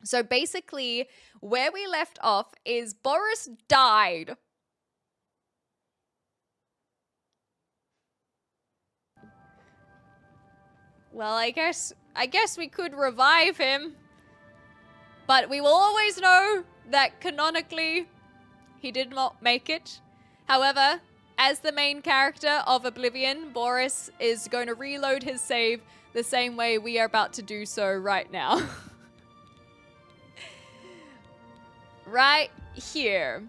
So basically, where we left off is Boris died. Well, I guess we could revive him. But we will always know that canonically he did not make it. However, as the main character of Oblivion, Boris is going to reload his save the same way we are about to do so right now. Right here.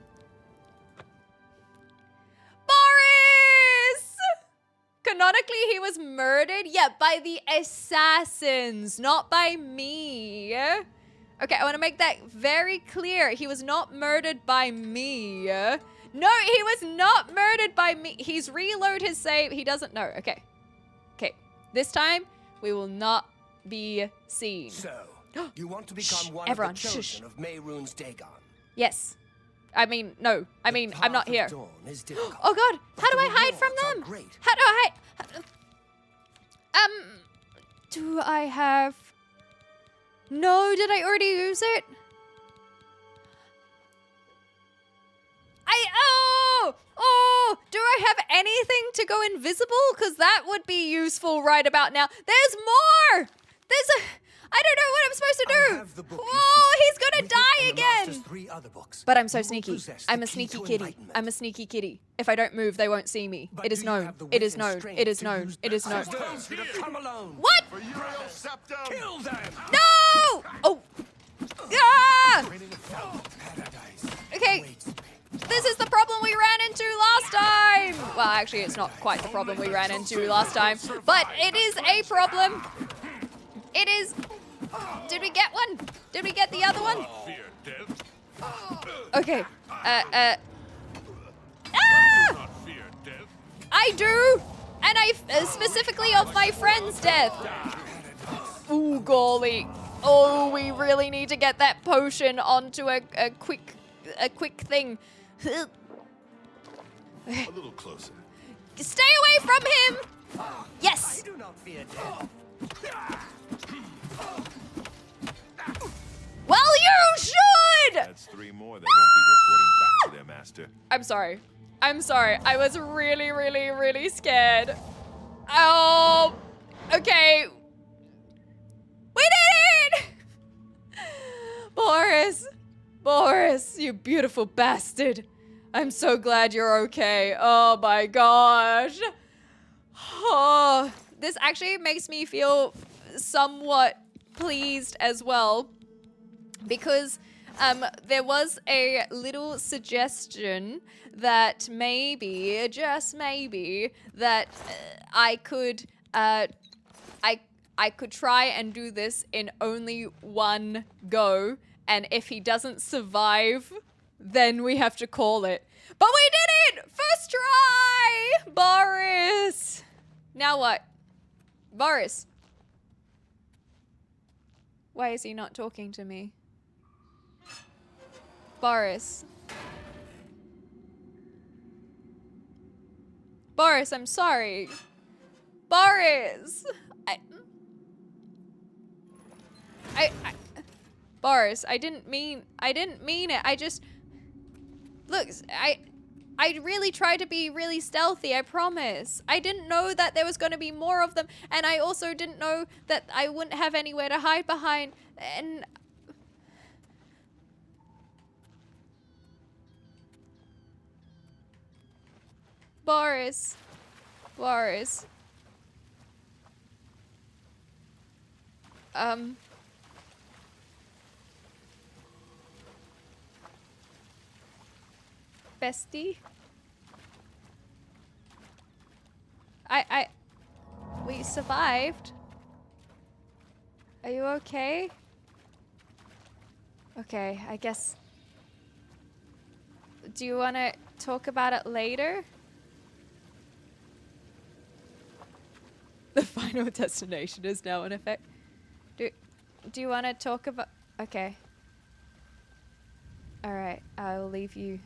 Boris! Canonically, he was murdered, by the assassins, not by me. Okay, I want to make that very clear. He was not murdered by me. No, he was not murdered by me. He's reload his save. He doesn't know. Okay. Okay. This time, we will not be seen. So, you want to become one everyone, of the chosen of Mehrunes Dagon? Yes. I mean, no. I mean, I'm not here. Oh God, how do I hide from them? How do I hide? Do I have... No, did I already use it? Do I have anything to go invisible? Because that would be useful right about now. There's more! I don't know what I'm supposed to do. Oh, he's gonna die again. But I'm so sneaky. I'm a sneaky kitty. I'm a sneaky kitty. If I don't move, they won't see me. It is known. It is known. It is known. It is known. What? Kill them! No! Oh. Ah! Okay. This is the problem we ran into last time. Well, actually, it's not quite the problem we ran into last time, but it is a problem. It is. Did we get one? Did we get the other one? Okay. Ah! I do, and I specifically of my friend's death. Ooh, golly. Oh, we really need to get that potion onto a quick thing. A little closer. Stay away from him. Yes. I do not fear death. Well, you should. That's 3 more that won't be reporting back to their master. I'm sorry. I'm sorry. I was really, really, really scared. Oh, okay. We did it! Boris, you beautiful bastard. I'm so glad you're okay. Oh my gosh. Oh, this actually makes me feel somewhat pleased as well, because there was a little suggestion that maybe, just maybe, that I could try and do this in only one go, and if he doesn't survive, then we have to call it. But we did it! First try! Boris! Now what? Boris. Why is he not talking to me? Boris. Boris, I'm sorry. Boris! Boris, I didn't mean it. I just... Look, I really tried to be really stealthy, I promise. I didn't know that there was going to be more of them, and I also didn't know that I wouldn't have anywhere to hide behind, and... Boris. Bestie? We survived. Are you okay? Okay, I guess. Do you want to talk about it later? The final destination is now in effect. Do you want to talk about... Okay. Alright, I'll leave you,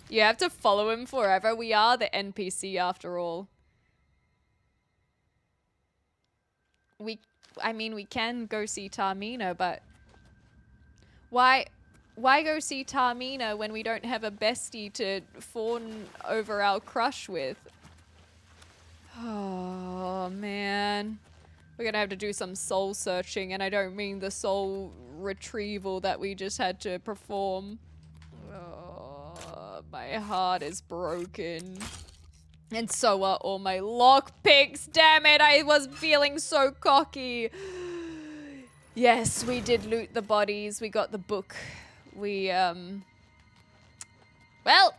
You have to follow him forever. We are the NPC after all. I mean, we can go see Tarmina, but why go see Tarmina when we don't have a bestie to fawn over our crush with? Oh, man. We're gonna have to do some soul searching, and I don't mean the soul retrieval that we just had to perform. Oh, my heart is broken. And so are all my lockpicks. Damn it, I was feeling so cocky. Yes, we did loot the bodies. We got the book. We, well.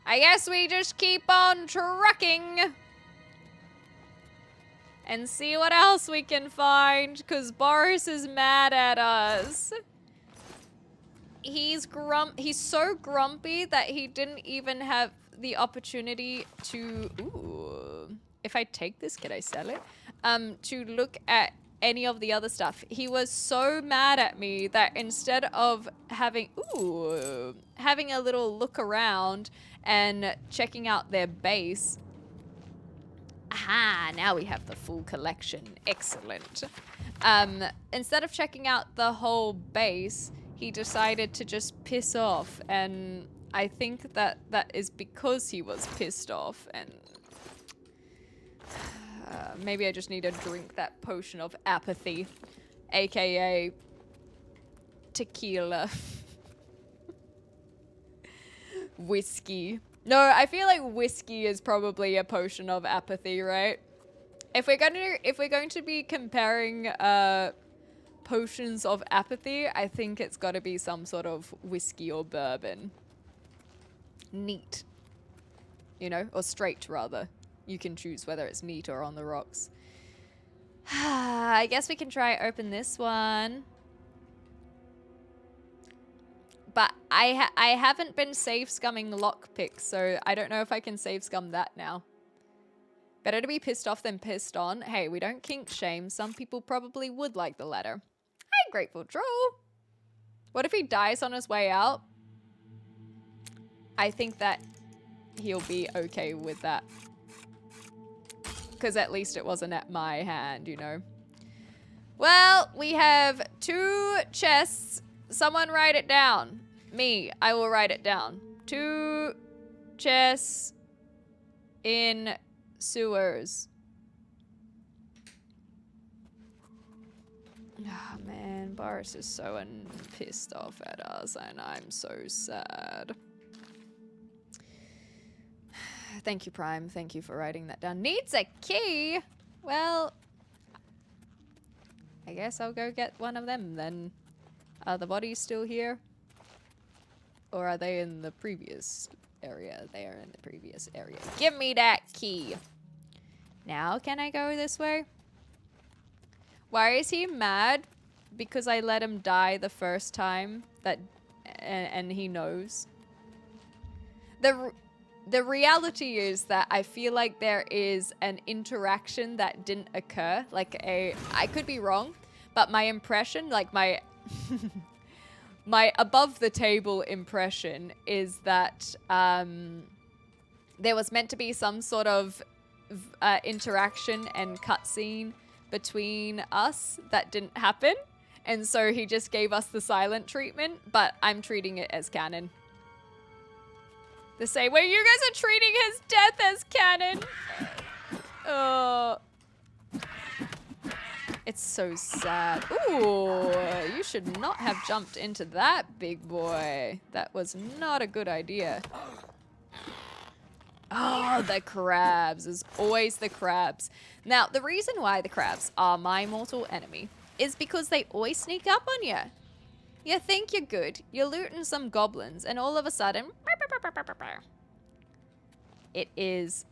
I guess we just keep on trucking. And see what else we can find, because Boris is mad at us. He's so grumpy that he didn't even have the opportunity to, ooh, if I take this, can I sell it? To look at any of the other stuff. He was so mad at me that instead of having a little look around and checking out their base, aha, now we have the full collection. Excellent. Instead of checking out the whole base, he decided to just piss off, and I think that is because he was pissed off, and maybe I just need to drink that potion of apathy, aka tequila. Whiskey. No, I feel like whiskey is probably a potion of apathy, right? If we're going to be comparing potions of apathy, I think it's got to be some sort of whiskey or bourbon. Neat. You know, or straight rather. You can choose whether it's neat or on the rocks. I guess we can try open this one. But I haven't been save scumming lockpicks, so I don't know if I can save scum that now. Better to be pissed off than pissed on. Hey, we don't kink shame. Some people probably would like the latter. Hey, Grateful Troll. What if he dies on his way out? I think that he'll be okay with that. Because at least it wasn't at my hand, you know. Well, we have 2 chests. Someone write it down. Me, I will write it down. 2 chests in sewers. Oh man, Boris is so pissed off at us, and I'm so sad. Thank you, Prime. Thank you for writing that down. Needs a key? Well, I guess I'll go get one of them then. Are the bodies still here? Or are they in the previous area? They are in the previous area. Give me that key. Now can I go this way? Why is he mad? Because I let him die the first time that and he knows. The reality is that I feel like there is an interaction that didn't occur. Like I could be wrong, but my impression, like my my above the table impression is that there was meant to be some sort of interaction and cutscene between us that didn't happen. And so he just gave us the silent treatment, but I'm treating it as canon. The same way you guys are treating his death as canon. It's so sad. Ooh, you should not have jumped into that, big boy. That was not a good idea. Oh, the crabs. There's always the crabs. Now, the reason why the crabs are my mortal enemy is because they always sneak up on you. You think you're good, you're looting some goblins, and all of a sudden, it is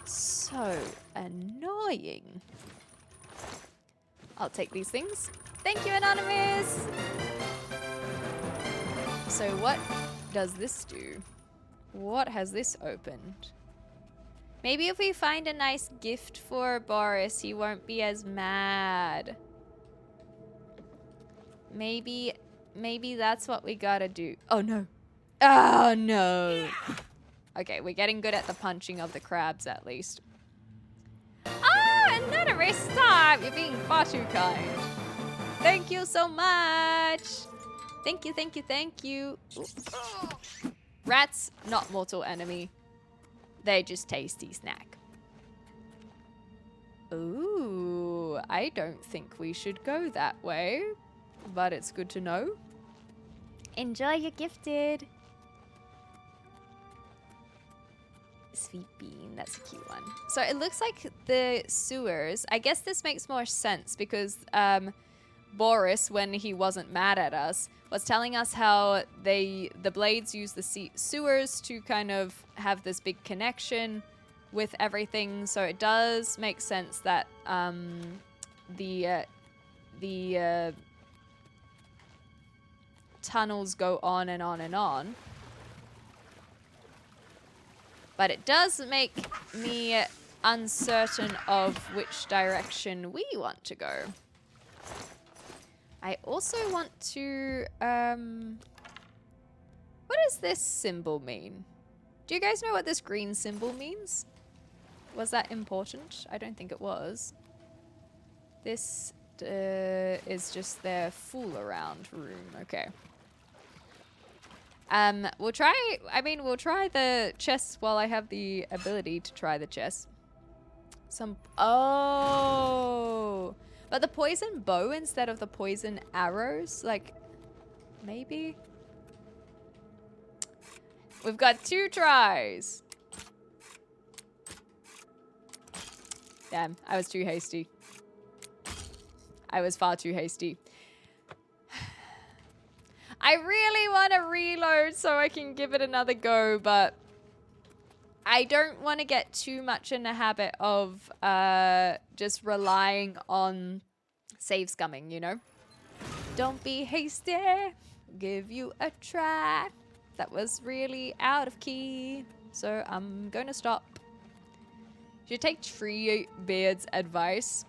so annoying. I'll take these things. Thank you, Anonymous. So what does this do? What has this opened? Maybe if we find a nice gift for Boris, he won't be as mad. Maybe that's what we gotta do. Oh no. Oh no. Okay, we're getting good at the punching of the crabs at least. Ah, another restart! You're being far too kind. Thank you so much. Thank you, thank you, thank you. Ooh. Rats, not mortal enemy. They just tasty snack. Ooh, I don't think we should go that way, but it's good to know. Enjoy your gifted. Sweet bean, that's a cute one. So it looks like the sewers, I guess this makes more sense because Boris, when he wasn't mad at us, was telling us how the Blades use the sewers to kind of have this big connection with everything. So it does make sense that the tunnels go on and on and on. But it does make me uncertain of which direction we want to go. I also want to, what does this symbol mean? Do you guys know what this green symbol means? Was that important? I don't think it was. This is just their fool around room. Okay. We'll try the chess while I have the ability to try the chess. Oh, but the poison bow instead of the poison arrows, like, maybe? We've got 2 tries. Damn, I was too hasty. I was far too hasty. I really want to reload so I can give it another go, but I don't want to get too much in the habit of just relying on save scumming, you know? Don't be hasty. Give you a try. That was really out of key, so I'm going to stop. Should take Treebeard's advice.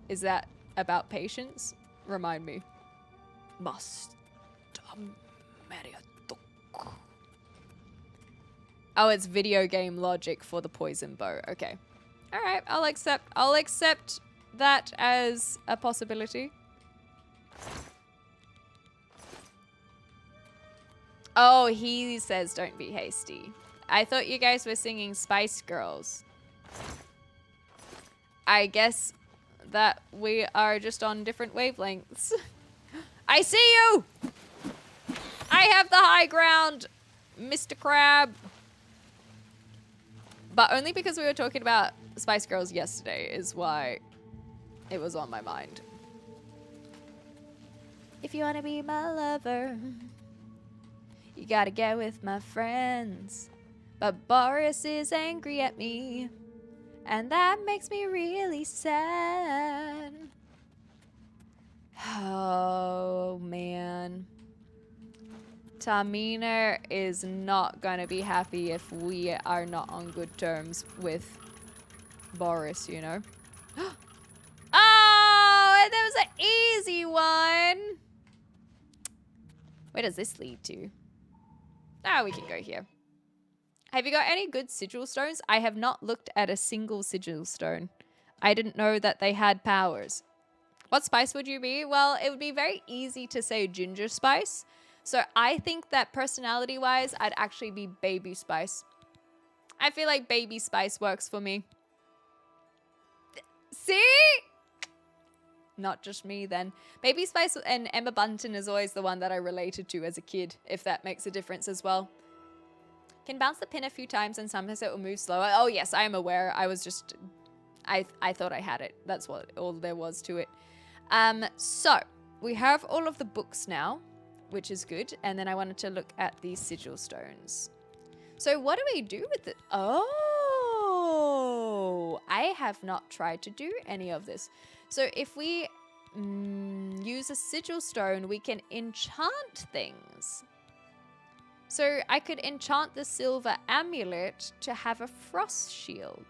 Is that about patience? Remind me. Must Oh, it's video game logic for the poison bow. Okay. All right, I'll accept that as a possibility. Oh, he says don't be hasty. I thought you guys were singing Spice Girls. I guess that we are just on different wavelengths. I see you! I have the high ground, Mr. Crab. But only because we were talking about Spice Girls yesterday is why it was on my mind. If you want to be my lover, you gotta get with my friends. But Boris is angry at me, and that makes me really sad. Oh, man. Tamina is not gonna be happy if we are not on good terms with Boris, you know? Oh, that was an easy one. Where does this lead to? Ah, we can go here. Have you got any good sigil stones? I have not looked at a single sigil stone. I didn't know that they had powers. What spice would you be? Well, it would be very easy to say ginger spice. So I think that personality-wise, I'd actually be baby spice. I feel like baby spice works for me. See? Not just me then. Baby spice and Emma Bunton is always the one that I related to as a kid, if that makes a difference as well. Can bounce the pin a few times and sometimes it will move slower. Oh yes, I am aware. I was just, I thought I had it. That's what all there was to it. So we have all of the books now, which is good. And then I wanted to look at these sigil stones. So what do we do with it? Oh, I have not tried to do any of this. So if we use a sigil stone, we can enchant things. So I could enchant the silver amulet to have a frost shield.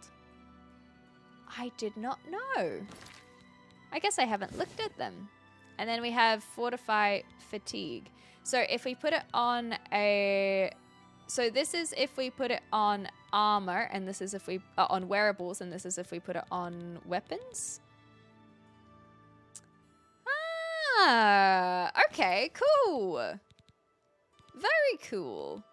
I did not know. I guess I haven't looked at them. And then we have fortify fatigue. So if we put it on a So this is if we put it on armor, and this is if we on wearables, and this is if we put it on weapons. Ah, okay, cool. Very cool.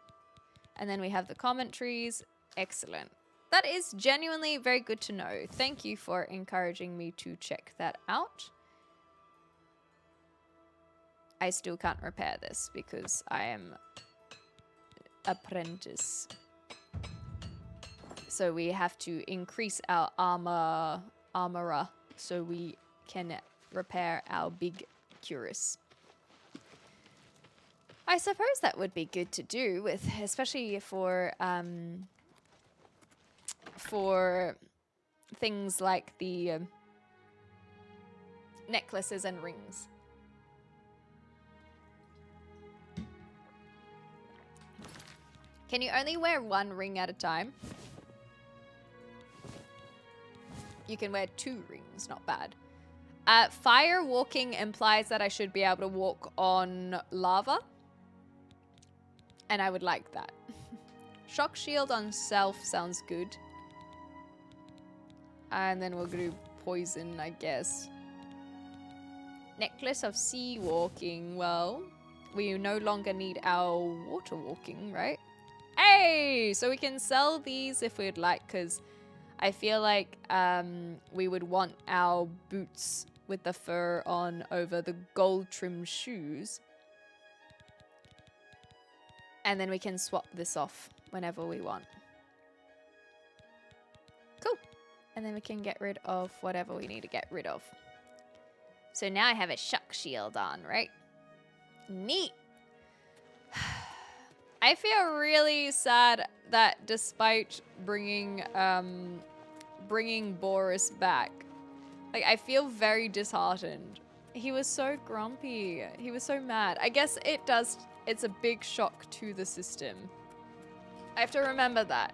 And then we have the commentaries. Excellent. That is genuinely very good to know. Thank you for encouraging me to check that out. I still can't repair this because I am apprentice. So we have to increase our armorer so we can repair our big cuirass. I suppose that would be good to do with, especially for things like the necklaces and rings. Can you only wear one ring at a time? You can wear 2 rings, not bad. Fire walking implies that I should be able to walk on lava. And I would like that. Shock shield on self sounds good. And then we'll do poison, I guess. Necklace of sea walking. Well, we no longer need our water walking, right? Hey! So we can sell these if we'd like, because I feel like we would want our boots with the fur on over the gold trim shoes. And then we can swap this off whenever we want. Cool. And then we can get rid of whatever we need to get rid of. So now I have a shock shield on, right? Neat. I feel really sad that despite bringing Boris back, like I feel very disheartened. He was so grumpy. He was so mad. I guess it's a big shock to the system. I have to remember that.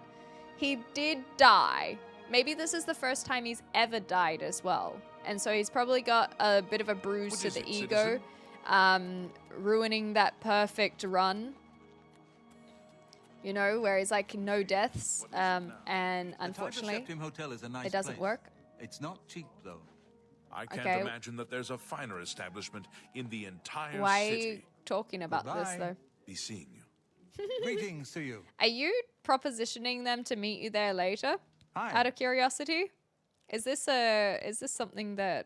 He did die. Maybe this is the first time he's ever died as well. And so he's probably got a bit of a bruise to the ego, ruining that perfect run. You know, where he's like no deaths, and unfortunately, it doesn't work. It's not cheap though. I can't imagine that there's a finer establishment in the entire Why are city. you talking about this though? Be seeing you. Greetings to you. Are you propositioning them to meet you there later? Hi. Out of curiosity, is this something that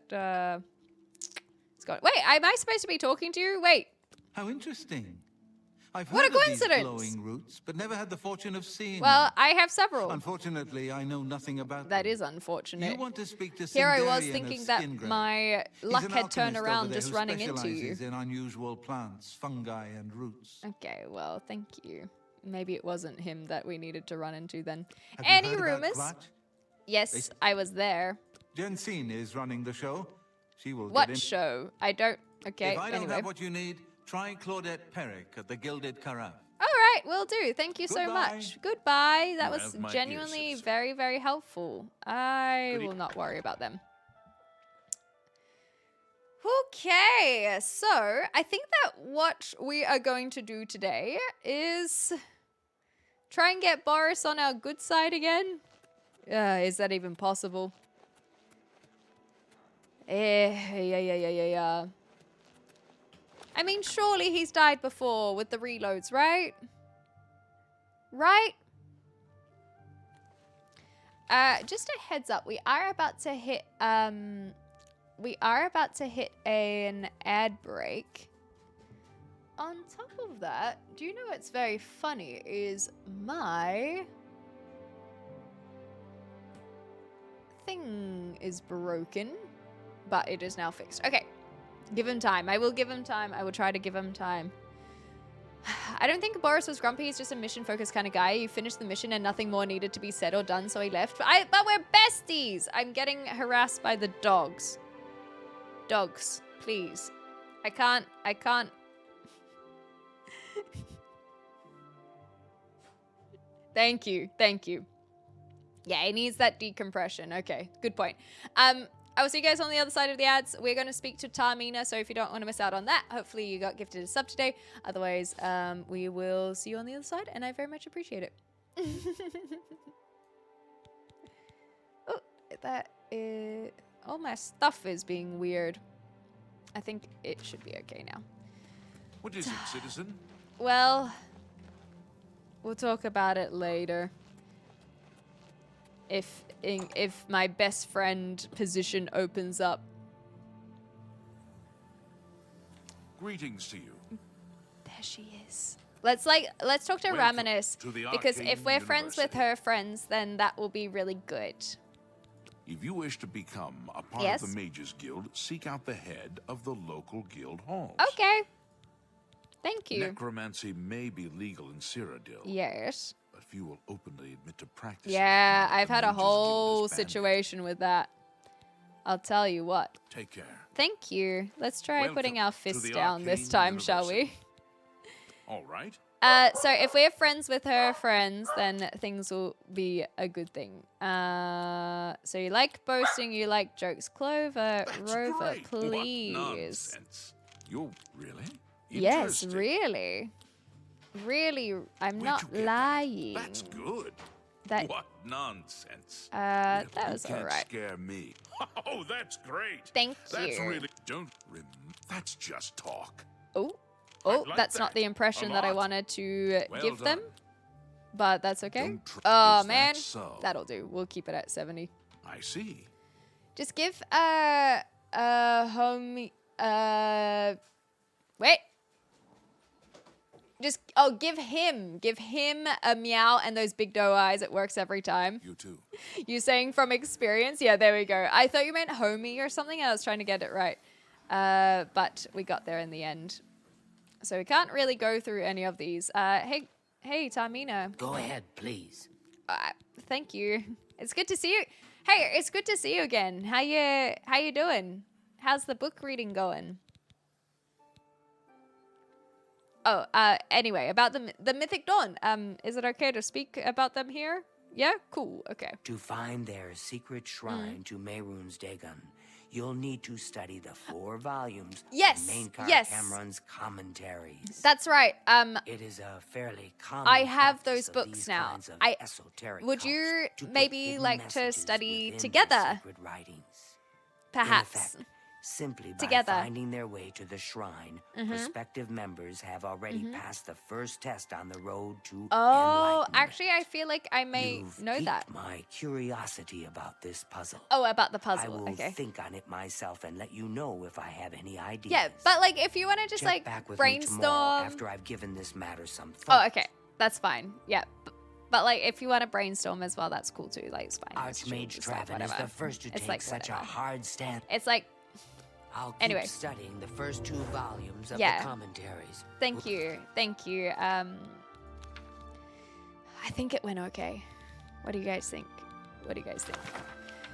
it's got? Wait, am I supposed to be talking to you? Wait. How interesting. I've What heard a of these coincidence. glowing roots, but never had the fortune of seeing Well, them. I have several. Unfortunately, I know nothing about That them. is unfortunate. You want to speak to Here I was Sindarian thinking of that Skingrave. my He's luck an had turned alchemist over around there just who running into you. specializes in unusual plants, fungi, and roots. Okay, well, thank you. Maybe it wasn't him that we needed to run into then. Have you Any heard about rumors? Clutch? Yes, I was there. Jensine is running the show. She will What get in. show? I don't. Okay, If I don't anyway. have what you need, try Claudette Perrick at the Gilded Carafe. All right, will do. Thank you so Goodbye. much. Goodbye. That You was have my ear, genuinely citizen. very, very helpful. I Good will not worry about them. Okay, so I think that what we are going to do today is try and get Boris on our good side again. Is that even possible? Yeah. I mean, surely he's died before with the reloads, right? Right? Just a heads up, we are about to hit an ad break. On top of that, do you know what's very funny is my thing is broken, but it is now fixed. Okay. Give him time. I will give him time. I will try to give him time. I don't think Boris was grumpy. He's just a mission-focused kind of guy. He finished the mission and nothing more needed to be said or done, so he left. But we're besties! I'm getting harassed by the dogs. Dogs, please. I can't. Thank you. Yeah, he needs that decompression. Okay, good point. I will see you guys on the other side of the ads. We're going to speak to Tamina, so if you don't want to miss out on that, hopefully you got gifted a sub today. Otherwise, we will see you on the other side, and I very much appreciate it. Oh, that is... All my stuff is being weird. I think it should be okay now. What is it, citizen? Well, we'll talk about it later. If my best friend position opens up. Greetings to you. There she is. Let's talk to Welcome Ramanis, to the because if Arcane we're friends with University. her friends, then that will be really good. If you wish to become a part Yes? of the Mages Guild, seek out the head of the local guild halls. Okay. Thank you. Necromancy may be legal in Cyrodiil, Yes. but few will openly admit to practicing. Yeah, it. I've The had a Mages Guild whole is banned. situation with that. I'll tell you what. Take care. Thank you. Let's try Welcome putting our to fist the down this Arcane time, shall we? University. All right. So if we're friends with her friends, then things will be a good thing. So you like boasting, you like jokes. Clover, That's Rover, great. please. What nonsense. You're really? Yes, Interesting. really. Really, I'm Where'd not you get that? lying. That's good. That, What nonsense. that You was can't alright. scare me. Oh, that's great. Thank That's you. really that's just talk. Oh, like that's not that. the impression A that I lot. wanted to Well give them. done. But that's okay. Don't tr- Oh Is that man, so? that'll do. We'll keep it at 70. I see. Just give homie wait. Just give him a meow and those big doe eyes. It works every time. You too. You saying from experience? Yeah, there we go. I thought you meant homie or something. I was trying to get it right. But we got there in the end. So we can't really go through any of these. Hey, Tamina. Go ahead, please. Thank you. It's good to see you. Hey, it's good to see you again. How you doing? How's the book reading going? Oh, anyway, about the Mythic Dawn. Is it okay to speak about them here? Yeah? Cool. Okay. To find their secret shrine to Mehrunes Dagon, you'll need to study the 4 volumes Yes, of Mainkar yes. Cameron's commentaries. That's right. It is a fairly common I have practice those of books these now. kinds of I- esoteric would cults you to put maybe hidden like to messages study within together? their secret writings. Perhaps. In effect, simply by Together. finding their way to the shrine, prospective members have already passed the first test on the road to Oh, enlightenment. actually, I feel like I may You've know piqued that. my curiosity about this puzzle. Oh, about the I puzzle. will Okay. think on it myself and let you know if I have any ideas. Yeah, but like if you want to just Check like back with me tomorrow brainstorm. after I've given this matter some Oh, thought. okay. That's fine. Yeah. But like if you want to brainstorm as well, that's cool too. Like it's fine. It's chill, Archmage just, like, Traven is whatever. the first to It's take like such a whatever. hard stand. It's like I'll keep Anyway. studying the first 2 volumes of Yeah. the commentaries. Thank you. Thank you. I think it went okay. What do you guys think? What do you guys think?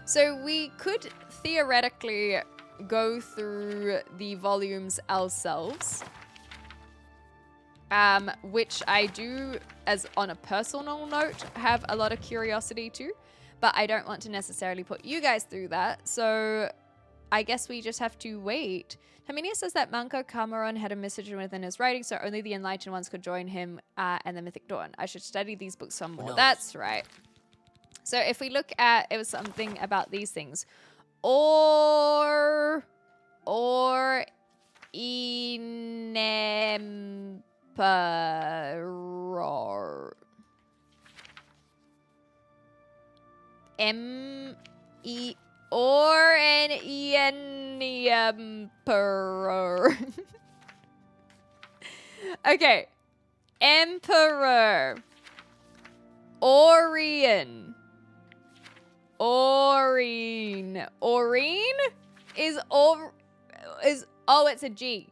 So we could theoretically go through the volumes ourselves. Which I do, as on a personal note, have a lot of curiosity to, but I don't want to necessarily put you guys through that. So I guess we just have to wait. Herminia says that Manco Cameron had a message within his writing, so only the enlightened ones could join him and the Mythic Dawn. I should study these books some more. knows? That's right. So if we look at, it was something about these things. Or Emperor. Or an emperor. Okay. Emperor. Orion. Oreen. Oreen is oh, it's a G.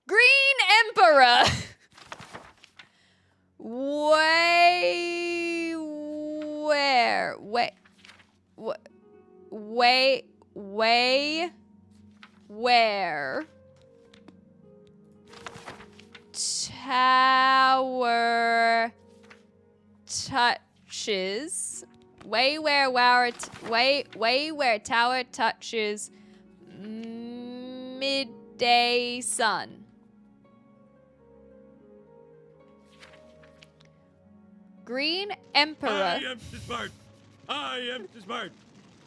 Green Emperor. Where tower touches. Way where tower touches midday sun. Green Emperor. I am too smart. I am too smart.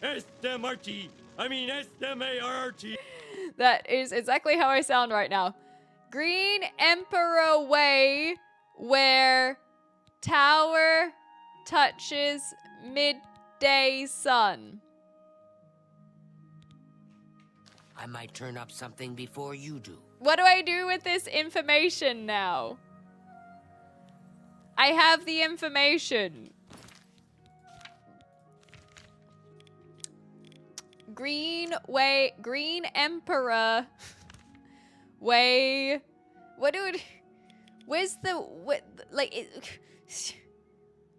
S-M-R-T. I mean S-M-A-R-R-T. That is exactly how I sound right now. Green Emperor Way, where tower touches midday sun. I might turn up something before you do. What do I do with this information now? I have the information. Green Emperor Way. Where's the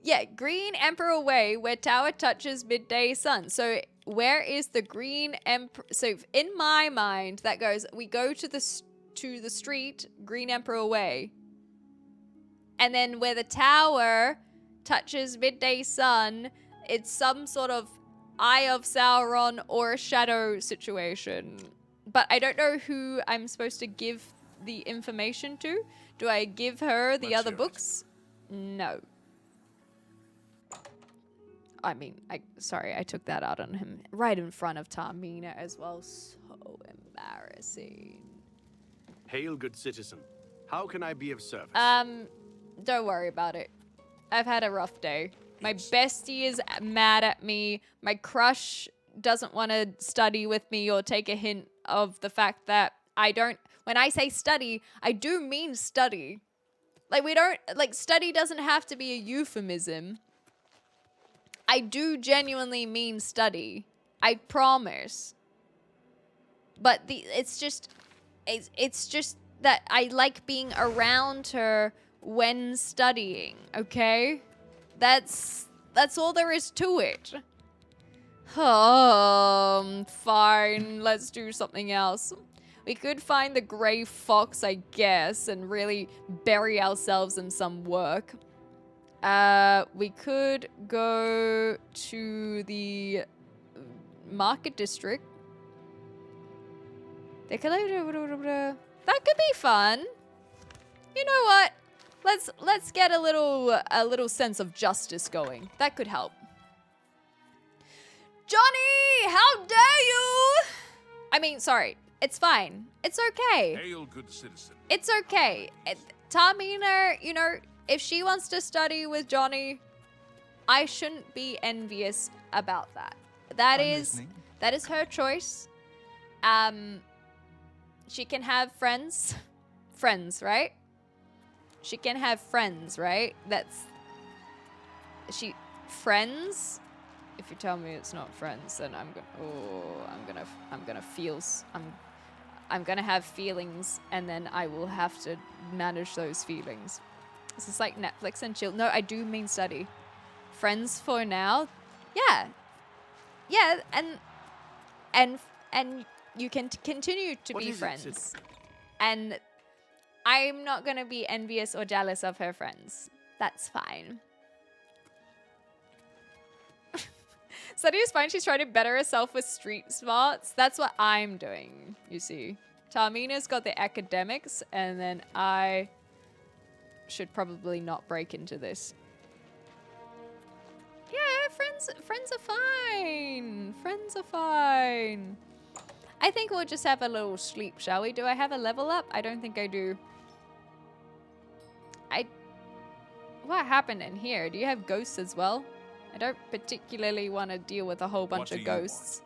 yeah, Green Emperor Way, where tower touches midday sun. So where is the Green Emperor? So in my mind, that goes, we go to the street, Green Emperor Way. And then where the tower touches midday sun, it's some sort of Eye of Sauron or a shadow situation. But I don't know who I'm supposed to give the information to. Do I give her the other books? No. I mean, sorry, I took that out on him right in front of Tamina as well. So embarrassing. Hail, good citizen. How can I be of service? Don't worry about it. I've had a rough day. My bestie is mad at me. My crush doesn't want to study with me or take a hint of the fact that I don't... When I say study, I do mean study. Like, we don't... Like, study doesn't have to be a euphemism. I do genuinely mean study. I promise. But it's just that I like being around her when studying, okay? That's all there is to it. Fine, let's do something else. We could find the Grey Fox, I guess, and really bury ourselves in some work. We could go to the market district. That could be fun. You know what? Let's get a little sense of justice going. That could help. Johnny, how dare you? I mean, sorry. It's fine. It's okay. Hail, good citizen. It's okay. Tamina, you know, if she wants to study with Johnny, I shouldn't be envious about that. That is her choice. She can have friends. Friends, right? She can have friends, right? Friends? If you tell me it's not friends, then I'm gonna have feelings, and then I will have to manage those feelings. This is like Netflix and chill. No, I do mean study. Friends for now? Yeah. Yeah, and you can continue to be friends. And I'm not gonna be envious or jealous of her friends. That's fine. Study is fine. She's trying to better herself with street smarts. That's what I'm doing, you see. Tamina's got the academics, and then I should probably not break into this. Yeah, friends are fine. Friends are fine. I think we'll just have a little sleep, shall we? Do I have a level up? I don't think I do. What happened in here? Do you have ghosts as well? I don't particularly want to deal with a whole bunch of ghosts.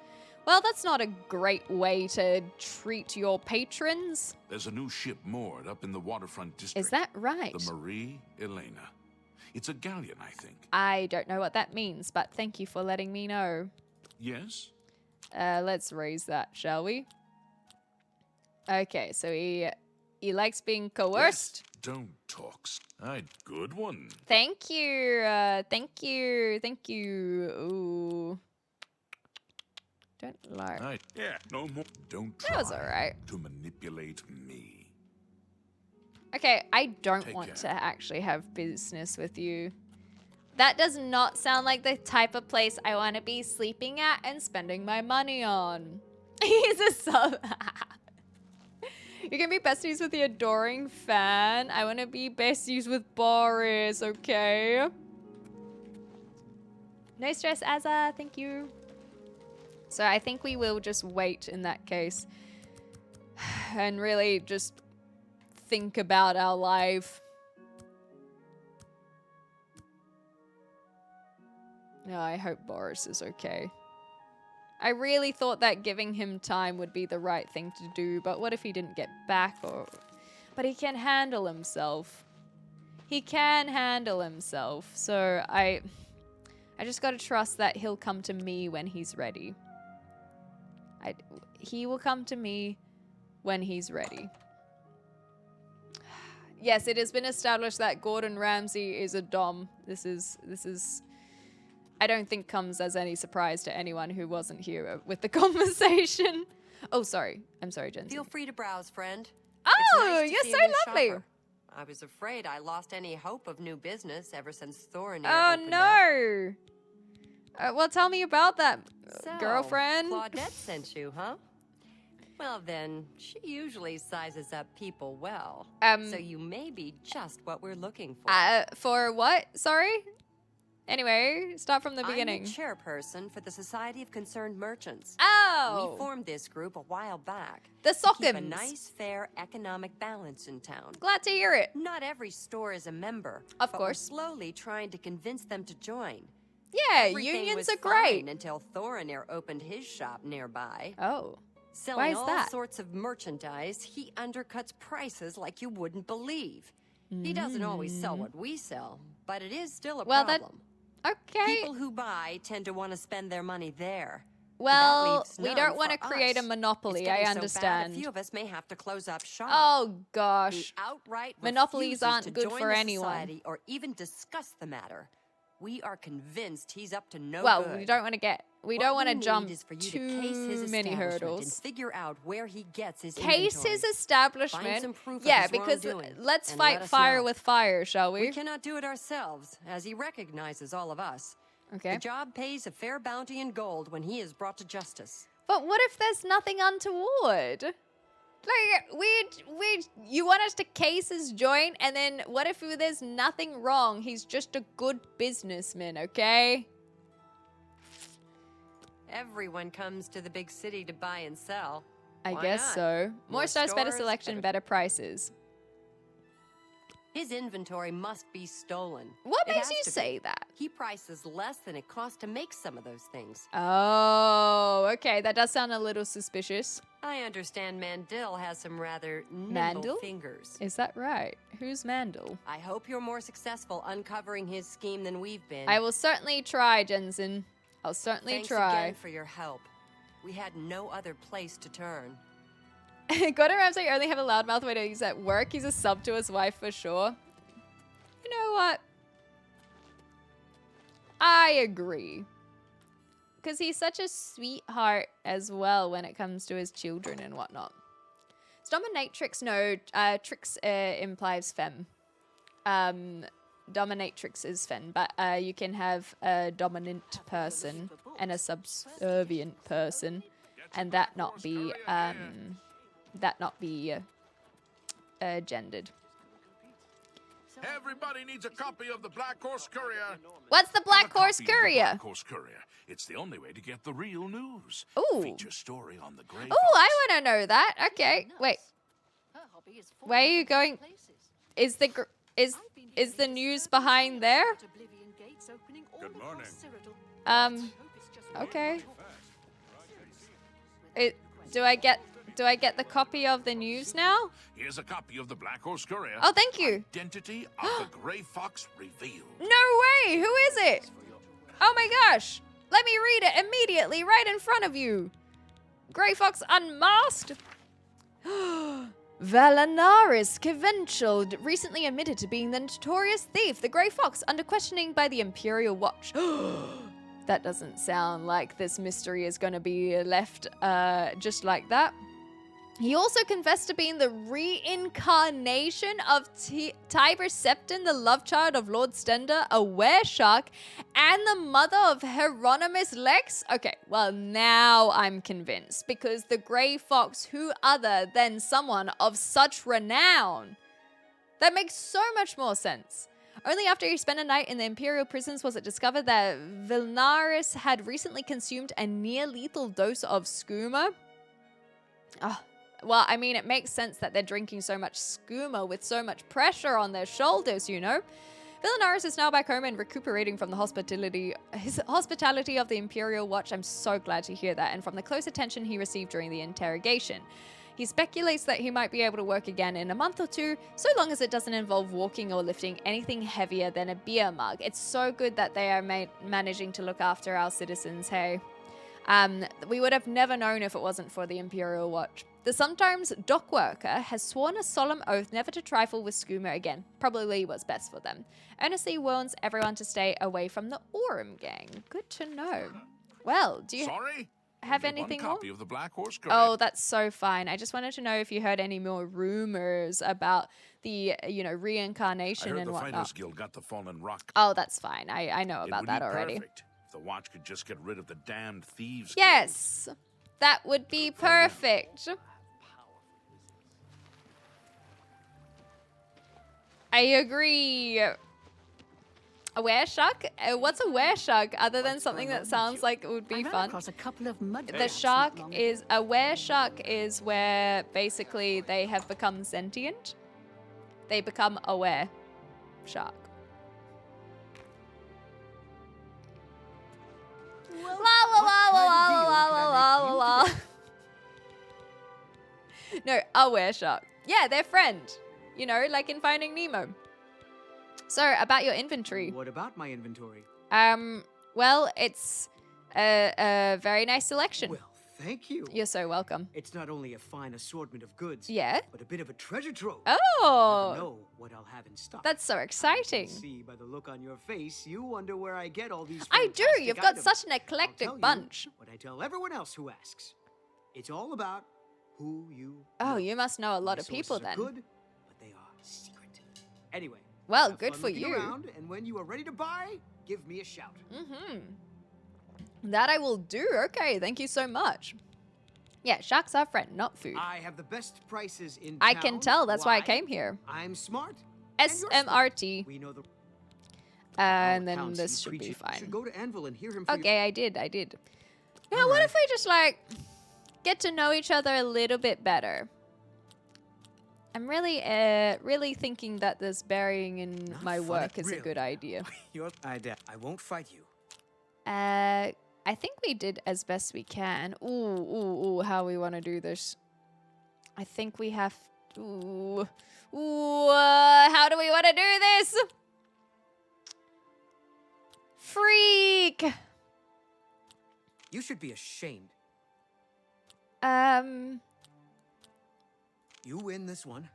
Well, that's not a great way to treat your patrons. There's a new ship moored up in the waterfront district. Is that right? The Marie Elena. It's a galleon, I think. I don't know what that means, but thank you for letting me know. Yes? Let's raise that, shall we? Okay, so he likes being coerced. Yes, don't talk. Good one. Thank you. Thank you. Thank you. Ooh. Don't lie. Yeah, no more. Don't That was try alright. to manipulate me. Okay, I don't Take want care. to actually have business with you. That does not sound like the type of place I want to be sleeping at and spending my money on. He's a sub. You can be besties with the adoring fan. I want to be besties with Boris, okay? No stress, Azza. Thank you. So I think we will just wait in that case. And really just think about our life. No, I hope Boris is okay. I really thought that giving him time would be the right thing to do, but what if he didn't get back or... But he can handle himself. He can handle himself. So I just gotta trust that he'll come to me when he's ready. He will come to me when he's ready. Yes, it has been established that Gordon Ramsay is a dom. This is I don't think comes as any surprise to anyone who wasn't here with the conversation. Oh, sorry. I'm sorry, Jensen. Feel free to browse, friend. Oh, It's nice to you're see so a new lovely. shopper. I was afraid I lost any hope of new business ever since Thorinir Oh, opened no. Well, tell me about that, up. So, girlfriend. Claudette sent you, huh? Well then, she usually sizes up people well. So you may be just what we're looking for. For what? Sorry? Anyway, start from the I'm beginning. the chairperson for the Society of Concerned Merchants. Oh. We formed this group a while back. The to keep a Sockums. nice, fair economic balance in town. Glad to hear it. Not every store is a member. Of but course. We're slowly trying to convince them to join. Yeah, Everything unions was are great. fine until Thorinir opened his shop nearby. Oh. Selling Why is all that? sorts of merchandise, he undercuts prices like you wouldn't believe. He doesn't always sell what we sell, but it is still a Well, problem. Okay. People who buy tend to want to spend their money there. Well, leaves we none don't want to for create a us. monopoly. It's I getting so bad, understand. a few of us may have to close up shop. Oh Who gosh. outright Monopolies refuses aren't to good join for the anyone. society or even discuss the matter. We are convinced he's up to no Well, good. we don't want to get. We What don't want to need jump is for you to case his too many establishment hurdles. and figure out where he gets his Case inventory. his Find establishment. some proof of Yeah, his because wrongdoing let's and let fight us fire know. with fire, shall we? We cannot do it ourselves, as he recognizes all of us. Okay. The job pays a fair bounty in gold when he is brought to justice. But what if there's nothing untoward? Like, you want us to case his joint, and then what if there's nothing wrong? He's just a good businessman, okay? Everyone comes to the big city to buy and sell. I Why guess not? so. More More stars, better stores, selection, better prices. His inventory must be stolen. What It makes has you to be. say that? He prices less than it costs to make some of those things. Oh, okay. That does sound a little suspicious. I understand Mandil has some rather nimble Mandel? fingers. Is that right? Who's Mandel? I hope you're more successful uncovering his scheme than we've been. I will certainly try, Jensen. I'll certainly Thanks try. again for your help. We had no other place to turn. Gordon Ramsay only have a loudmouth when he's at work. He's a sub to his wife for sure. You know what? I agree. Because he's such a sweetheart as well when it comes to his children and whatnot. Is dominatrix? No, trix implies femme. Dominatrix is femme, but you can have a dominant person and a subservient person, and that not be gendered. Everybody needs a copy of the Black Horse Courier. What's the Black Have a Horse copy of the Courier? Black Horse Courier. It's the only way to get the real news. Ooh. Feature story on the Grey Oh, I Fox. want to know that. Okay, wait. Where are you going? Is the news behind there? Good morning. Okay. Do I get the copy of the news now? Here's a copy of the Black Horse Courier. Oh, thank you. Identity of the Grey Fox revealed. No way! Who is it? Oh my gosh! Let me read it immediately right in front of you. Grey Fox unmasked. Valanaris Kevenchel recently admitted to being the notorious thief, the Grey Fox, under questioning by the Imperial Watch. That doesn't sound like this mystery is going to be left just like that. He also confessed to being the reincarnation of Tiber Septon, the love child of Lord Stender, a were-shark, and the mother of Hieronymus Lex. Okay, well, now I'm convinced, because the Grey Fox, who other than someone of such renown? That makes so much more sense. Only after he spent a night in the Imperial prisons was it discovered that Vilnaris had recently consumed a near-lethal dose of skooma. Oh. Well, I mean, it makes sense that they're drinking so much skooma with so much pressure on their shoulders, you know? Vilnaris is now back home and recuperating from the hospitality of the Imperial Watch. I'm so glad to hear that. And from the close attention he received during the interrogation. He speculates that he might be able to work again in a month or two, so long as it doesn't involve walking or lifting anything heavier than a beer mug. It's so good that they are managing to look after our citizens, hey? We would have never known if it wasn't for the Imperial Watch. The sometimes dock worker has sworn a solemn oath never to trifle with skooma again. Probably what's best for them. Earnestly warns everyone to stay away from the Aurum gang. Good to know. Well, do you have anything more? Of the Black Horse oh, that's so fine. I just wanted to know if you heard any more rumors about the, reincarnation and whatnot. The Fighters Guild got the fallen rock. Oh, that's fine. I know about that already. Perfect. If the watch could just get rid of the damned thieves. Yes, that would be perfect. I agree. A were-shark? What's a were-shark other than something that sounds like it would be fun? A couple of mud the shark is a were-shark is where basically they have become sentient. They become a were-shark. La la la la la la la la la. No, a were-shark. Yeah, they're friend. You know, like in Finding Nemo. So, about your inventory. What about my inventory? Well, it's a very nice selection. Well, thank you. You're so welcome. It's not only a fine assortment of goods, yeah, but a bit of a treasure trove. Oh, I never know what I'll have in stock. That's so exciting. See by the look on your face, you wonder where I get all these. I do. You've got such an eclectic bunch. What I tell everyone else who asks, it's all about who you. Oh, know. You must know a lot of people then. Good, but they are secret. Anyway. Well, good for you. Around, and when you are ready to buy, give me a shout. That I will do. Okay, thank you so much. Yeah, sharks are friend, not food. I have the best prices in town. I can tell. That's why I came here. I'm smart. SMRT. We know the and then this should be fine. Should go to Anvil and hear him okay, I did. Yeah, what if we just like get to know each other a little bit better? I'm really thinking that this burying in my work is a good idea. I won't fight you. I think we did as best we can. Ooh, how we want to do this. I think we have... Ooh, how do we want to do this? Freak! You should be ashamed. You win this one.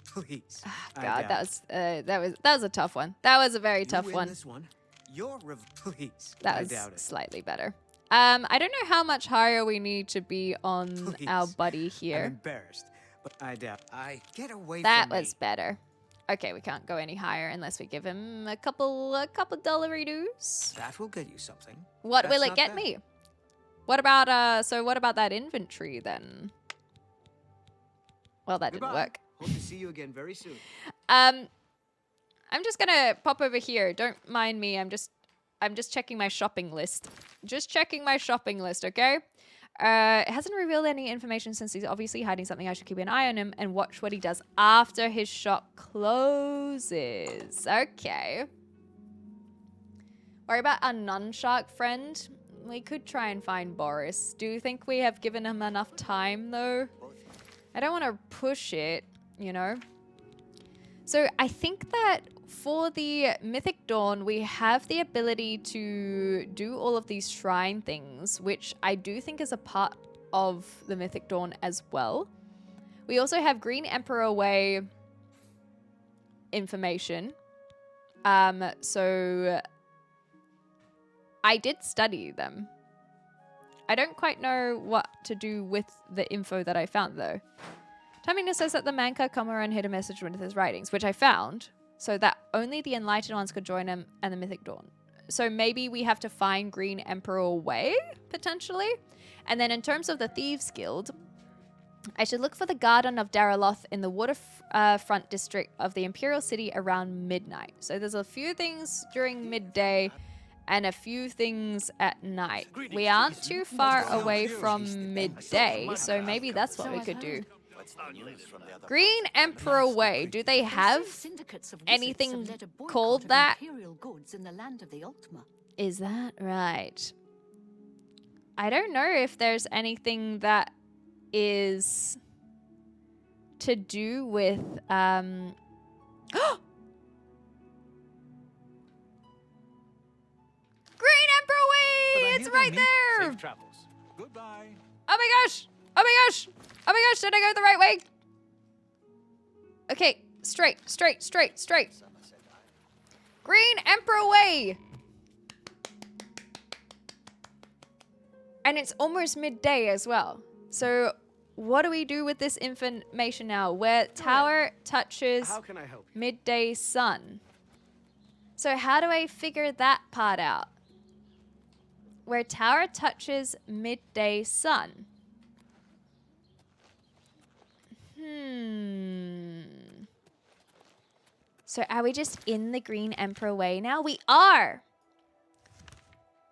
Please. Oh, God, that was a tough one. That was a very tough one. This one. You're please. That was slightly better. I don't know how much higher we need to be on our buddy here. I'm embarrassed, but I doubt. I get away that from me. That was better. Okay, we can't go any higher unless we give him a couple $dollary-doos. That will get you something. What will it get me? What about what about that inventory then? Well, that didn't work. Hope to see you again very soon. I'm just gonna pop over here. Don't mind me. I'm just checking my shopping list. Just checking my shopping list, okay? It hasn't revealed any information since he's obviously hiding something. I should keep an eye on him and watch what he does after his shop closes. Okay. Worry about our non-shark friend. We could try and find Boris. Do you think we have given him enough time, though? I don't want to push it, you know? So I think that for the Mythic Dawn, we have the ability to do all of these shrine things, which I do think is a part of the Mythic Dawn as well. We also have Green Emperor Way information. So I did study them. I don't quite know what to do with the info that I found, though. Tamina says that the Manka come around hid a message with his writings, which I found, so that only the Enlightened Ones could join him and the Mythic Dawn. So maybe we have to find Green Emperor Way, potentially? And then in terms of the Thieves Guild, I should look for the Garden of Daraloth in the waterfront district of the Imperial City around midnight. So there's a few things during midday and a few things at night. We aren't too far away from midday, so maybe that's what we could do. Green Emperor Way, do they have anything called that? Is that right? I don't know if there's anything that is to do with Green Emperor Way! It's right there! Safe travels. Goodbye. Oh my gosh! Oh my gosh! Oh my gosh, did I go the right way? Okay, straight. Green Emperor Way! And it's almost midday as well. So what do we do with this information now? Where tower touches How can I help you? midday sun. So how do I figure that part out? Where tower touches midday sun. So are we just in the Green Emperor Way now? We are!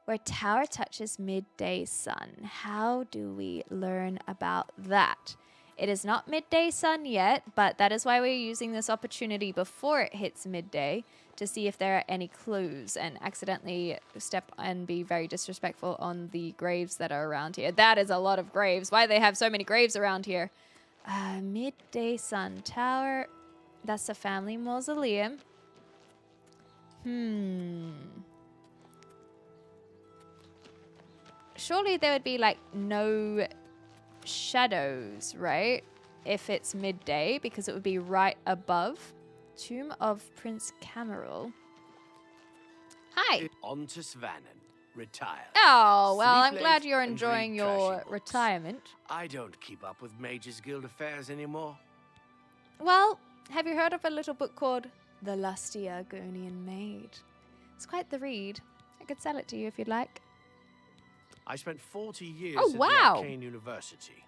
Where tower touches midday sun. How do we learn about that? It is not midday sun yet, but that is why we're using this opportunity before it hits midday to see if there are any clues and accidentally step and be very disrespectful on the graves that are around here. That is a lot of graves. Why do they have so many graves around here? Midday sun tower. That's a family mausoleum. Surely there would be like no shadows, right? If it's midday, because it would be right above. Tomb of Prince Cameril. Hi. On to Svanen. Retire. Oh, well, I'm Sleep glad late you're and enjoying read your trashy books. retirement. I don't keep up with Mages Guild affairs anymore. Well, have you heard of a little book called The Lusty Argonian Maid? It's quite the read. I could sell it to you if you'd like. I spent 40 years Oh, at wow. the Arcane University.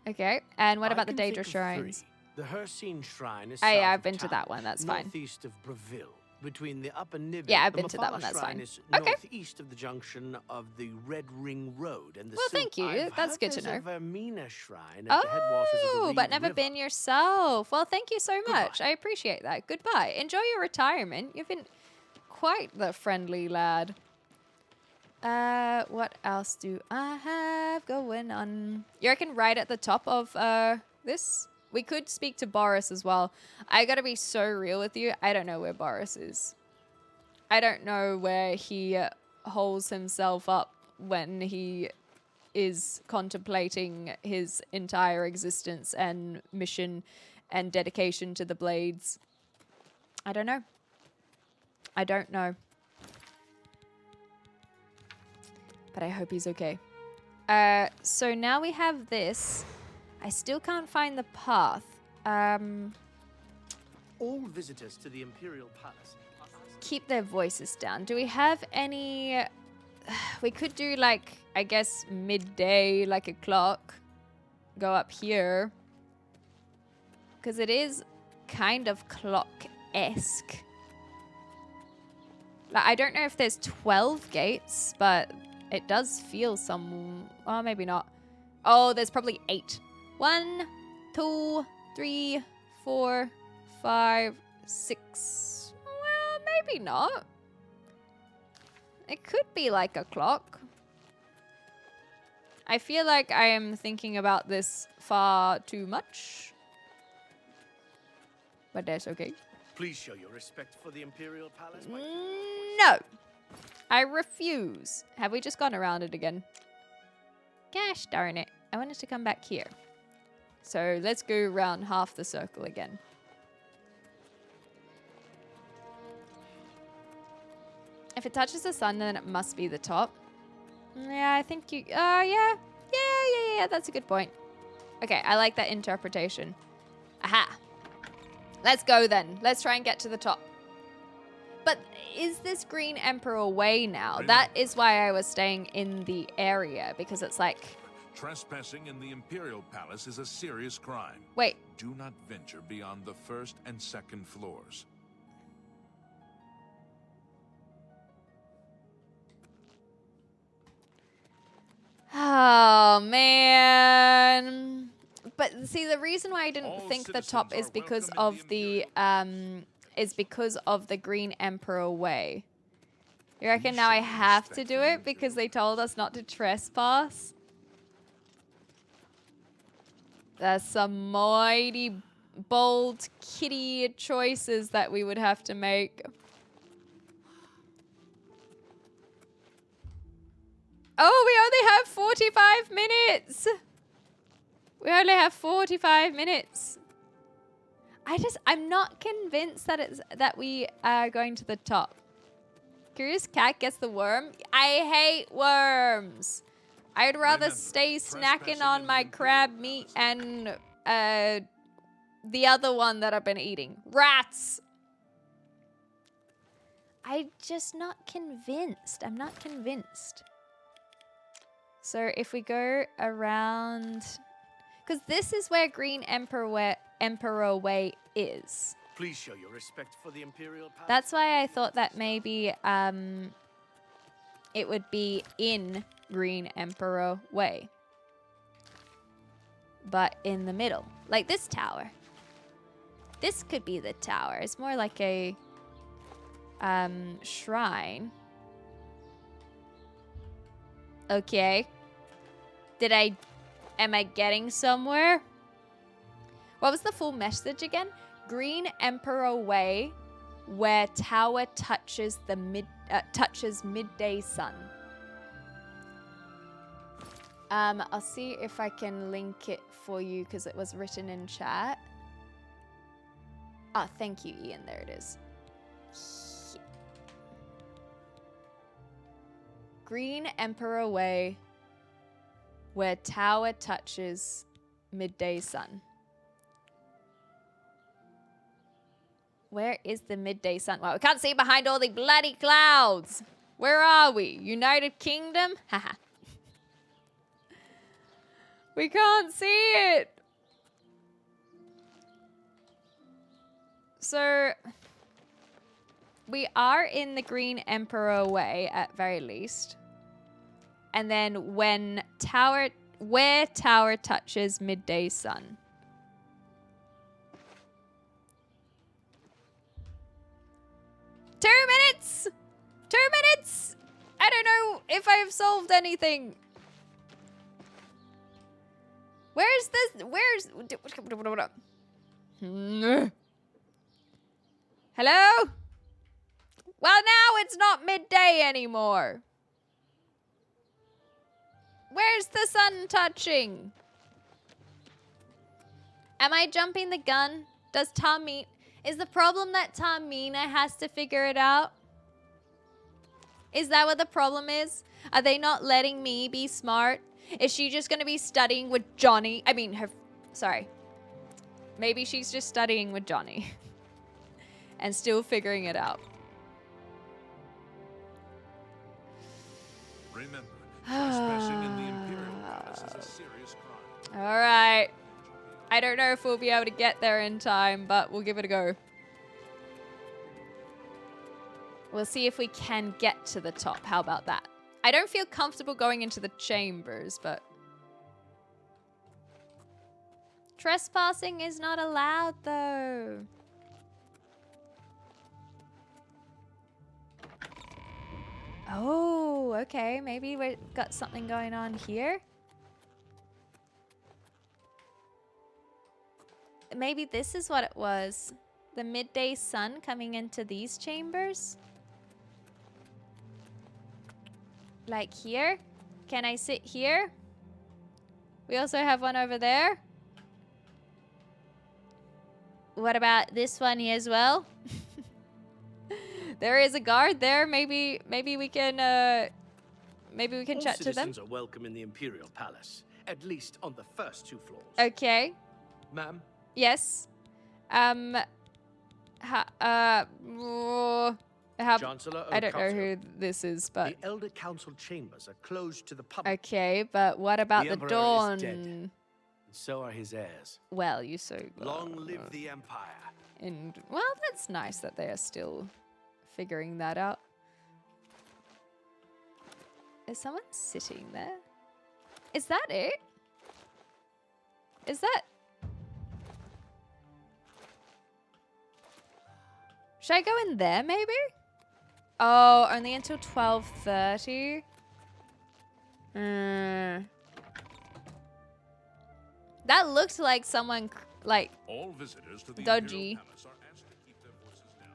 Okay, and what I about the can Daedra think of Shrines? 3. The Hersine Shrine is Oh, yeah, south I've of been to that town, one, that's fine. northeast of Breville. Between the Upper Niven, Yeah, I've the been to that one, Mephala that's Shrine fine. is Okay. northeast of the junction of the Red Ring Road and the Well, thank you. I've That's heard good to there's know. a Vermina Shrine at the headwaters of the Oh, Reed but never River. been yourself. Well, thank you so much. Goodbye. I appreciate that. Goodbye. Enjoy your retirement. You've been quite the friendly lad. What else do I have going on? You reckon right at the top of this? We could speak to Boris as well. I gotta be so real with you. I don't know where Boris is. I don't know where he holds himself up when he is contemplating his entire existence and mission and dedication to the Blades. I don't know. I don't know. But I hope he's okay. So now we have this. I still can't find the path. All visitors to the Imperial Palace. Keep their voices down. Do we have any... We could do like, I guess, midday, like a clock. Go up here. Because it is kind of clock-esque. Like, I don't know if there's 12 gates, but it does feel some... Oh, maybe not. Oh, there's probably 8. 1, 2, 3, 4, 5, 6. Well, maybe not. It could be like a clock. I feel like I am thinking about this far too much. But that's okay. Please show your respect for the Imperial Palace. No. I refuse. Have we just gone around it again? Gosh darn it. I wanted to come back here. So let's go around half the circle again. If it touches the sun, then it must be the top. Yeah, I think you... Yeah, that's a good point. Okay, I like that interpretation. Aha. Let's go then. Let's try and get to the top. But is this Green Emperor way now? That is why I was staying in the area, because it's like... Trespassing in the Imperial Palace is a serious crime. Wait. Do not venture beyond the first and second floors. Oh, man. But see, the reason why I didn't think the top is because of the Green Emperor way. You reckon now I have to do it because they told us not to trespass? There's some mighty bold kitty choices that we would have to make. Oh, we only have 45 minutes. We only have 45 minutes. I'm not convinced that we are going to the top. Curious Cat gets the worm. I hate worms. I'd rather stay snacking on my crab meat and the other one that I've been eating. Rats. I'm just not convinced. I'm not convinced. So if we go around... Because this is where Green Emperor Way is. Please show your respect for the Imperial Palace. That's why I thought that maybe it would be in Green Emperor Way. But in the middle. Like this tower. This could be the tower. It's more like a shrine. Okay. Am I getting somewhere? What was the full message again? Green Emperor Way, where tower touches the midday sun. I'll see if I can link it for you because it was written in chat. Ah, thank you, Ian. There it is. Green Emperor Way, where tower touches midday sun. Where is the midday sun? Well, we can't see behind all the bloody clouds. Where are we? United Kingdom? Haha. We can't see it. So, we are in the Green Emperor Way at very least. And then where tower touches midday sun. Two minutes! 2 minutes! I don't know if I've solved anything. Where's this? Hello? Well, now it's not midday anymore. Where's the sun touching? Am I jumping the gun? Does Tamina... Is the problem that Tamina has to figure it out? Is that what the problem is? Are they not letting me be smart? Is she just going to be studying with Johnny? I mean, sorry. Maybe she's just studying with Johnny. And still figuring it out. Remember, trespassing in the Imperial Palace is a serious crime. All right. I don't know if we'll be able to get there in time, but we'll give it a go. We'll see if we can get to the top. How about that? I don't feel comfortable going into the chambers, but... Trespassing is not allowed, though. Oh, okay. Maybe we've got something going on here. Maybe this is what it was. The midday sun coming into these chambers. Like here. Can I sit here? We also have one over there. What about this one here as well? There is a guard there. Maybe we can maybe we can All chat to them. citizens are welcome in the Imperial Palace, at least on the first 2 floors. Okay. Ma'am? Yes. Chancellor I don't know Ocasio. who this is, but The Elder Council chambers are closed to the public. okay. But what about The the Emperor dawn? is dead. And so are his heirs. Well, you so Long live the Empire. and well, that's nice that they are still figuring that out. Is someone sitting there? Is that it? Is that? Should I go in there maybe? Oh, only until 12:30. That looked like someone like All visitors to the dodgy. Imperial Palace are asked to keep their voices down.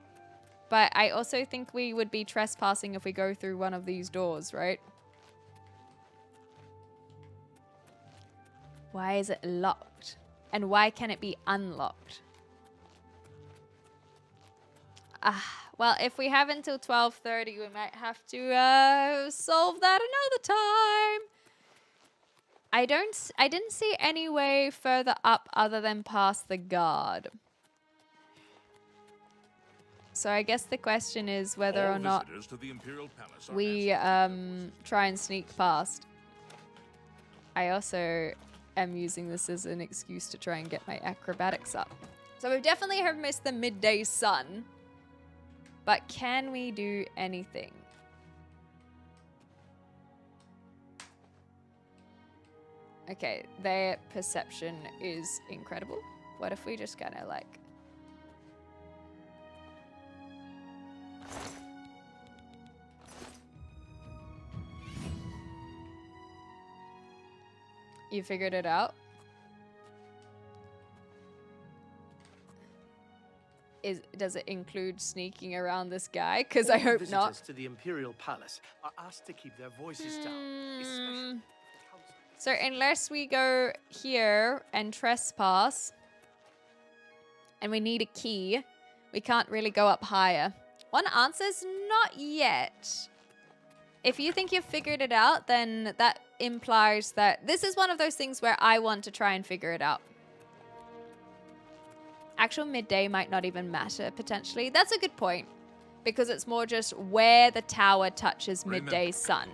But I also think we would be trespassing if we go through one of these doors, right? Why is it locked? And why can it be unlocked? Well, if we have until 12:30, we might have to solve that another time. I didn't see any way further up other than past the guard. So I guess the question is whether All or not visitors to the Imperial Palace are we asked to keep their voices try and sneak past. I also am using this as an excuse to try and get my acrobatics up. So we definitely have missed the midday sun. But can we do anything? Okay, their perception is incredible. What if we just kind of like... You figured it out? Does it include sneaking around this guy? Because I hope visitors not. to the Imperial Palace are asked to keep their voices down, especially the council. So unless we go here and trespass, and we need a key, we can't really go up higher. One answer's not yet. If you think you've figured it out, then that implies that this is one of those things where I want to try and figure it out. Actual midday might not even matter, potentially. That's a good point, because it's more just where the tower touches midday sun.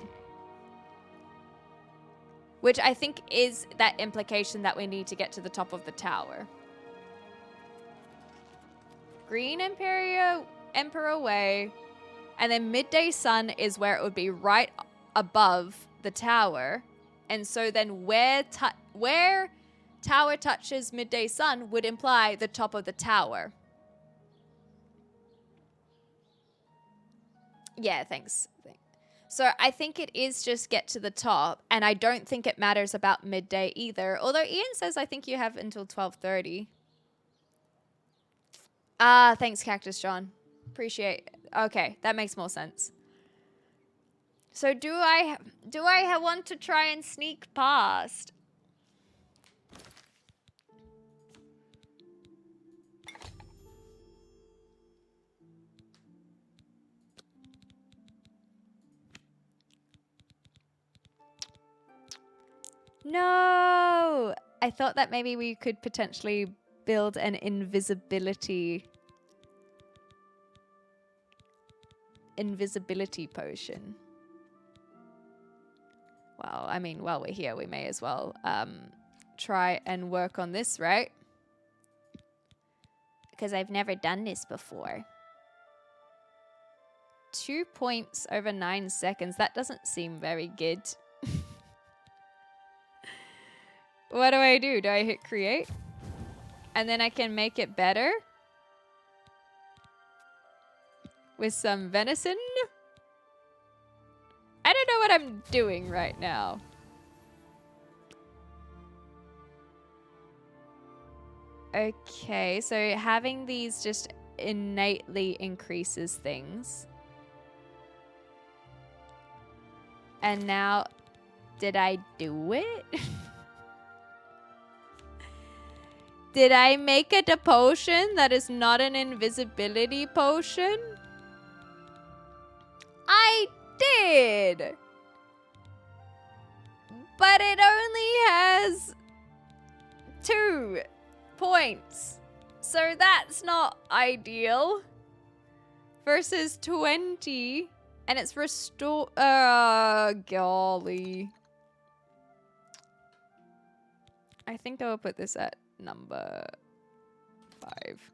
Which I think is that implication that we need to get to the top of the tower. Green Emperor Way, and then midday sun is where it would be right above the tower. And so then where tower touches midday sun would imply the top of the tower. Yeah, thanks. So I think it is just get to the top, and I don't think it matters about midday either. Although Ian says I think you have until 12:30. Thanks, Cactus John. Appreciate it. Okay, that makes more sense. So do I want to try and sneak past? No! I thought that maybe we could potentially build an invisibility potion. Well, I mean, while we're here, we may as well try and work on this, right? Because I've never done this before. 2 points over 9 seconds. That doesn't seem very good. What do I do? Do I hit create? And then I can make it better? With some venison? I don't know what I'm doing right now. Okay, so having these just innately increases things. And now, did I do it? Did I make it a potion that is not an invisibility potion? I did! but it only has 2 points. So that's not ideal. Versus 20. And it's restore. Golly. I think I will put this at number 5.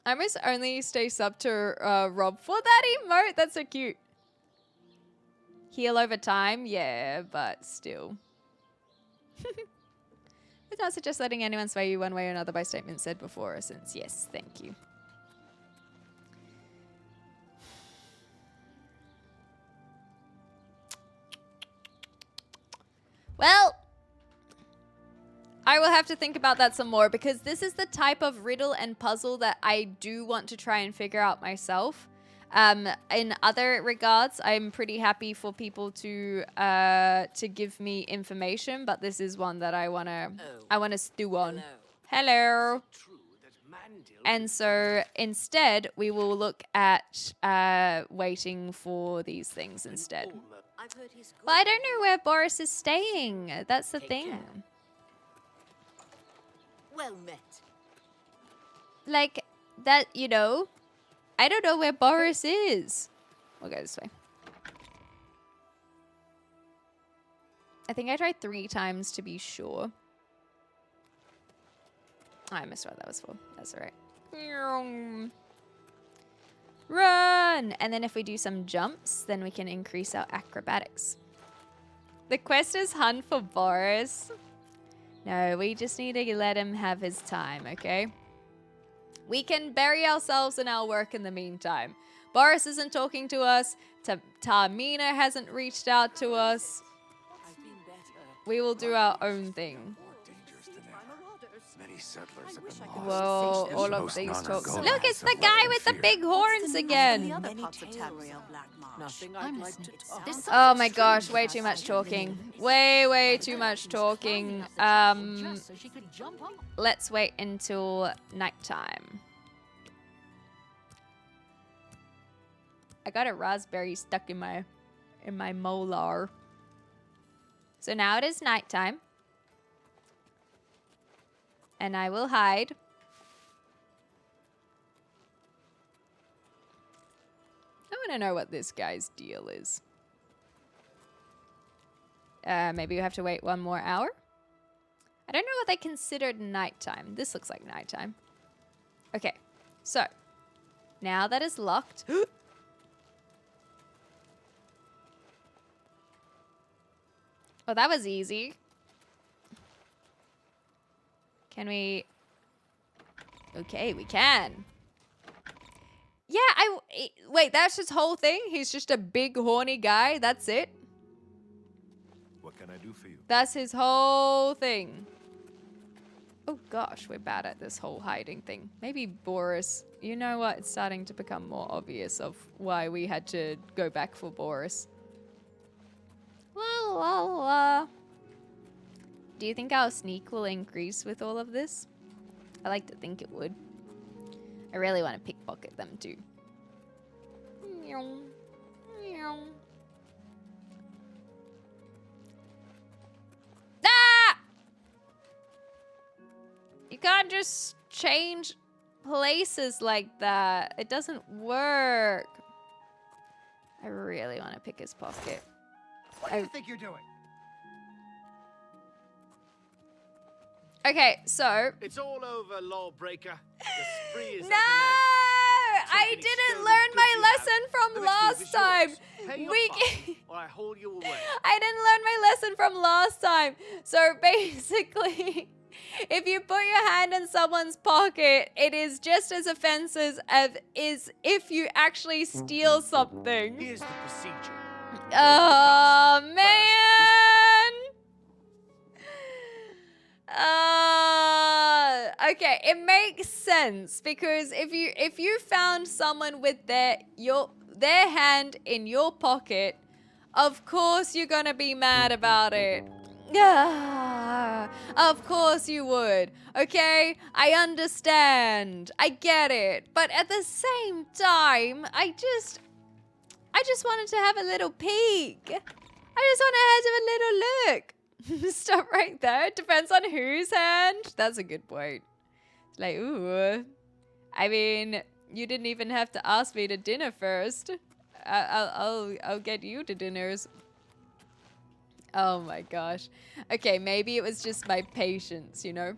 I must only stay sub to Rob for that emote. That's so cute. Heal over time? Yeah, but still. Would not suggest letting anyone sway you one way or another by statements said before or since. Yes, thank you. Well, I will have to think about that some more because this is the type of riddle and puzzle that I do want to try and figure out myself. In other regards, I'm pretty happy for people to give me information, but this is one that I wanna stew on. Hello. And so instead, we will look at waiting for these things instead. Well, I don't know where Boris is staying. That's the thing. Well met. Like, that, you know, I don't know where Boris is. We'll go this way. I think I tried 3 times to be sure. Oh, I missed what that was for. That's all right. Run! And then if we do some jumps, then we can increase our acrobatics. The quest is hunt for Boris. No, we just need to let him have his time, okay? We can bury ourselves in our work in the meantime. Boris isn't talking to us. Tamina hasn't reached out to us. We will do our own thing. Whoa, all of these talks. Look, it's the guy with the big horns again. Oh my gosh, way too much talking. Way too much talking. Let's wait until nighttime. I got a raspberry stuck in my molar. So now it is nighttime. And I will hide. I want to know what this guy's deal is. Maybe we have to wait 1 more hour. I don't know what they considered nighttime. This looks like nighttime. Okay, so now that is locked. Well, that was easy. Can we? Okay, we can. Yeah, wait, that's his whole thing? He's just a big horny guy? That's it? What can I do for you? That's his whole thing. Oh gosh, we're bad at this whole hiding thing. Maybe Boris. You know what? It's starting to become more obvious of why we had to go back for Boris. La la la. Do you think our sneak will increase with all of this? I like to think it would. I really want to pickpocket them too. Ah! You can't just change places like that. It doesn't work. I really want to pick his pocket. What do you think you're doing? Okay, so... It's all over, lawbreaker. The spree is No! I didn't learn my lesson from last time. Or I haul you away. I didn't learn my lesson from last time. So basically, if you put your hand in someone's pocket, it is just as offensive as if you actually steal something. Here's the procedure. Oh, man. Okay, it makes sense because if you found someone with their hand in your pocket, of course you're gonna be mad about it. Of course you would. Okay, I understand. I get it. But at the same time, I I just wanted to have a little peek. I just want to have a little look. Stop right there. Depends on whose hand. That's a good point. It's like, ooh. I mean, you didn't even have to ask me to dinner first. I'll get you to dinners. Oh my gosh. Okay, maybe it was just my patience, you know?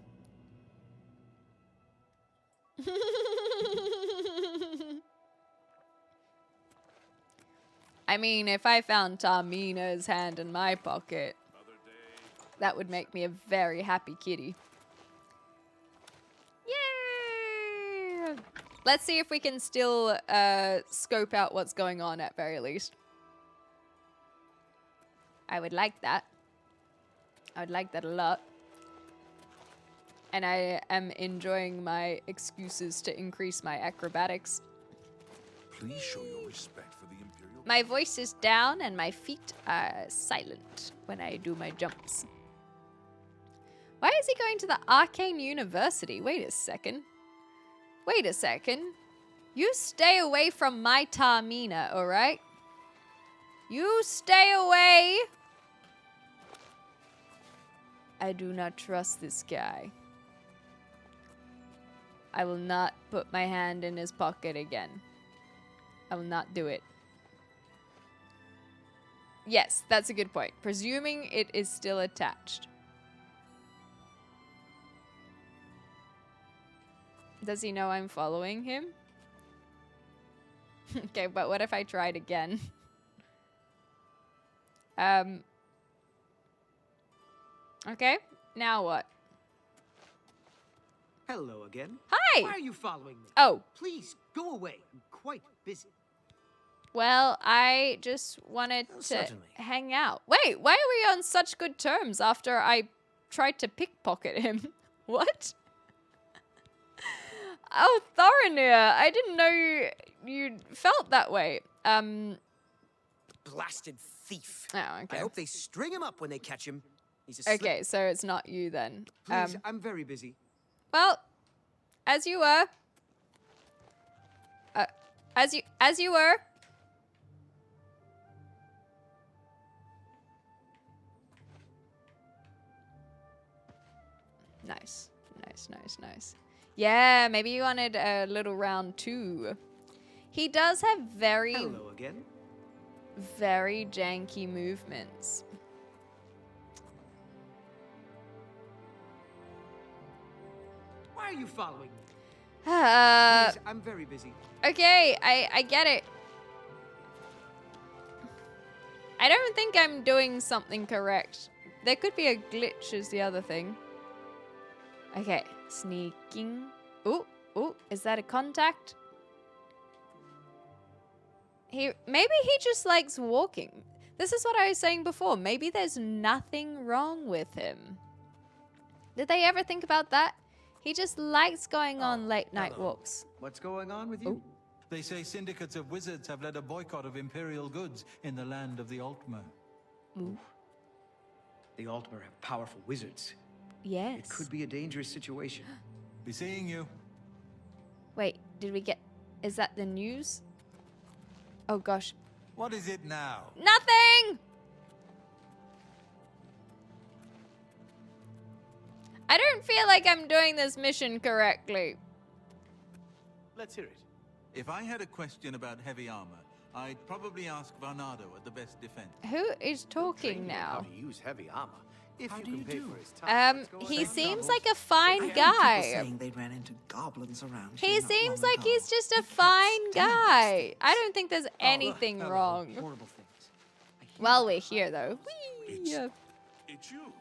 I mean, if I found Tamina's hand in my pocket, that would make me a very happy kitty. Yay! Let's see if we can still scope out what's going on at very least. I would like that. I would like that a lot. And I am enjoying my excuses to increase my acrobatics. Please show your respect for the Imperial. My voice is down and my feet are silent when I do my jumps. Why is he going to the Arcane University? Wait a second. Wait a second. You stay away from my Tamina, alright? You stay away. I do not trust this guy. I will not put my hand in his pocket again. I will not do it. Yes, that's a good point. Presuming it is still attached. Does he know I'm following him? Okay, but what if I tried again? Okay, now what? Hello again. Hi! Why are you following me? Oh. Please, go away. I'm quite busy. Well, I just wanted to certainly. hang out. Wait, why are we on such good terms after I tried to pickpocket him? What? Oh, Thorinir, I didn't know you felt that way. Blasted thief. Oh, okay. I hope they string him up when they catch him. He's a Okay, so it's not you then. Please, I'm very busy. Well, as you were. As you were. Nice. Nice, nice, nice. Yeah, maybe you wanted a little round 2. He does have very, Hello again. very janky movements. Why are you following me? Please, I'm very busy. Okay, I get it. I don't think I'm doing something correct. There could be a glitch is the other thing. Okay, sneaking. Ooh, is that a contact? Maybe he just likes walking. This is what I was saying before. Maybe there's nothing wrong with him. Did they ever think about that? He just likes going on late night walks. What's going on with you? Ooh. They say syndicates of wizards have led a boycott of Imperial goods in the land of the Altmer. Ooh. The Altmer have powerful wizards. Yes. It could be a dangerous situation. Be seeing you. Wait, did we get... Is that the news? Oh, gosh. What is it now? Nothing! I don't feel like I'm doing this mission correctly. Let's hear it. If I had a question about heavy armor, I'd probably ask Varnado at the best defense. Who is talking How now? to use heavy armor. If How you do can you pay do? for his time. What's going He on? seems like a fine People guy. saying they ran into goblins around He here not seems long like ago. he's just a I can't fine stand guy. these things. I don't think there's anything Hello. wrong. Horrible things. I hear Well, about we're the here though. Whee! It's you,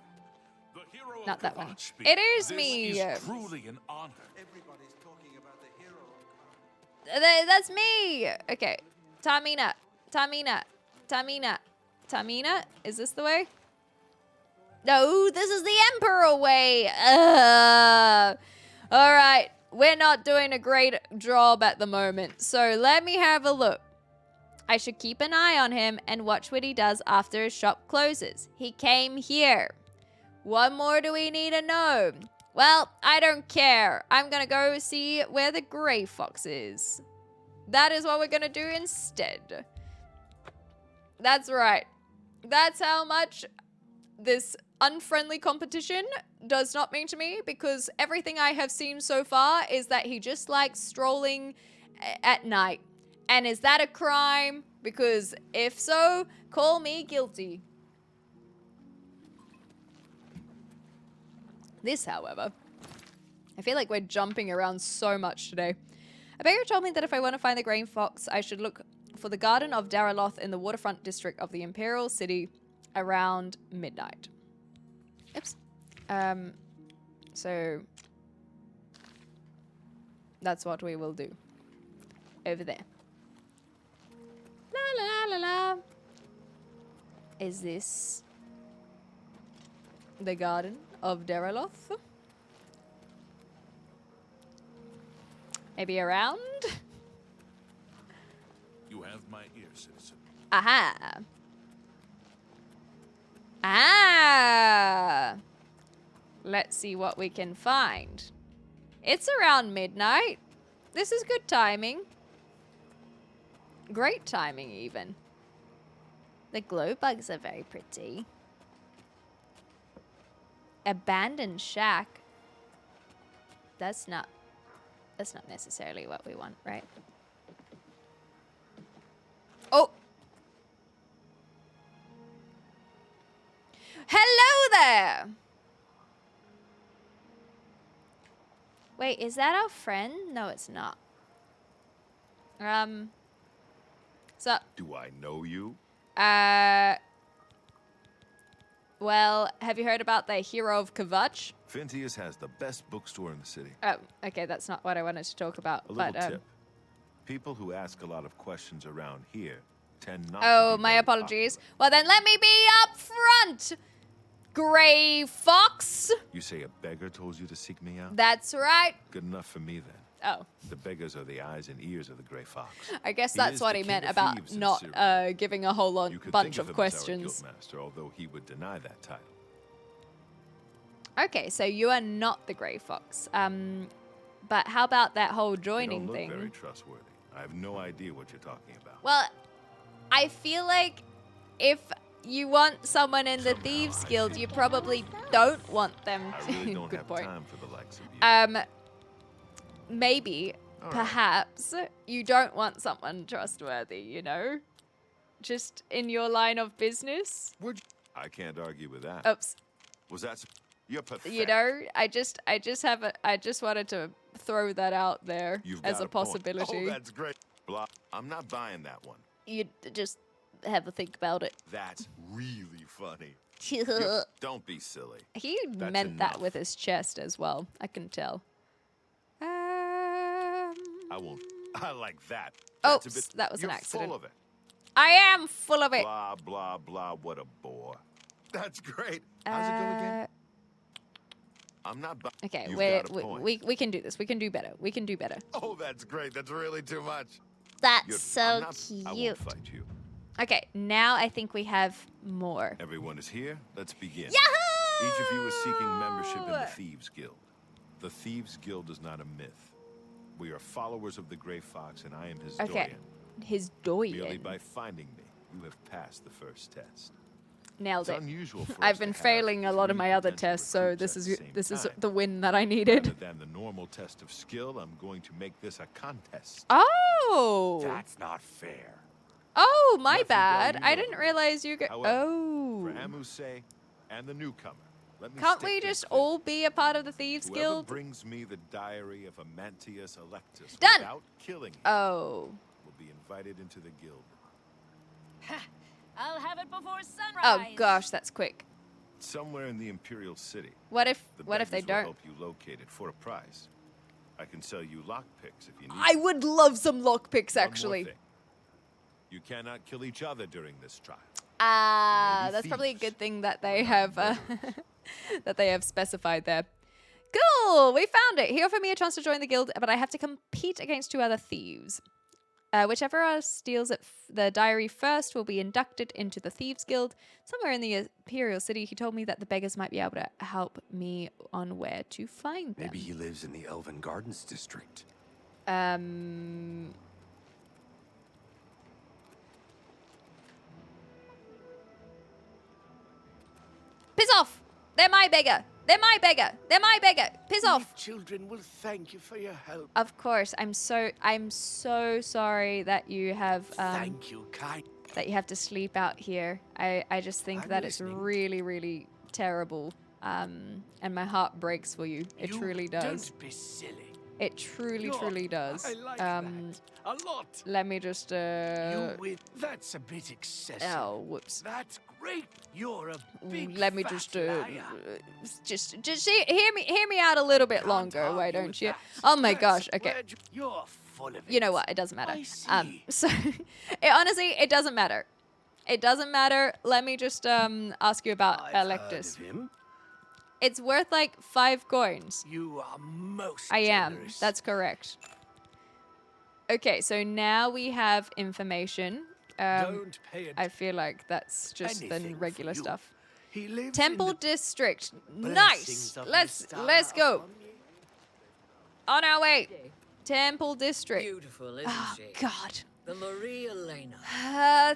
the hero Not of that one. Kavach It is this me. Is truly an honor. Everybody's talking about the hero. That's me. Okay. Tamina. Is this the way? No, this is the Emperor way. All right. We're not doing a great job at the moment. So let me have a look. I should keep an eye on him and watch what he does after his shop closes. He came here. What more do we need to know? Well, I don't care. I'm going to go see where the gray fox is. That is what we're going to do instead. That's right. That's how much this unfriendly competition does not mean to me, because everything I have seen so far is that he just likes strolling at night. And is that a crime? Because if so, call me guilty. This, however, I feel like we're jumping around so much today. A beggar told me that if I want to find the Grey Fox, I should look for the Garden of Daraloth in the waterfront district of the Imperial City around midnight. Oops. So that's what we will do. Over there. La la la la. Is this the Garden of Daraloth? Maybe around? You have my ear, citizen. Aha. Ah. Let's see what we can find. It's around midnight. This is good timing. Great timing, even. The glow bugs are very pretty. Abandoned shack. That's not necessarily what we want, right? Oh! Hello there! Wait, is that our friend? No, it's not. So... Do I know you? Well, have you heard about the Hero of Kvatch? Phintius has the best bookstore in the city. Oh, okay, that's not what I wanted to talk about. A little tip. People who ask a lot of questions around here tend not Oh, to be my very apologies. popular. Well, then let me be up front, Grey Fox. You say a beggar told you to seek me out? That's right. Good enough for me, then. Oh. The beggars are the eyes and ears of the Grey Fox. I guess He that's is what the he king meant of about thieves in not Syria. giving a whole You could bunch think of him as our questions. guildmaster, although he would deny that title. Okay, so you are not the Grey Fox. But how about that whole You joining don't look thing? very trustworthy. I have no idea what you're talking about. Well, I feel like if you want someone in the Somehow Thieves I Guild, think you probably don't want them I to. really don't Good have point. time for the likes of you. Maybe, All right. perhaps, you don't want someone trustworthy, you know? Just in your line of business. I can't argue with that. Oops. Was that... You're pathetic. You know, I just wanted to throw that out there You've as got a point. possibility. Oh, that's great. Blah. I'm not buying that one. You just have a think about it. That's really funny. He Don't be silly. meant That's that enough. with his chest as well. I can tell. I won't. I like that. Oops, That's a bit, that was an you're accident. Full of it. I am full of it. Blah, blah, blah. What a bore. That's great. How's it go again? I'm not... Okay, You've we got a point. we can do this. We can do better. We can do better. Oh, that's great. That's really too much. That's I'm not, I won't fight you. Okay, now I think we have more. Everyone is here. Let's begin. Yahoo! Each of you is seeking membership in the Thieves Guild. The Thieves Guild is not a myth. We are followers of the Grey Fox, and I am his Okay, doyen. his Merely doyen. by finding me, you have passed the first test. Nailed It's it. unusual for us I've to been have failing a lot of 3 my other potential tests, so recruits this at is the same this is time. the win that I needed. Rather than the normal test of skill, I'm going to make this a contest. Oh. That's not fair. Oh, my Nephew, bad. you I know didn't the realize you could. However, Oh. For Amuse and the newcomer, let me Can't state we this just clearly. all be a part of the Thieves Whoever Guild? brings me the diary of Amantius Electus Done. without killing him Oh. will be invited into the guild. I'll have it before sunrise. Oh gosh, that's quick. Somewhere in the Imperial City. What if The they beggars will don't? help you locate it for a price. I can sell you lockpicks if you need. I would love some lockpicks, One more actually. thing. You cannot kill each other during this trial. Ah, Maybe that's probably a thieves. good thing that they have that they have specified there. Cool, we found it. He offered me a chance to join the guild, but I have to compete against 2 other thieves. Whichever steals the diary first will be inducted into the Thieves Guild. Somewhere in the Imperial City, he told me that the beggars might be able to help me on where to find them. Maybe he lives in the Elven Gardens district. Piss off! They're my beggar! They're my beggar! They're my beggar! Piss off! Children will thank you for your help. Of course, I'm so sorry that you have Thank you, kind. that you have to sleep out here. I just think I'm that it's listening. really, really terrible. And my heart breaks for you. It truly does. Don't be silly. It truly does. I like that. A lot. Let me just You win. That's a bit excessive. oh, whoops. That's great. You're a big Let me fat just liar. hear me out a little bit longer, Can't why argue don't with you? that. Oh my That's gosh, okay. where you're full of it. You know what? It doesn't matter. I see. So honestly, it doesn't matter. It doesn't matter. Let me just ask you about I've Electus. heard of him. It's worth like 5 coins. You are most I am. generous. That's correct. Okay, so now we have information. Don't pay I feel like that's just the anything regular for you. stuff. He lives Temple in the District. Nice. blessings of Let's Mr. go. upon you. On our way. Temple District. Beautiful, isn't Oh she? God. The Marie Elena.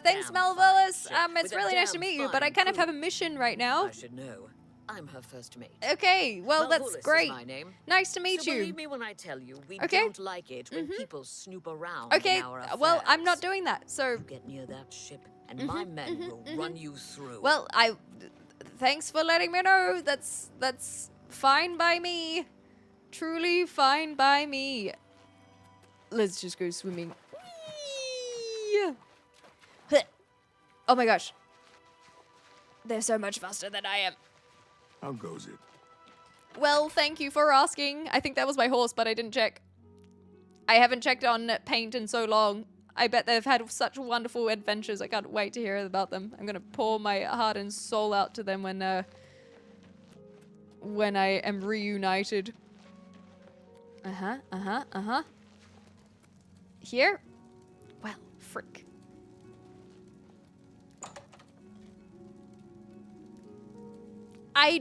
Thanks, Damn Melvillus. fine chick It's with a really nice to damn meet you, but I fine kind of have a crew. mission right now. I should know. I'm her first mate. Okay, well, that's Melvillus is great. my name. Nice to meet So you. believe me when I tell you, we Okay. don't like it when people snoop around Okay, in our well, I'm not affairs. doing that, so... You get near that ship, and my men will run you through. Well, thanks for letting me know. That's fine by me. Truly fine by me. Let's just go swimming. Whee! Huh. Oh my gosh. They're so much faster than I am. How goes it? Well, thank you for asking. I think that was my horse, but I didn't check. I haven't checked on Paint in so long. I bet they've had such wonderful adventures. I can't wait to hear about them. I'm gonna pour my heart and soul out to them when I am reunited. Here? Well, frick. I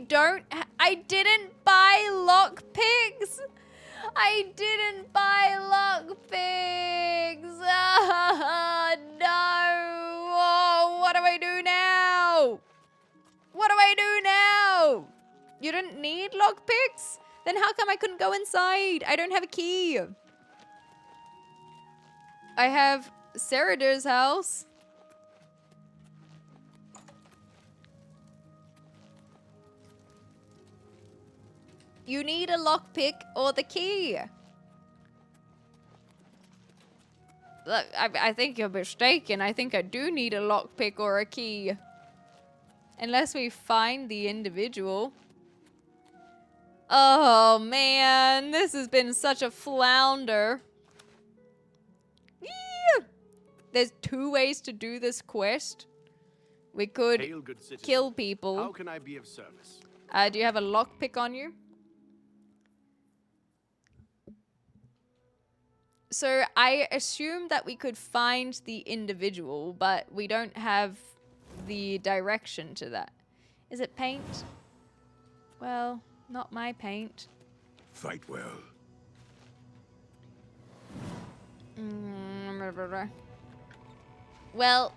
didn't buy lockpicks. I didn't buy lockpicks. No. Oh, what do I do now? What do I do now? You didn't need lockpicks? Then how come I couldn't go inside? I don't have a key. I have Saradir's house. You need a lockpick or the key. Look, I think you're mistaken. I think I do need a lockpick or a key. Unless we find the individual. Oh, man. This has been such a flounder. Yeah. There's 2 ways to do this quest. We could Hail, good citizen. kill people. How can I be of service? Do you have a lockpick on you? So I assume that we could find the individual, but we don't have the direction to that. Is it paint? Well, not my paint. Fight well. Well,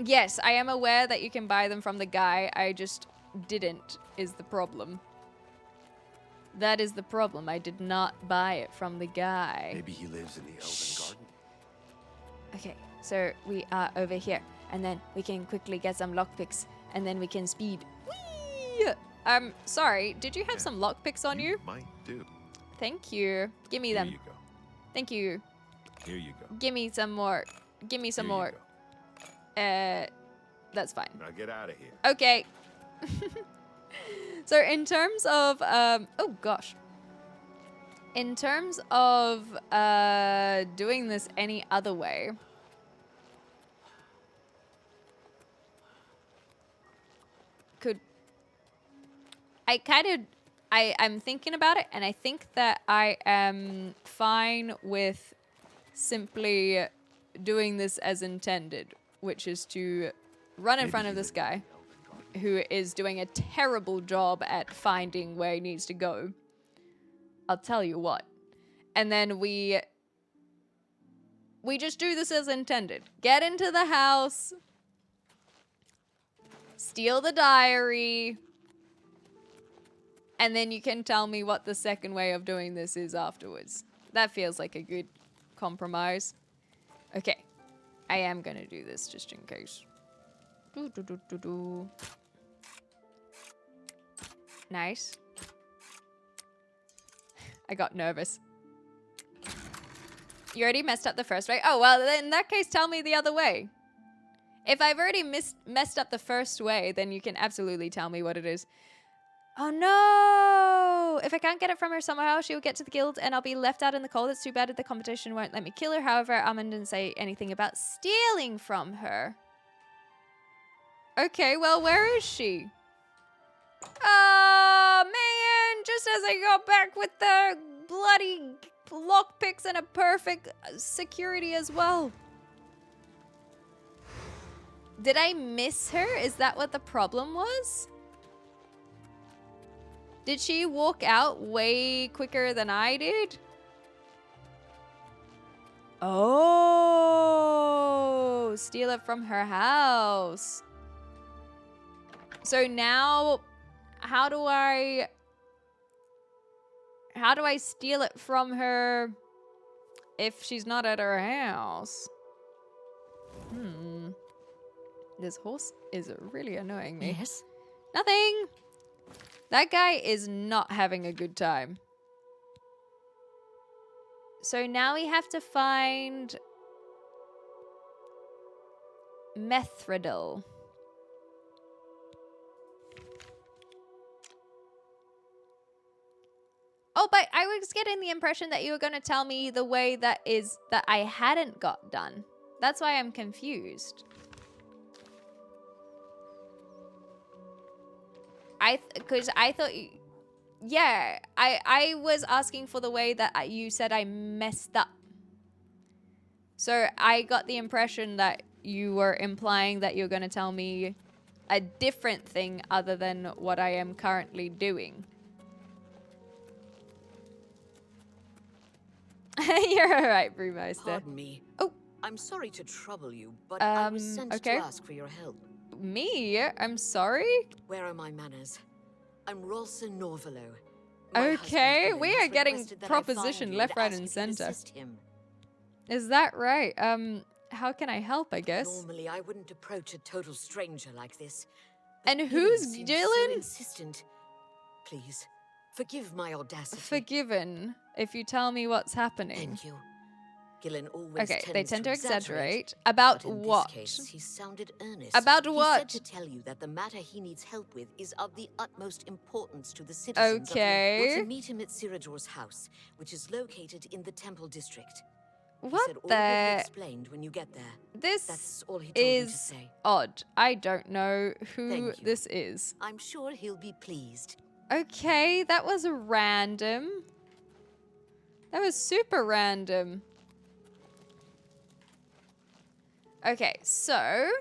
yes, I am aware that you can buy them from the guy. I just didn't, is the problem. That is the problem. I did not buy it from the guy. Maybe he lives in the Elven Garden. Okay, so we are over here. And then we can quickly get some lockpicks. And then we can speed. Whee! Sorry, did you have some lockpicks on you? Might do. Thank you. Give me Here them. you go. Thank you. Here you go. Give me some more. Give me some Here more. you That's fine. go. Now get out of here. Okay. So in terms of oh gosh. In terms of doing this any other way. I'm thinking about it, and I think that I am fine with simply doing this as intended, which is to run in front of this guy who is doing a terrible job at finding where he needs to go. I'll tell you what. And then we just do this as intended. Get into the house. Steal the diary. And then you can tell me what the second way of doing this is afterwards. That feels like a good compromise. Okay. I am gonna do this just in case. Nice. I got nervous. You already messed up the first way? Oh, well, in that case, tell me the other way. If I've already messed up the first way, then you can absolutely tell me what it is. Oh, no! If I can't get it from her somehow, she will get to the guild and I'll be left out in the cold. It's too bad that the competition won't let me kill her. However, Armand didn't say anything about stealing from her. Okay, well, where is she? Oh, man! Just as I got back with the bloody lockpicks and a perfect security as well. Did I miss her? Is that what the problem was? Did she walk out way quicker than I did? Oh, steal it from her house. So now, how do I steal it from her if she's not at her house? This horse is really annoying me. Yes? Nothing. That guy is not having a good time. So now we have to find Methridal. Oh, but I was getting the impression that you were going to tell me the way that I hadn't got done. That's why I'm confused. Because I thought, yeah, I was asking for the way that you said I messed up. So I got the impression that you were implying that you're going to tell me a different thing other than what I am currently doing. You're all right, Brewmeister. Pardon me. Oh. I'm sorry to trouble you, but I was sent to ask for your help. Me? I'm sorry? Where are my manners? I'm Rolsa Norvalo. Okay, we are getting proposition left, right, and center. Is that right? How can I help, I guess? Normally, I wouldn't approach a total stranger like this. And who's Dylan? So insistent. Please, forgive my audacity. Forgiven, if you tell me what's happening. Thank you. Gillen always they tend to exaggerate. But About in what? This case, he sounded earnest. About what? He said to tell you that the matter he needs help with is of the utmost importance to the citizens. Okay. You're to meet him at Sirador's house, which is located in the Temple District. What he said all will be explained when you get there. This all he told me to is say. odd. I don't know who Thank you. this is. I'm sure he'll be pleased. Okay, that was random. That was super random. Okay, so...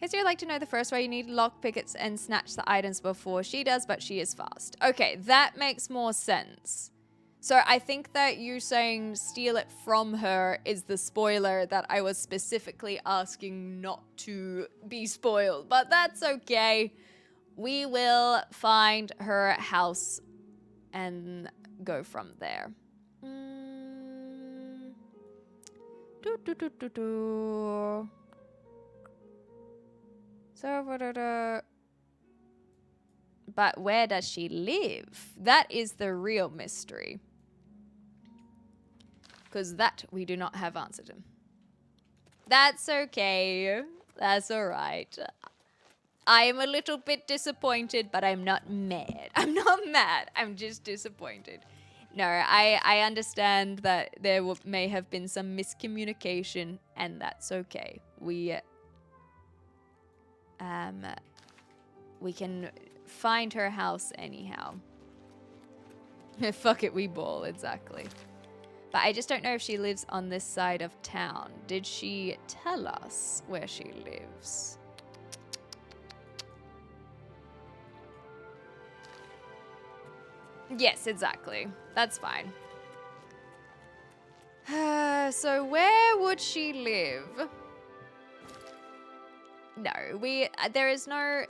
Case you'd like to know the first way, you need lock pickets and snatch the items before she does, but she is fast. Okay, that makes more sense. So I think that you saying steal it from her is the spoiler that I was specifically asking not to be spoiled. But that's okay. We will find her house and go from there. But where does she live? That is the real mystery. Because that we do not have answered him. That's okay. That's alright. I am a little bit disappointed, but I'm not mad. I'm not mad. I'm just disappointed. No, I understand that there may have been some miscommunication, and that's okay. We can find her house anyhow. Fuck it, we ball, exactly. But I just don't know if she lives on this side of town. Did she tell us where she lives? Yes, exactly. That's fine. So where would she live? No, there is no,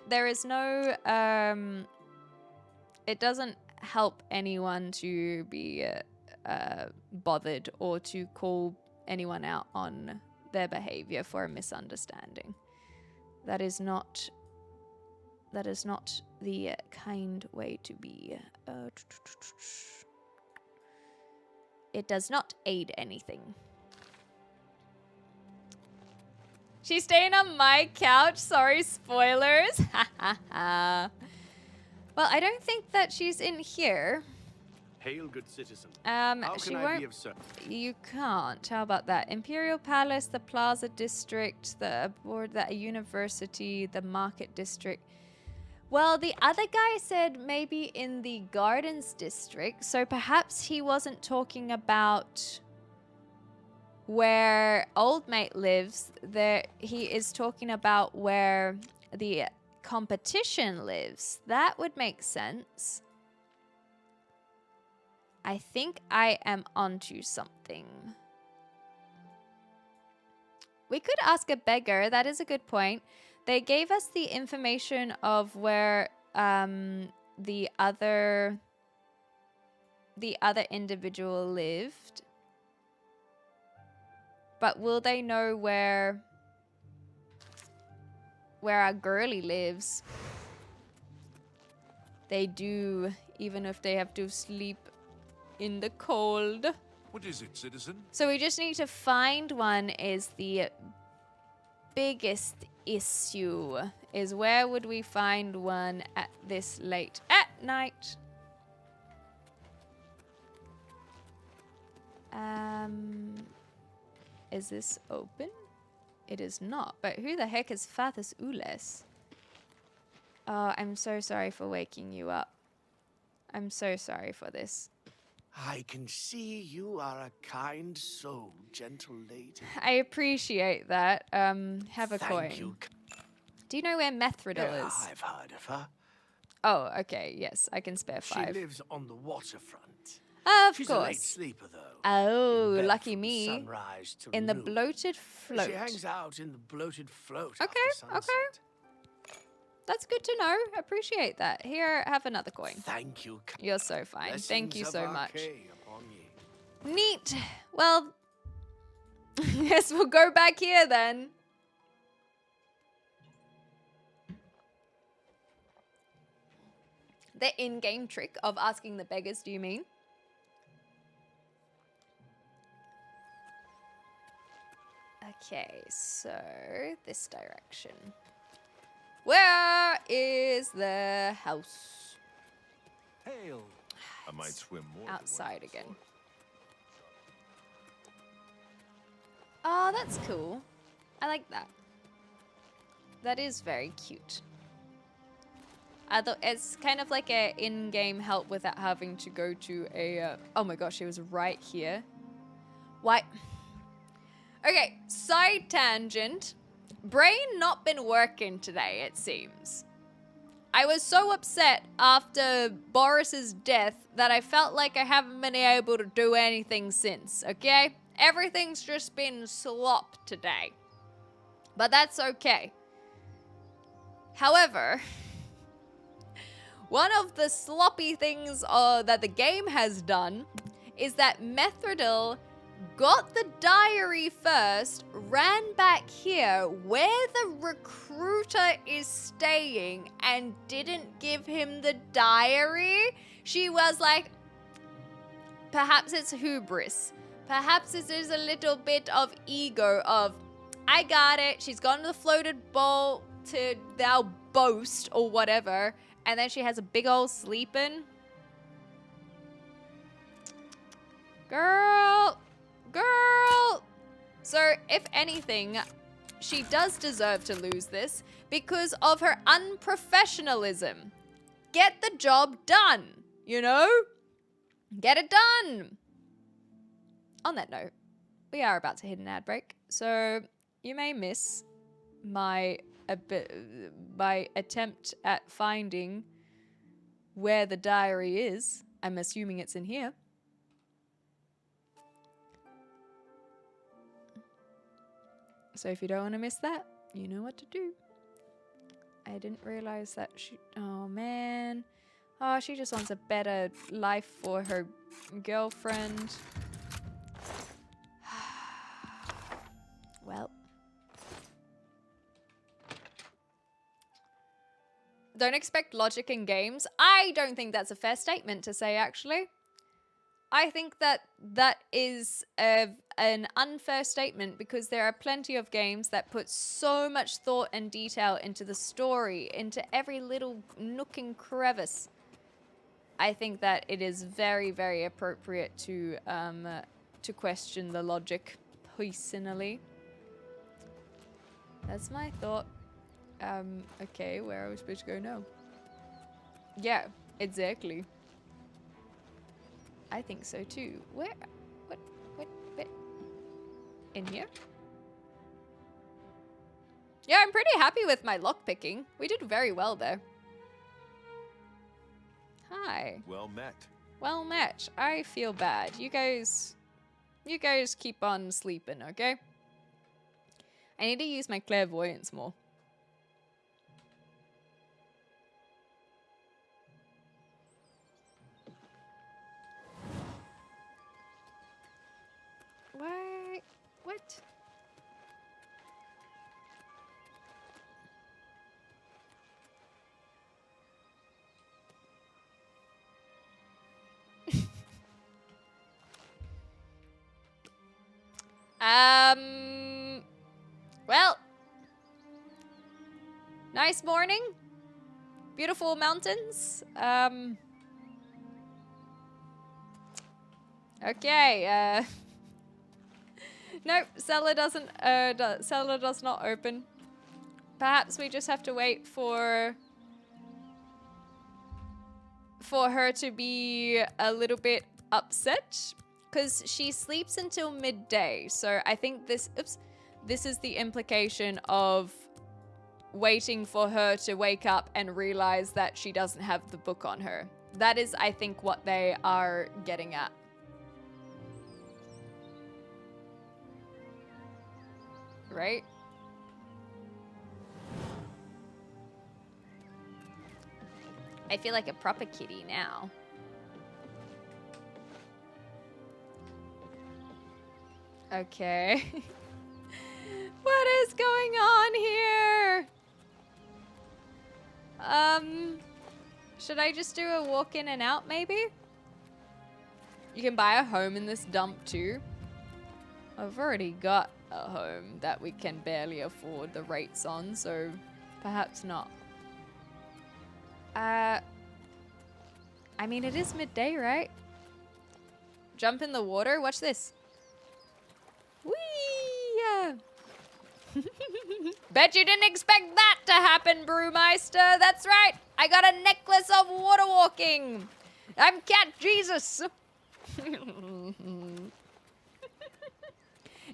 it doesn't help anyone to be bothered or to call anyone out on their behavior for a misunderstanding. That is not the kind way to be. It does not aid anything. She's staying on my couch. Sorry, spoilers. Well, I don't think that she's in here. Hail, good citizen. How can I be of service? You can't. How about that? Imperial Palace, the Plaza District, the university, the Market District. Well, the other guy said maybe in the Gardens District, so perhaps he wasn't talking about where Old Mate lives. There, he is talking about where the competition lives. That would make sense. I think I am onto something. We could ask a beggar. That is a good point. They gave us the information of where the other individual lived. But will they know where our girly lives? They do, even if they have to sleep in the cold. What is it, citizen? So we just need to find one is the biggest issue. Is where would we find one at this late at night? Is this open? It is not. But who the heck is Fathus Ules? Oh, I'm so sorry for waking you up. I'm so sorry for this. I can see you are a kind soul, gentle lady. I appreciate that. Have a coin. Thank you. Do you know where Methridel is? I've heard of her. Oh, okay. Yes, I can spare 5. She lives on the waterfront. Of She's course. a late sleeper, though. Oh, In bed lucky from me. sunrise to In the noon. bloated float. She hangs out in the bloated float. Okay, after sunset. okay. That's good to know. Appreciate that. Here, have another coin. Thank you. You're so fine. Thank you Blessings so of much. Archay upon ye. Neat. Well, yes, we'll go back here then. The in-game trick of asking the beggars, do you mean? Okay, so this direction. Where is the house? Hail. I might swim more. Outside again. Oh, that's cool. I like that. That is very cute. It's kind of like a in-game help without having to go to a... oh my gosh, it was right here. Why? Okay, side tangent. Brain not been working today, it seems. I was so upset after Boris's death that I felt like I haven't been able to do anything since, okay? Everything's just been slop today. But that's okay. However, one of the sloppy things that the game has done is that Methridel got the diary first, ran back here where the recruiter is staying and didn't give him the diary. She was like, perhaps it's hubris. Perhaps it is a little bit of ego of, I got it. She's gone to the floated bowl to thou boast or whatever. And then she has a big old sleeping. Girl. So, if anything, she does deserve to lose this because of her unprofessionalism. Get the job done, you know? Get it done. On that note, we are about to hit an ad break, so you may miss my attempt at finding where the diary is. I'm assuming it's in here. So if you don't want to miss that, you know what to do. I didn't realize that she... Oh, man. Oh, she just wants a better life for her girlfriend. Well. Don't expect logic in games. I don't think that's a fair statement to say, actually. I think that that is an unfair statement because there are plenty of games that put so much thought and detail into the story, into every little nook and crevice. I think that it is very, very appropriate to question the logic personally. That's my thought. Okay, where are we supposed to go now? Yeah, exactly. I think so too. Where? What? In here? Yeah, I'm pretty happy with my lockpicking. We did very well there. Hi. Well met. Well met. I feel bad. You guys keep on sleeping, okay? I need to use my clairvoyance more. What? Well. Nice morning. Beautiful mountains. Okay, nope, cellar doesn't, cellar does not open. Perhaps we just have to wait for her to be a little bit upset. Because she sleeps until midday. So I think this is the implication of waiting for her to wake up and realize that she doesn't have the book on her. That is, I think, what they are getting at. Right? I feel like a proper kitty now. Okay. What is going on here? Should I just do a walk in and out, maybe? You can buy a home in this dump, too. I've already got a home that we can barely afford the rates on, so perhaps not. I mean, it is midday, right? Jump in the water? Watch this. Whee! Bet you didn't expect that to happen, Brewmeister. That's right. I got a necklace of water walking. I'm Cat Jesus.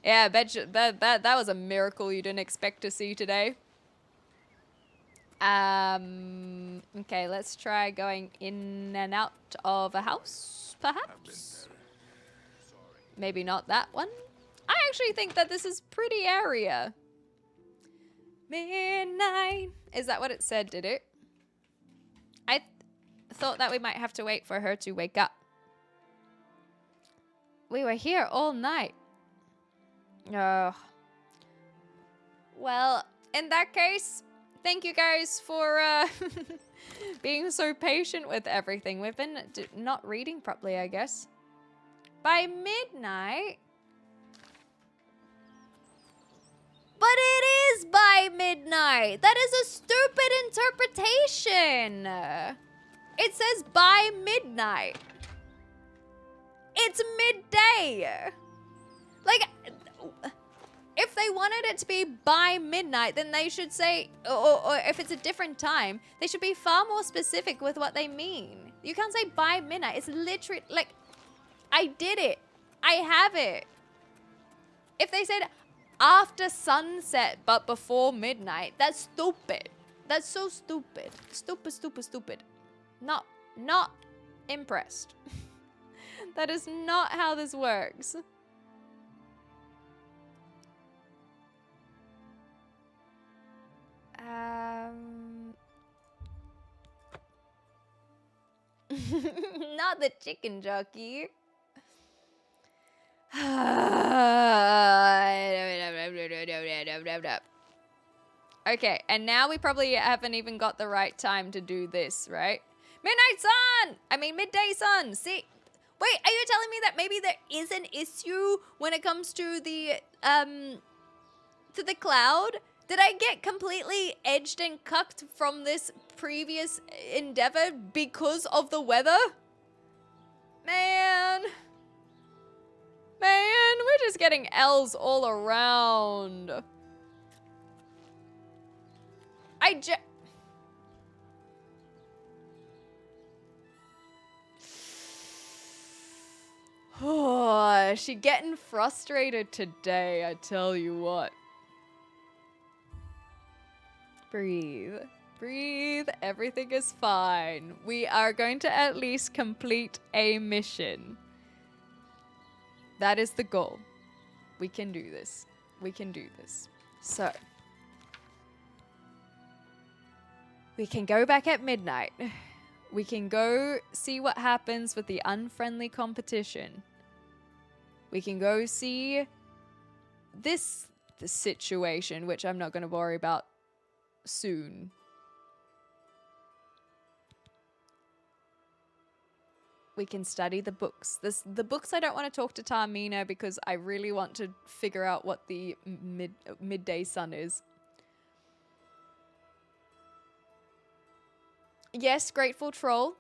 Yeah, bet you, that was a miracle you didn't expect to see today. Okay, let's try going in and out of a house, perhaps. Maybe not that one. I actually think that this is pretty area. Midnight. Is that what it said, did it? I thought that we might have to wait for her to wake up. We were here all night. Oh. Well, in that case, thank you guys for being so patient with everything. We've been not reading properly, I guess. By midnight... But it is by midnight. That is a stupid interpretation. It says by midnight. It's midday. Like, if they wanted it to be by midnight, then they should say, or if it's a different time, they should be far more specific with what they mean. You can't say by midnight. It's literally, like, I did it. I have it. If they said after sunset but before midnight, that's stupid. That's so stupid. Stupid. impressed. That is not how this works. Not the chicken jockey. Okay, and now we probably haven't even got the right time to do this, right? Midnight sun! I mean, midday sun. See? Wait, are you telling me that maybe there is an issue when it comes to the cloud? Did I get completely edged and cucked from this previous endeavor because of the weather? Man, we're just getting L's all around. Oh, she getting frustrated today, I tell you what. Breathe. Breathe. Everything is fine. We are going to at least complete a mission. That is the goal. We can do this. We can do this. So. We can go back at midnight. We can go see what happens with the unfriendly competition. We can go see the situation, which I'm not going to worry about soon. We can study the books. The books I don't want to talk to Tarmina because I really want to figure out what the midday sun is. Yes, grateful troll.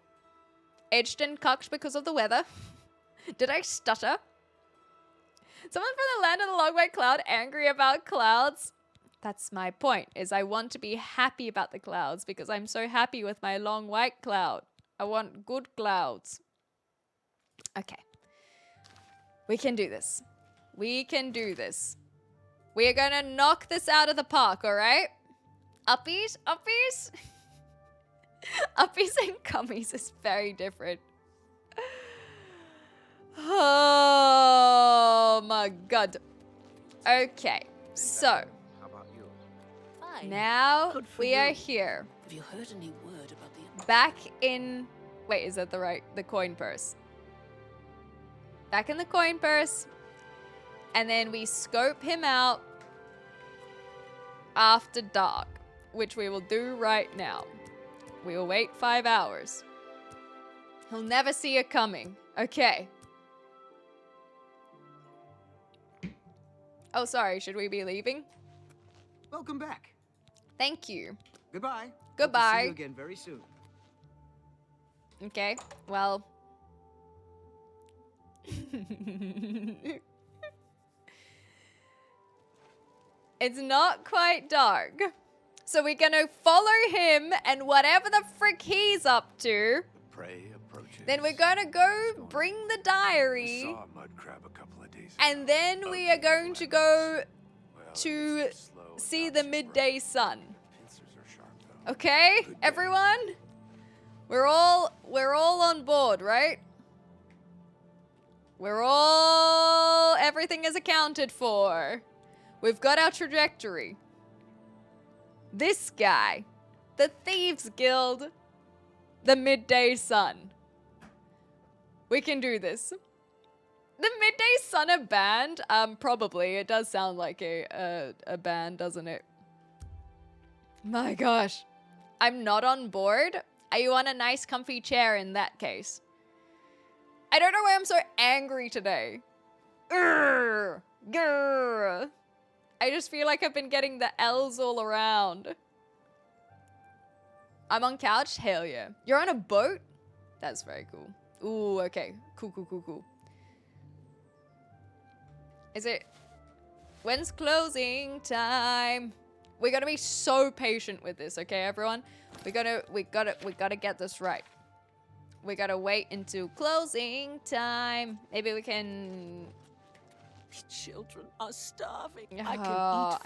Edged and cucked because of the weather. Did I stutter? Someone from the land of the long white cloud angry about clouds. That's my point, is I want to be happy about the clouds because I'm so happy with my long white cloud. I want good clouds. Okay. We can do this. We can do this. We are going to knock this out of the park, all right? Uppies? Uppies? Uppies and cummies is very different. Oh my god. Okay, so How about you? Fine. now Good for we are you. here. Have you heard any word about the... Back in... Wait, is that the coin purse? Back in the coin purse. And then we scope him out after dark, which we will do right now. We will wait 5 hours. He'll never see it coming. Okay. Oh, sorry. Should we be leaving? Welcome back. Thank you. Goodbye. Goodbye. Hope to see you again very soon. Okay, well. It's not quite dark. So we're gonna follow him and whatever the frick he's up to. Prey approaches. Then we're gonna go bring the diary. Saw a mud crab a couple of days And then we are going to go to see the midday sun. Okay, everyone? We're all on board, right? Everything is accounted for. We've got our trajectory. This guy, the Thieves Guild, the midday sun. We can do this. The midday sun a band? Probably. It does sound like a band, doesn't it? My gosh. I'm not on board. Are you on a nice comfy chair in that case? I don't know why I'm so angry today. Grr, grr. I just feel like I've been getting the L's all around. I'm on couch? Hell yeah. You're on a boat? That's very cool. Ooh, okay. Cool, cool, cool, cool. Is it... When's closing time? We gotta be so patient with this, okay, everyone? We gotta get this right. We gotta wait until closing time. Maybe we can... Children are starving. Oh, I can eat.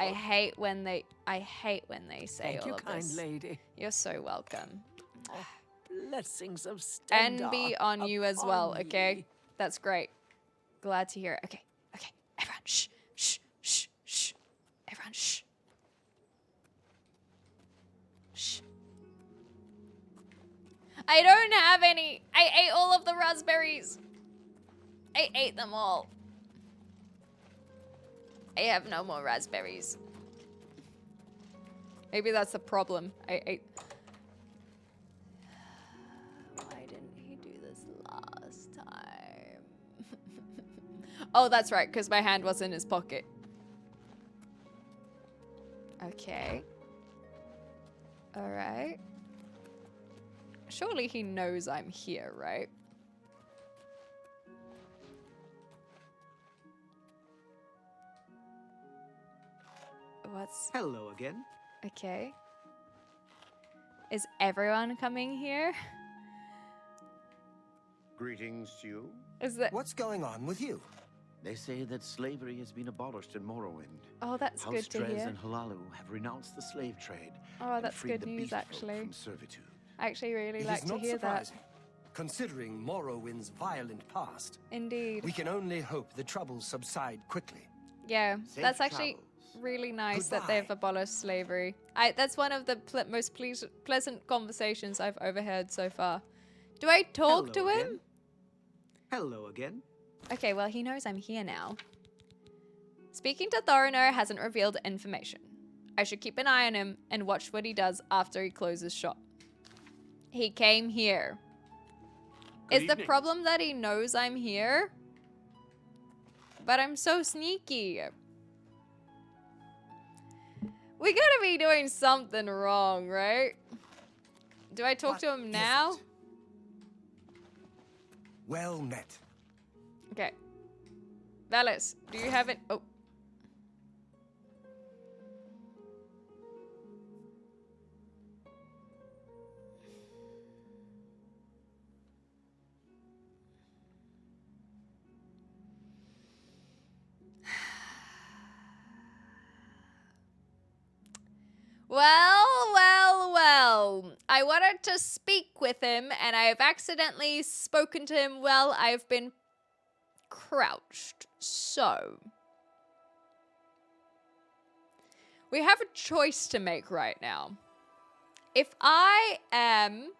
I hate when they say Thank all you, of kind this. lady. You're so welcome. blessings of Stendar And be on you as well, upon okay? ye. That's great. Glad to hear it. Okay, okay. Everyone, shh, shh, shh, shh. Everyone, shh. Shh. I don't have any. I ate all of the raspberries. I ate them all. I have no more raspberries. Maybe that's the problem. I ate. Why didn't he do this last time? Oh, that's right, because my hand was in his pocket. Okay. All right. Surely he knows I'm here, right? What's... Hello again. Okay. Is everyone coming here? Greetings to you. Is that... What's going on with you? They say that slavery has been abolished in Morrowind. Oh, that's good to House Drez hear. and Halalu have renounced the slave trade. Oh, and that's freed good the news, beast folk actually. From servitude. I actually really It like is to not hear that. surprising, considering Morrowind's violent past. Indeed. We can only hope the troubles subside quickly. Yeah, Safe that's actually travels. really nice that Goodbye. they've abolished slavery. That's one of the most pleasant conversations I've overheard so far. Do I talk Hello to him? again. Hello again. Okay, well, he knows I'm here now. Speaking to Thorino hasn't revealed information. I should keep an eye on him and watch what he does after he closes shop. He came here. Good Is the evening. problem that he knows I'm here? But I'm so sneaky. We gotta be doing something wrong, right? Do I talk to him now? Is it? Well met. Okay. Valis, do you have it? Oh. Well. I wanted to speak with him, and I have accidentally spoken to him while I've been crouched. So, we have a choice to make right now. If I am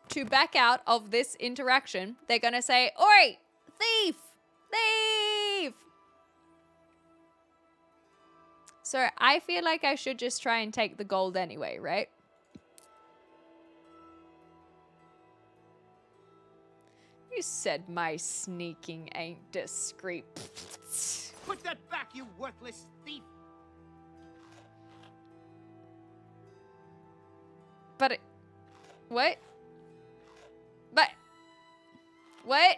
to back out of this interaction, they're gonna say, "Oi, thief! Thief!" So I feel like I should just try and take the gold anyway, right? You said my sneaking ain't discreet. Put that back, you worthless thief! But it, what? But what?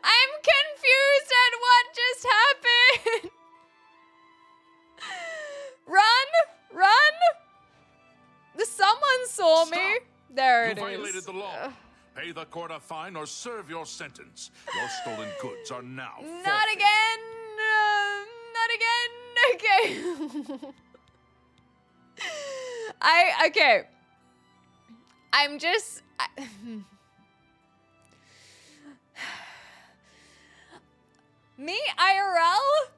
I'm confused at what just happened. Run! Someone saw me. There it is. You violated the law. Pay the court a fine or serve your sentence. Your stolen goods are now Not forfeit. again. Not again. Okay. Okay. I'm just... Me, IRL?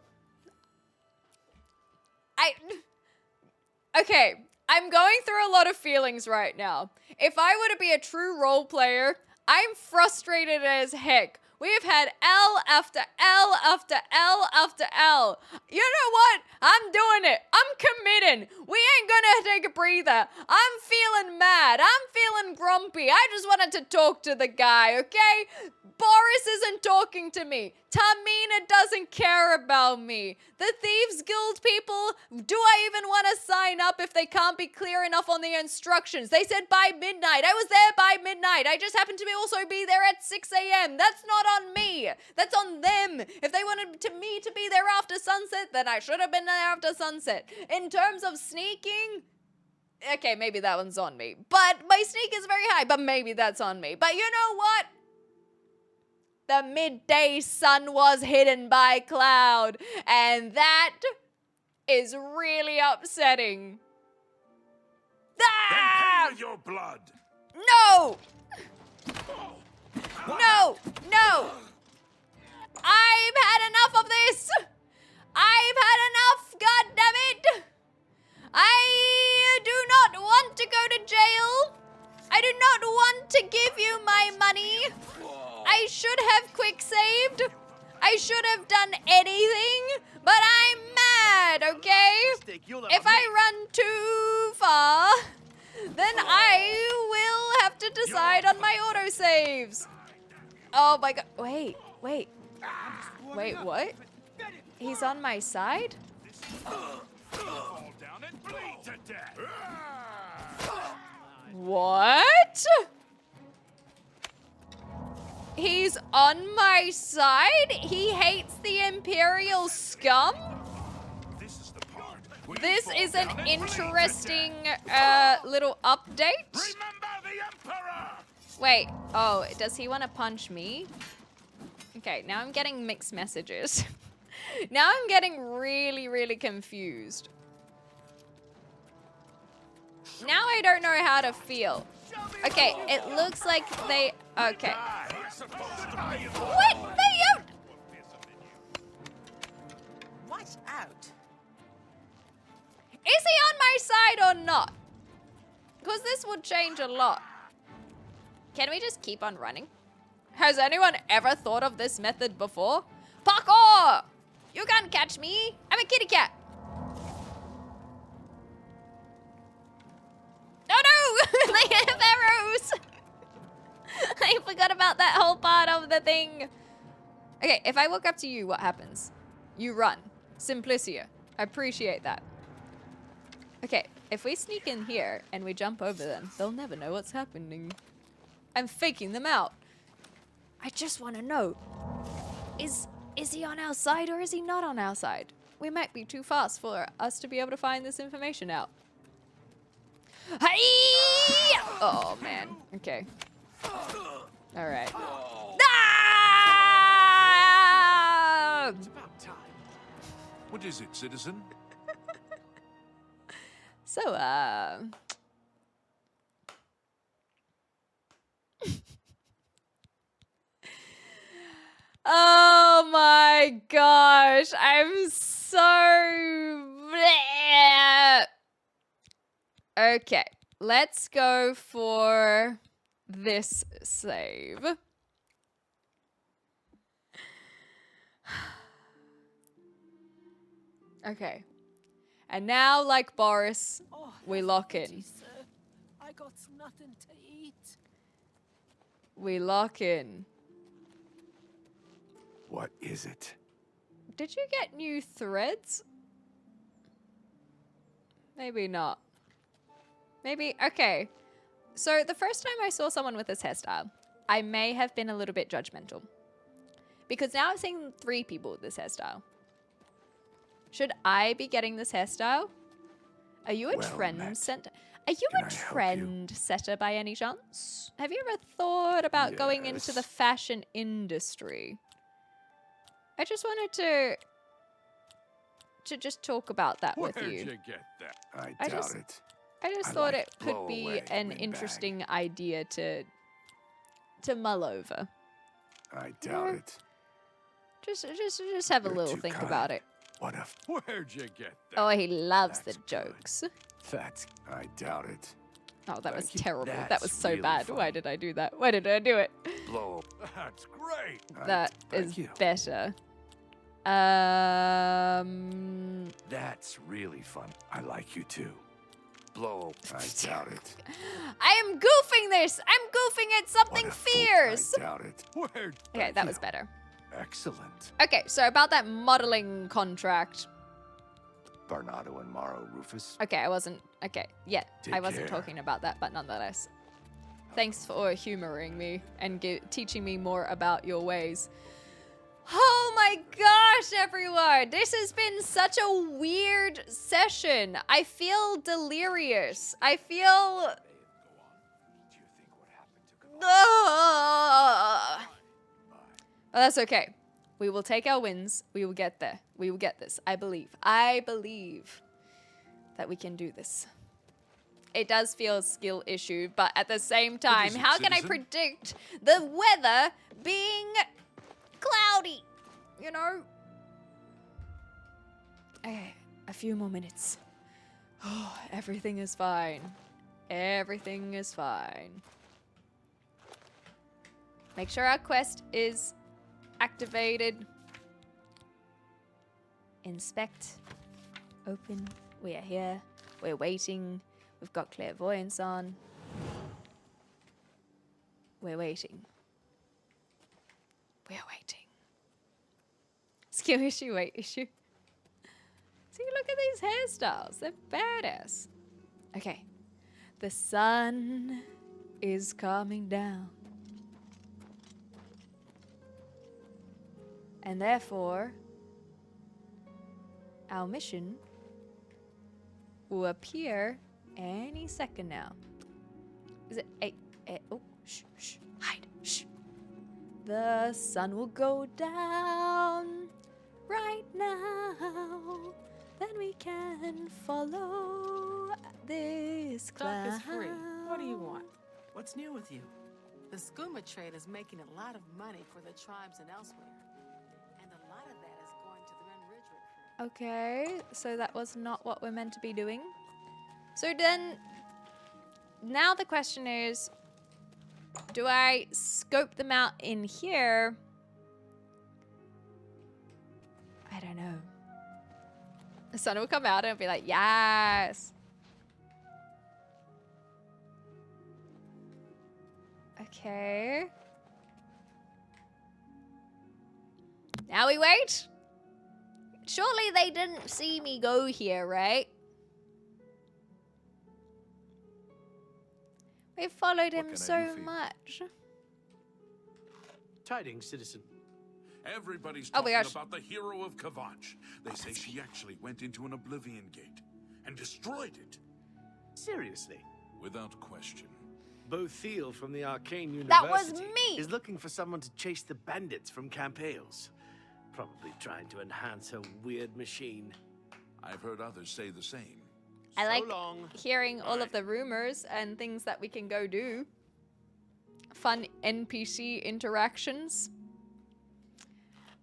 Okay, I'm going through a lot of feelings right now. If I were to be a true role player, I'm frustrated as heck. We've had L after L after L after L. You know what? I'm doing it. I'm committing. We ain't gonna take a breather. I'm feeling mad. I'm feeling grumpy. I just wanted to talk to the guy, okay? Boris isn't talking to me. Tamina doesn't care about me. The Thieves Guild people, do I even want to sign up if they can't be clear enough on the instructions? They said by midnight. I was there by midnight. I just happened to also be there at 6 a.m. That's not on me. That's on them. If they wanted me to be there after sunset, then I should have been there after sunset. In terms of sneaking... Okay, maybe that one's on me. But my sneak is very high, but maybe that's on me. But you know what? The midday sun was hidden by cloud, and that is really upsetting. Then pay with your blood. No! No! No! I've had enough of this! I've had enough, God damn it! I do not want to go to jail. I do not want to give you my money. I should have quick saved. I should have done anything, but I'm mad, okay? If I run too far, then I will have to decide on my autosaves. Oh my god. Wait. Wait, what? He's on my side? What? He's on my side? He hates the Imperial scum? This is an interesting little update. Wait, oh, does he want to punch me? Okay, now I'm getting mixed messages. Now I'm getting really, really confused. Now I don't know how to feel. Okay, it looks like they... Okay. What? Watch out. Is he on my side or not? Because this would change a lot. Can we just keep on running? Has anyone ever thought of this method before? Parkour! You can't catch me. I'm a kitty cat. Oh no! They have arrows! I forgot about that whole part of the thing. Okay, if I walk up to you, what happens? You run. Simplicia. I appreciate that. Okay, if we sneak in here and we jump over them, they'll never know what's happening. I'm faking them out. I just want to know, is he on our side or is he not on our side? We might be too fast for us to be able to find this information out. Hi! Oh, man. Okay. All right. Ah! It's about time. What is it, citizen? So, oh my gosh, I'm so... bleh. Okay, let's go for this save. Okay. And now, like Boris, we lock in. Sir, I got nothing to eat. We lock in. What is it? Did you get new threads? Maybe not. Maybe, okay. So the first time I saw someone with this hairstyle, I may have been a little bit judgmental. Because now I've seen 3 people with this hairstyle. Should I be getting this hairstyle? Are you a trend setter? Are you a trend setter by any chance? Have you ever thought about going into the fashion industry? I just wanted to just talk about that with you. Where'd you get that? I doubt it. I just thought it could be an interesting idea to mull over. I doubt it. Just have a little think about it. What if? Where'd you get that? Oh, he loves the jokes. I doubt it. Oh, that was terrible. That was so bad. Why did I do that? Why did I do it? Blow. That's great. That is better. That's really fun. I like you too. Blow. I doubt it. I am goofing this. I'm goofing at something fierce. I doubt it. Okay, that was better. Excellent. Okay, so about that modeling contract. Barnado and Morrow, Rufus. Okay, I wasn't Take I wasn't care. talking about that, but nonetheless. Thanks for humoring me and teaching me more about your ways. Oh my gosh, everyone! This has been such a weird session. I feel delirious. I feel... Oh, that's okay. We will take our wins. We will get there. We will get this. I believe. I believe that we can do this. it does feel a skill issue, but at the same time, is it, how can I citizen? predict the weather being cloudy? You know? Okay, a few more minutes. Oh, everything is fine. Everything is fine. Make sure our quest is activated. Inspect. Open. We are here. We're waiting. We've got clairvoyance on. We're waiting. We're waiting. Skill issue, wait issue. See, look at these hairstyles. They're badass. Okay. The sun is coming down. And therefore, our mission will appear any second now. Is it oh, shh, shh, hide, shh. The sun will go down right now. Then we can follow this cloud. Talk is free. What do you want? What's new with you? The skooma trade is making a lot of money for the tribes and elsewhere. And a lot of that is going to the Ren Ridge recruit. Okay, so that was not what we're meant to be doing. So then, now the question is, do I scope them out in here? I don't know. The sun will come out and be like, yes. Okay. Now we wait. Surely they didn't see me go here, right? We followed him so much. Tidings, citizen. Everybody's Oh my talking gosh. about the hero of Kavach. They say she actually went into an Oblivion gate and destroyed it. Seriously? Without question. Bo Thiel from the Arcane University That was me! is looking for someone to chase the bandits from Camp Hales. Probably trying to enhance her weird machine. I've heard others say the same. I like long. hearing all of the rumors and things that we can go do. Fun NPC interactions.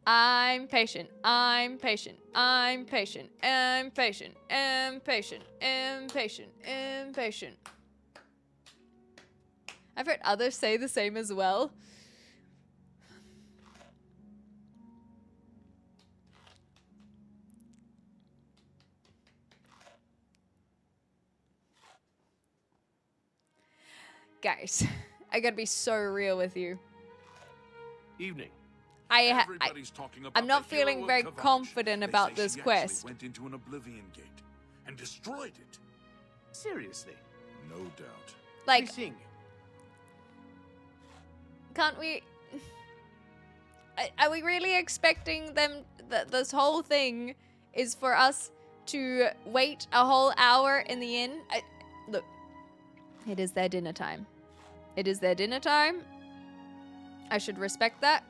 I'm patient. I'm patient. I'm patient. I'm patient. I'm patient. I'm patient. I'm patient. I've heard others say the same as well. Guys, I gotta be so real with you. Evening. Everybody's talking about I'm not the hero feeling of very Kavach. confident They about say this she quest. actually went into an Oblivion gate and destroyed it. Seriously? No doubt. Like, Be seeing you. can't we... Are we really expecting them... this whole thing is for us to wait a whole hour in the inn? Look, it is their dinner time. It is their dinner time. I should respect that.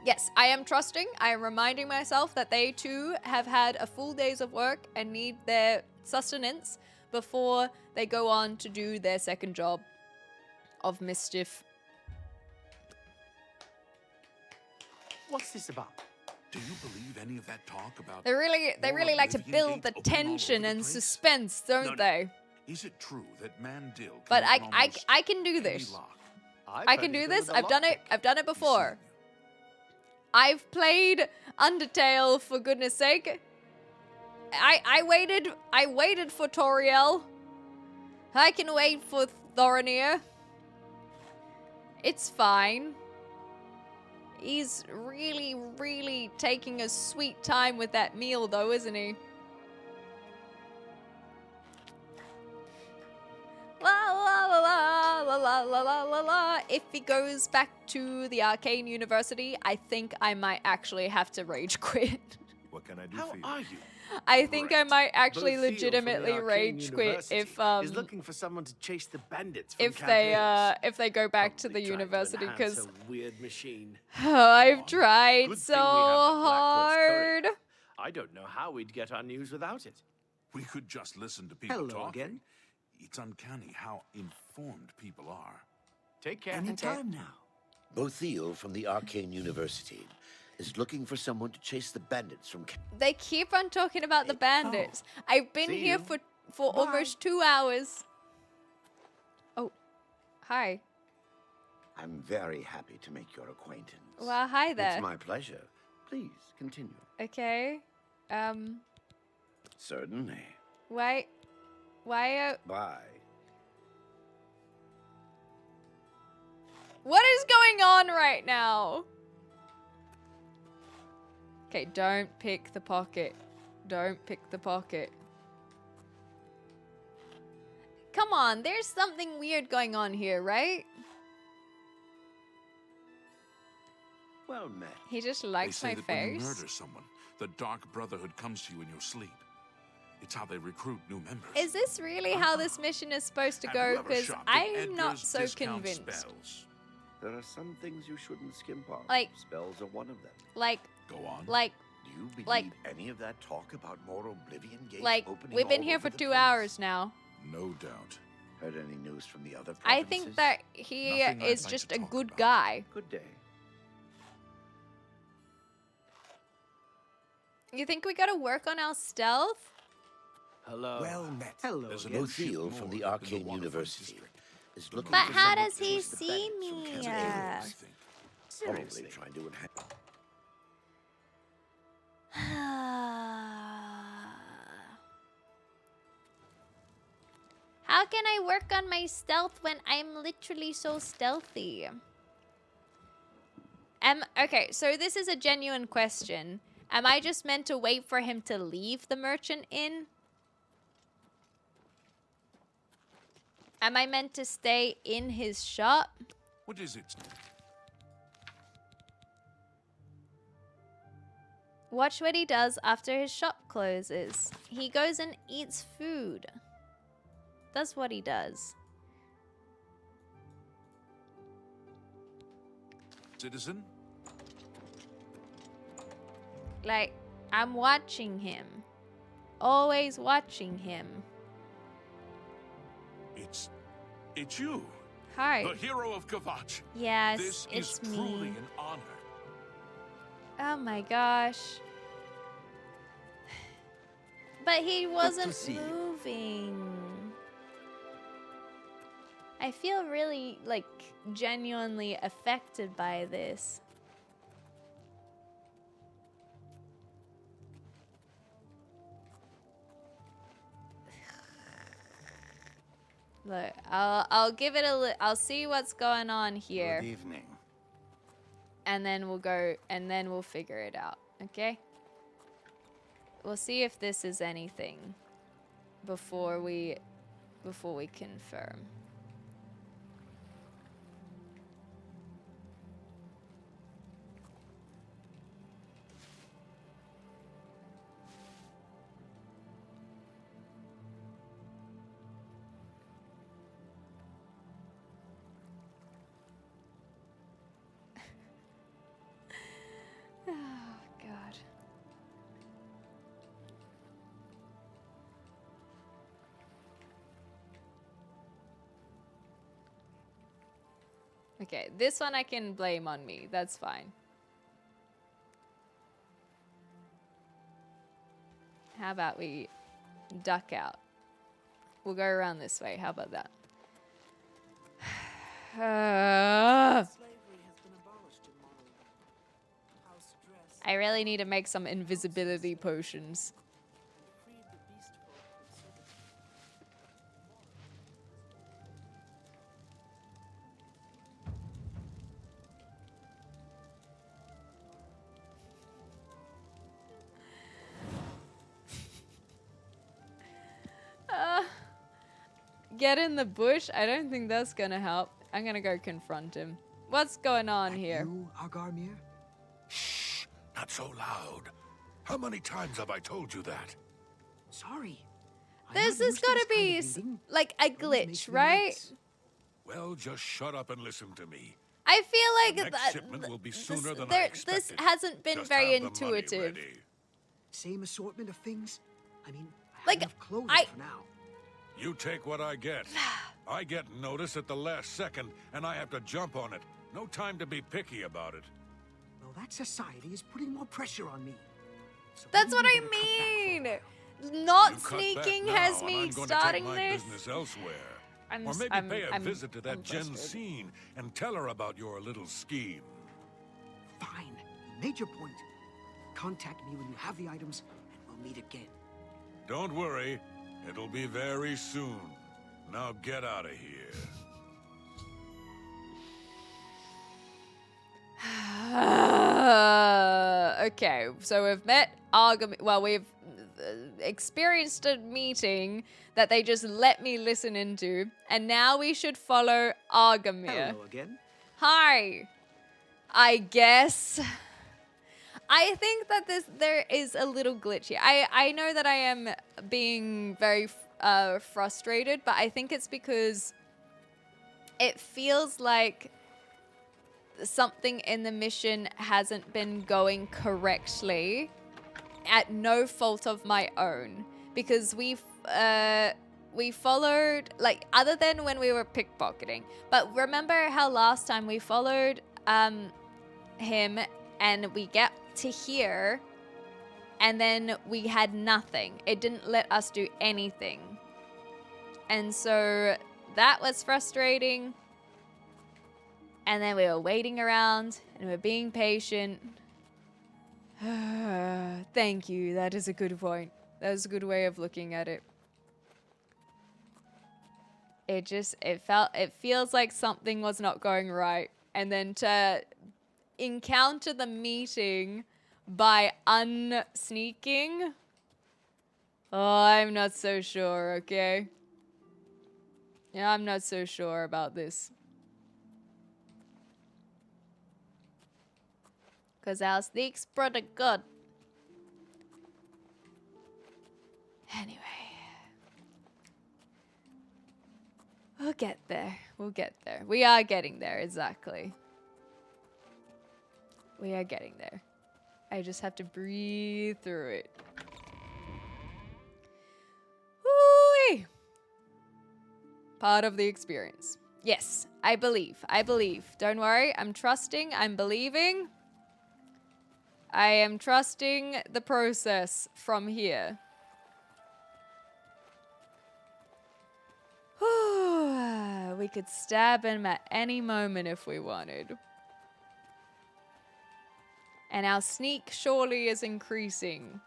Yes, I am trusting. I am reminding myself that they too have had a full days of work and need their sustenance before they go on to do their second job of mischief. What's this about? Do you believe any of that talk about... They really like to Oblivion build the gates open all over tension the and place? suspense, don't they? Is it true that Mandil... But can open almost I can do any this. lock? I can do this. I've done it. I've done it before. I've played Undertale, for goodness sake. I waited for Toriel. I can wait for Thorinir. It's fine. He's really, really taking a sweet time with that meal though, isn't he? La la la la la la la la la la. If he goes back to the Arcane University, I think I might actually have to rage quit. What can I do How for you? are you? I think I might actually Bo Thiel from the legitimately Arcane rage quit University if is looking for someone to chase the bandits from Camp Hales. if they go back to the Probably trying to university enhance because her weird machine. I've tried Good so thing we have the Black Horse Courier. hard. I don't know how we'd get our news without it. We could just listen to people Hello talking. again. It's uncanny how informed people are. Take care. Any time now. Bothiel from the Arcane University is looking for someone to chase the bandits from... They keep on talking about the bandits. I've been See here you. for almost 2 hours. Oh, hi. I'm very happy to make your acquaintance. Well, hi there. It's my pleasure. Please, continue. Okay. Certainly. Why? Bye. What is going on right now? Okay, don't pick the pocket. Don't pick the pocket. Come on, there's something weird going on here, right? Well met. He just They likes say my that when you face. murder someone, the Dark Brotherhood comes to you in your sleep. It's how they recruit new members. Is this really how this mission is supposed to Have go? you ever Because shopped at I'm not Edgar's so discount convinced. Spells? There are some things you shouldn't skimp on. Like- Spells are one of them. Like, Go on. like, Do you believe Like- any of that talk about more Oblivion gates like, opening we've been all here over for the 2 place? hours now. No doubt. Heard any news from the other provinces? I think that he Nothing I'd is like just to a talk good about. guy. Good day. You think we gotta work on our stealth? Hello. Well met. Hello There's an again. ocean Bothiel more from the in Arcane Waterfront University District. is looking But for how someone does to he chase the see bandits from me? Campbell. I think. Probably Seriously. trying to enhance... How can I work on my stealth when I'm literally so stealthy? Okay, so this is a genuine question. Am I just meant to wait for him to leave the merchant inn? Am I meant to stay in his shop? What is it? Watch what he does after his shop closes. He goes and eats food. That's what he does. Citizen? Like, I'm watching him. Always watching him. It's you. Hi. The hero of Kavach. Yes, This it's is truly me. an honor. Oh my gosh. But he wasn't see you. moving. I feel really, like, genuinely affected by this. Look, I'll give it I'll see what's going on here. Good evening. And then we'll figure it out, okay? We'll see if this is anything before we confirm. Oh, God. Okay, this one I can blame on me. That's fine. How about we duck out? We'll go around this way. How about that? I really need to make some invisibility potions. Get in the bush? I don't think that's gonna help. I'm gonna go confront him. What's going on here? You, Agarmir? Shh! Not so loud. How many times have I told you that? Sorry. This has gotta be like a glitch, right? Well, just shut up and listen to me. I feel The like next shipment will be sooner than I this expected. hasn't been Just very have the money intuitive. ready. same assortment of things? I mean, I Like, have enough clothing for now. You take what I get. I get notice at the last second, and I have to jump on it. No time to be picky about it. Well, that society is putting more pressure on me. So That's what maybe I better cut back for a mean. while. Not You cut back sneaking now, has and me I'm going starting to take my this. business elsewhere. I'm Or s- maybe I'm- pay a I'm- visit to that I'm Jensine frustrated. and tell her about your little scheme. Fine. Made your point. Contact me when you have the items, and we'll meet again. Don't worry, it'll be very soon. Now get out of here. Okay, so we've met Argam. Well, we've experienced a meeting that they just let me listen into, and now we should follow Argamir. Hello again. Hi. I guess. I think that there is a little glitch here. I know that I am being very frustrated, but I think it's because it feels like something in the mission hasn't been going correctly at no fault of my own, because we followed, like, other than when we were pickpocketing, but remember how last time we followed him and we get to here and then we had nothing. It didn't let us do anything, and so that was frustrating. And then we were waiting around and we were being patient. Thank you. That is a good point. That was a good way of looking at it. It feels like something was not going right. And then to encounter the meeting by unsneaking. Oh, I'm not so sure, okay? Yeah, I'm not so sure about this. Because our sneak's pretty good. Anyway. We'll get there. We'll get there. We are getting there, exactly. We are getting there. I just have to breathe through it. Woo-wee. Part of the experience. Yes, I believe. I believe. Don't worry. I'm trusting. I'm believing. I am trusting the process from here. We could stab him at any moment if we wanted. And our sneak surely is increasing.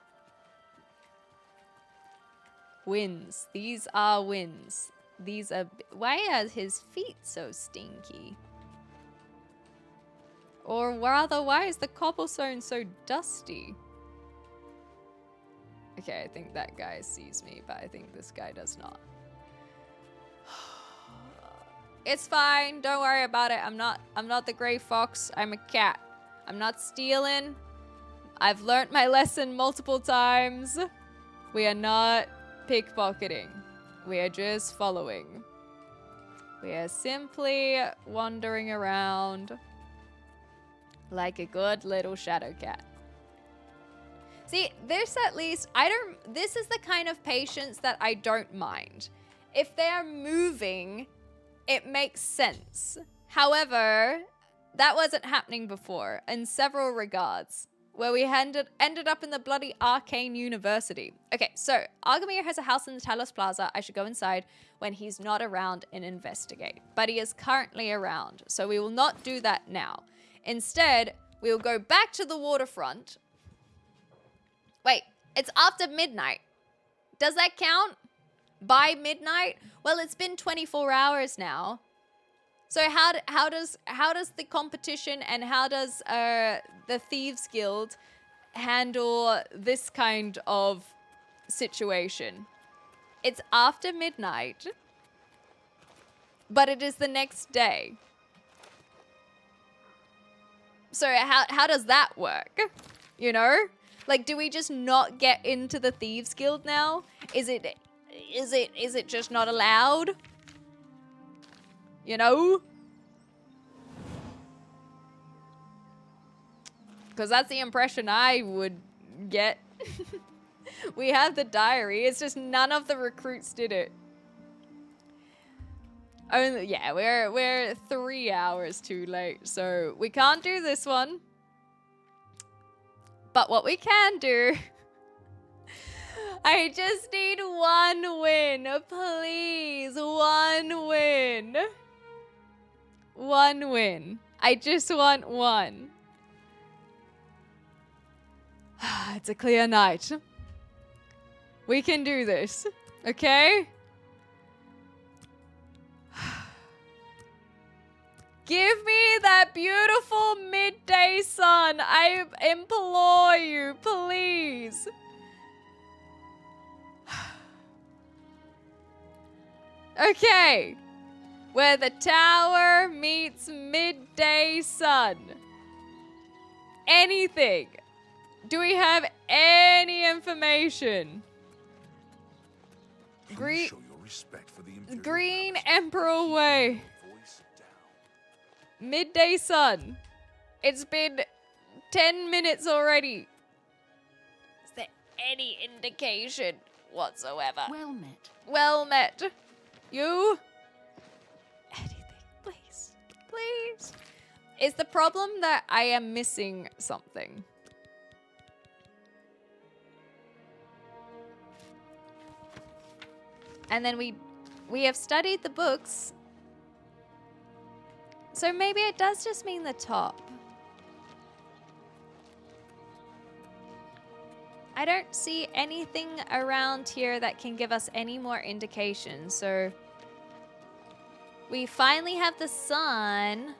Wins. These are wins. These are... Why are his feet so stinky? Or rather, why is the cobblestone so dusty? Okay, I think that guy sees me, but I think this guy does not. It's fine. Don't worry about it. I'm not the gray fox. I'm a cat. I'm not stealing. I've learnt my lesson multiple times. We are not pickpocketing. We are just following. We are simply wandering around like a good little shadow cat. See, this at least, this is the kind of patience that I don't mind. If they are moving, it makes sense. However, that wasn't happening before in several regards, where we ended up in the bloody arcane university. Okay, so Argamir has a house in the Talos Plaza. I should go inside when he's not around and investigate. But he is currently around, so we will not do that now. Instead, we will go back to the waterfront. Wait, it's after midnight. Does that count? By midnight? Well, it's been 24 hours now. So how does the competition and how does the Thieves Guild handle this kind of situation? It's after midnight, but it is the next day. So how does that work? You know? Like, do we just not get into the Thieves Guild now? Is it just not allowed? You know? Because that's the impression I would get We have the diary. It's just none of the recruits did it. Only, yeah, we're 3 hours too late, so we can't do this one. But what we can do, I just need 1 win, please, 1 win. 1 win. I just want 1. It's a clear night. We can do this, okay? Give me that beautiful midday sun. I implore you, please. Okay. Where the tower meets midday sun. Anything. Do we have any information? Please show your respect for the Imperial Green Emperor Way. Midday sun. It's been 10 minutes already. Is there any indication whatsoever? Well met. Well met. You? Anything, please. Please. Is the problem that I am missing something? And then we have studied the books. So maybe it does just mean the top. I don't see anything around here that can give us any more indication. So we finally have the sun.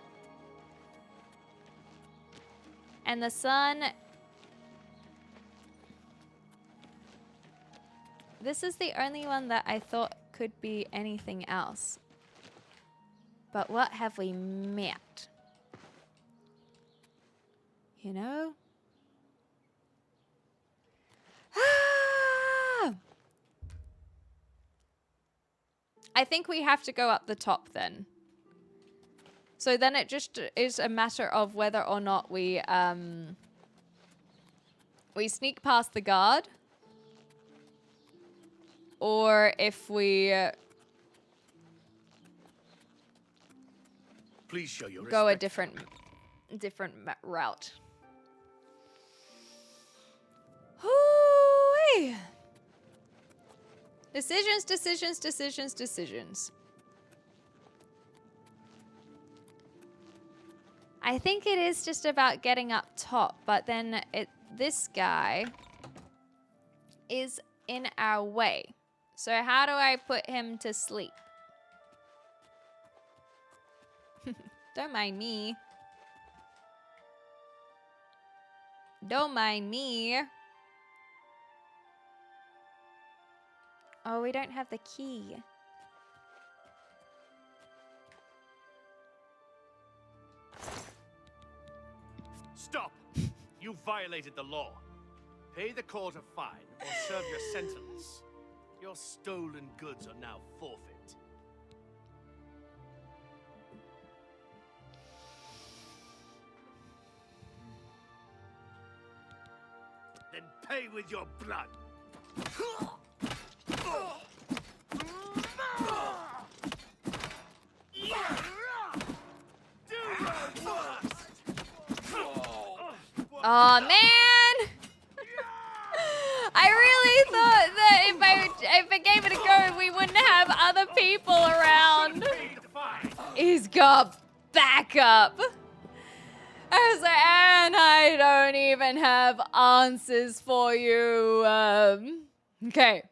And the sun... This is the only one that I thought could be anything else. But what have we met? You know? I think we have to go up the top then. So then it just is a matter of whether or not we sneak past the guard. Or if we Please show your go a respect. different route. Hoo-wee. Decisions, decisions, decisions, decisions. I think it is just about getting up top, but then this guy is in our way. So how do I put him to sleep? Don't mind me. Don't mind me. Oh, we don't have the key. Stop! You violated the law. Pay the court a fine or serve your sentence. Your stolen goods are now forfeit. Then pay with your blood. Oh man! I really thought that if I gave it a go, we wouldn't have other people around. He's got backup. I was like, and I don't even have answers for you. Okay,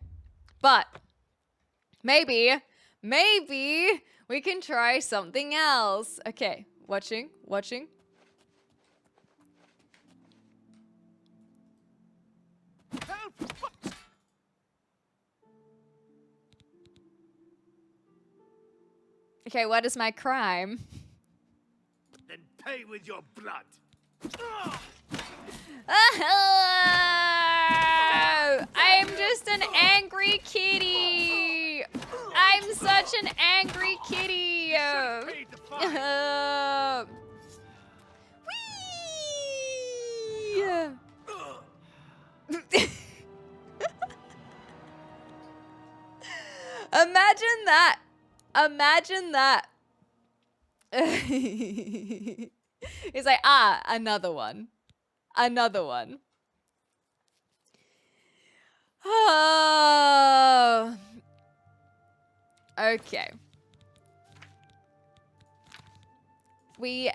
but maybe we can try something else. Okay, watching. Okay, what is my crime? Then pay with your blood. I'm just an angry kitty. I'm such an angry kitty. Whee! Imagine that. He's like, another one. Another one. Oh. Okay. We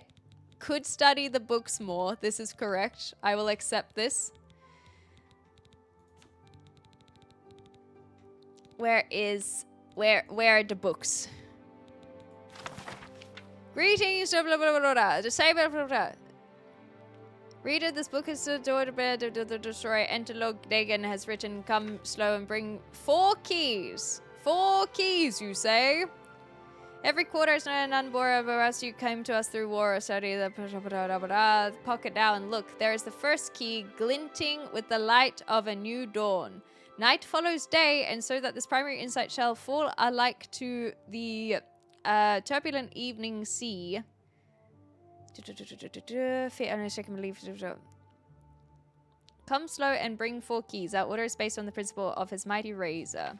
could study the books more. This is correct. I will accept this. Where are the books? Greetings, blah, blah, blah, blah, blah. Just say blah, blah, blah. Reader, this book is the door to the destroyer. Enterlog Dagon has written, come slow and bring 4 keys. 4 keys, you say? Every quarter is none more of us. You came to us through war or study the pocket now and look. There is the first key glinting with the light of a new dawn. Night follows day, and so that this primary insight shall fall alike to the turbulent evening sea. Come slow and bring 4 keys. Our order is based on the principle of his mighty razor.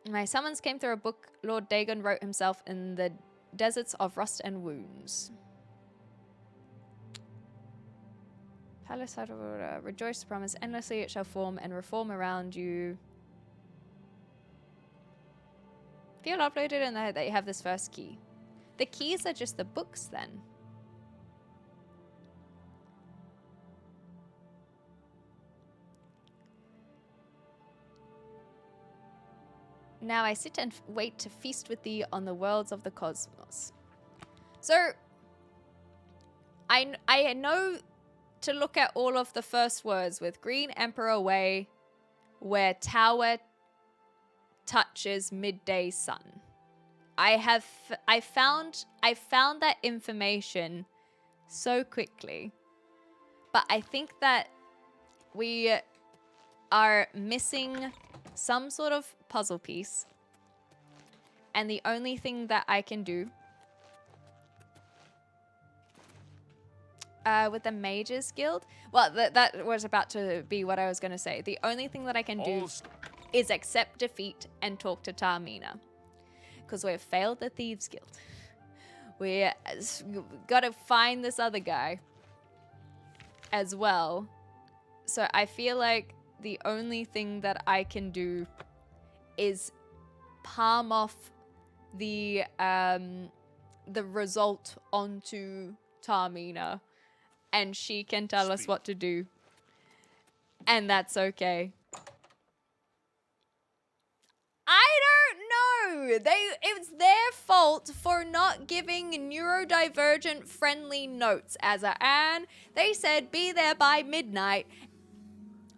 My summons came through a book Lord Dagon wrote himself in the deserts of rust and wounds. Palace, rejoice, promise endlessly it shall form and reform around you. Feel uploaded and that you have this first key. The keys are just the books then. Now I sit and wait to feast with thee on the worlds of the cosmos. So, I know to look at all of the first words with Green Emperor Way, where tower touches midday sun. I found that information so quickly, but I think that we are missing some sort of puzzle piece, and the only thing that I can do with the Mages Guild, well, that was about to be what I was going to say. The only thing that I can do is accept defeat and talk to Tamina, because we've failed the Thieves Guild. We got to find this other guy as well. So I feel like the only thing that I can do is palm off the result onto Tamina, and she can tell us what to do, and that's okay. I don't know. It's their fault for not giving neurodivergent friendly notes, and they said be there by midnight.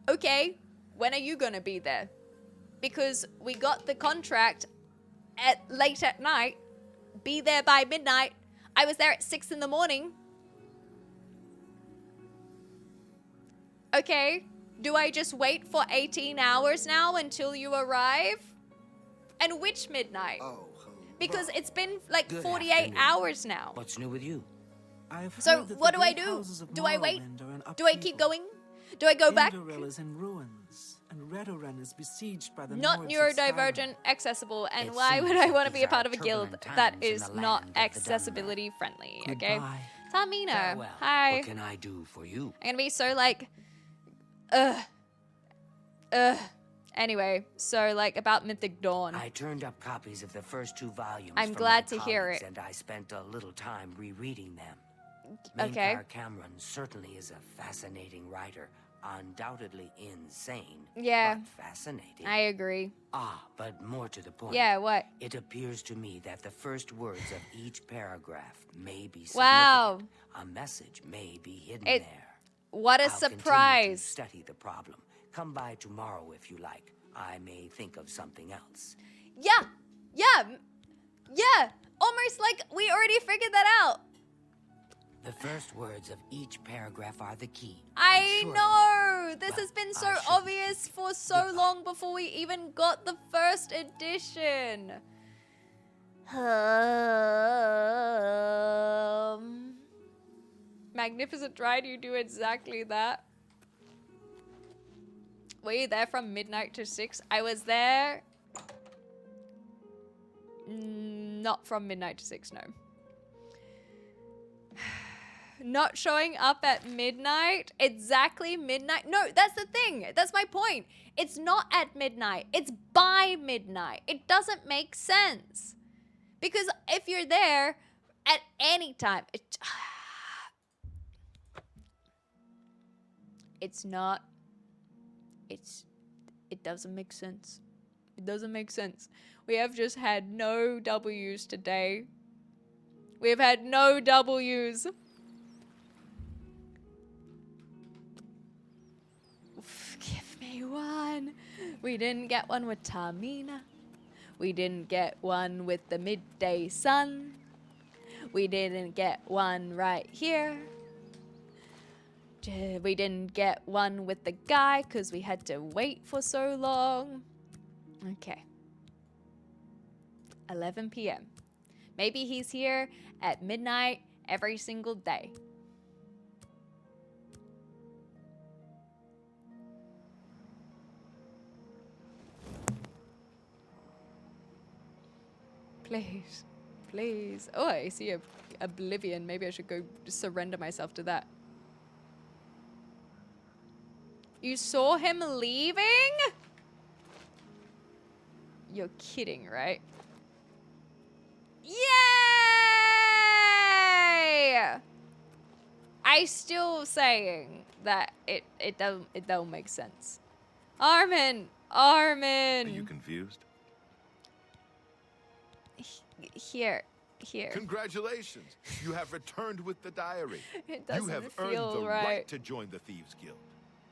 Okay, when are you gonna be there? Because we got the contract at late at night. Be there by midnight. I was there at 6 in the morning. Okay, do I just wait for 18 hours now until you arrive? And which midnight? Oh, because it's been like Good 48 afternoon. hours now. What's new with you? So what do I do? Do I wait? Do I keep going? Do I go back? Indorel is in ruins, and Redoran is besieged by the Not Nords of neurodivergent, accessible, and It why would seems I that want to these be a are part of a guild turbulent that times in is the not land of the accessibility friendly, okay? Goodbye. Tamina, Farewell. hi. What can I do for you? I'm gonna be so like, Anyway, so like about Mythic Dawn. I turned up copies of the first 2 volumes. I'm from glad my to hear colleagues, it. And I spent a little time rereading them. Okay. Minkar Cameron certainly is a fascinating writer. Undoubtedly insane, Yeah. but fascinating. I agree. But more to the point. Yeah, what? It appears to me that the first words of each paragraph may be significant. Wow. A message may be hidden It- there. What a I'll continue surprise. to study the problem. Come by tomorrow if you like. I may think of something else. Yeah. Almost like we already figured that out. The first words of each paragraph are the key. I I'm sure know. of it. This But has been I so should obvious for so long before we even got the first edition. Magnificent Ride, you do exactly that. Were you there from midnight to 6? I was there... Not from midnight to 6, no. Not showing up at midnight? Exactly midnight? No, that's the thing. That's my point. It's not at midnight. It's by midnight. It doesn't make sense. Because if you're there at any time... It's not... It doesn't make sense. It doesn't make sense. We have just had no W's today. We have had no W's. Give me one. We didn't get one with Tamina. We didn't get one with the midday sun. We didn't get one right here. We didn't get one with the guy because we had to wait for so long. Okay. 11 p.m. Maybe he's here at midnight every single day. Please. Please. Oh, I see Oblivion. Maybe I should go surrender myself to that. You saw him leaving? You're kidding, right? Yay! I still saying that it don't make sense. Armin! Are you confused? Here. Congratulations! You have returned with the diary. It doesn't You have feel earned the right. right to join the Thieves Guild.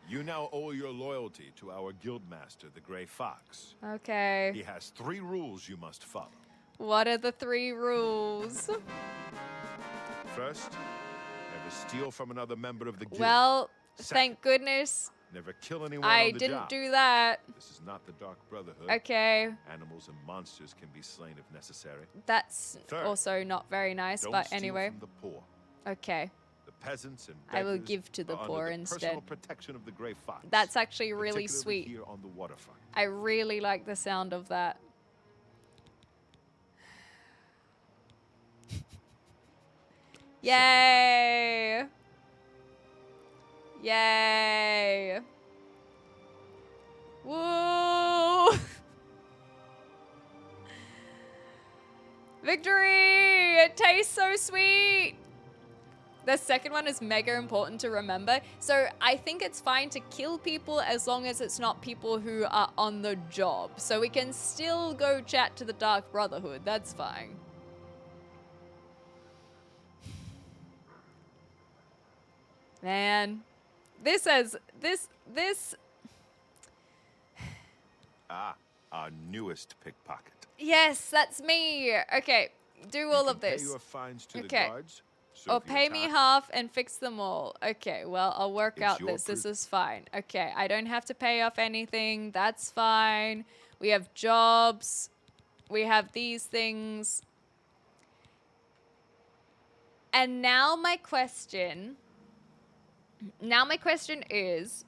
You now owe your loyalty to our guildmaster, the Grey Fox. Okay. He has 3 rules you must follow. What are the 3 rules? First, never steal from another member of the guild. Well, Second, thank goodness never kill anyone I on the didn't job. do that. This is not the Dark Brotherhood. Okay. Animals and monsters can be slain if necessary. That's Third, also not very nice, don't but steal anyway. from the poor. Okay. The peasants and I will beggars give to the are poor under the instead. personal protection of the Grey Fox. That's actually really particularly sweet. Here on the waterfront. I really like the sound of that. Yay! Yay! Woo! Victory! It tastes so sweet! The second one is mega important to remember. So I think it's fine to kill people as long as it's not people who are on the job. So we can still go chat to the Dark Brotherhood. That's fine. Man, this has this. Ah, our newest pickpocket. Yes, that's me. Okay, do all of Pay this. your fines to the Okay. guards. Or serve your pay me time. half and fix them all. Okay, well, I'll work It's out your this. This proof. is fine. Okay, I don't have to pay off anything. That's fine. We have jobs. We have these things. And now my question is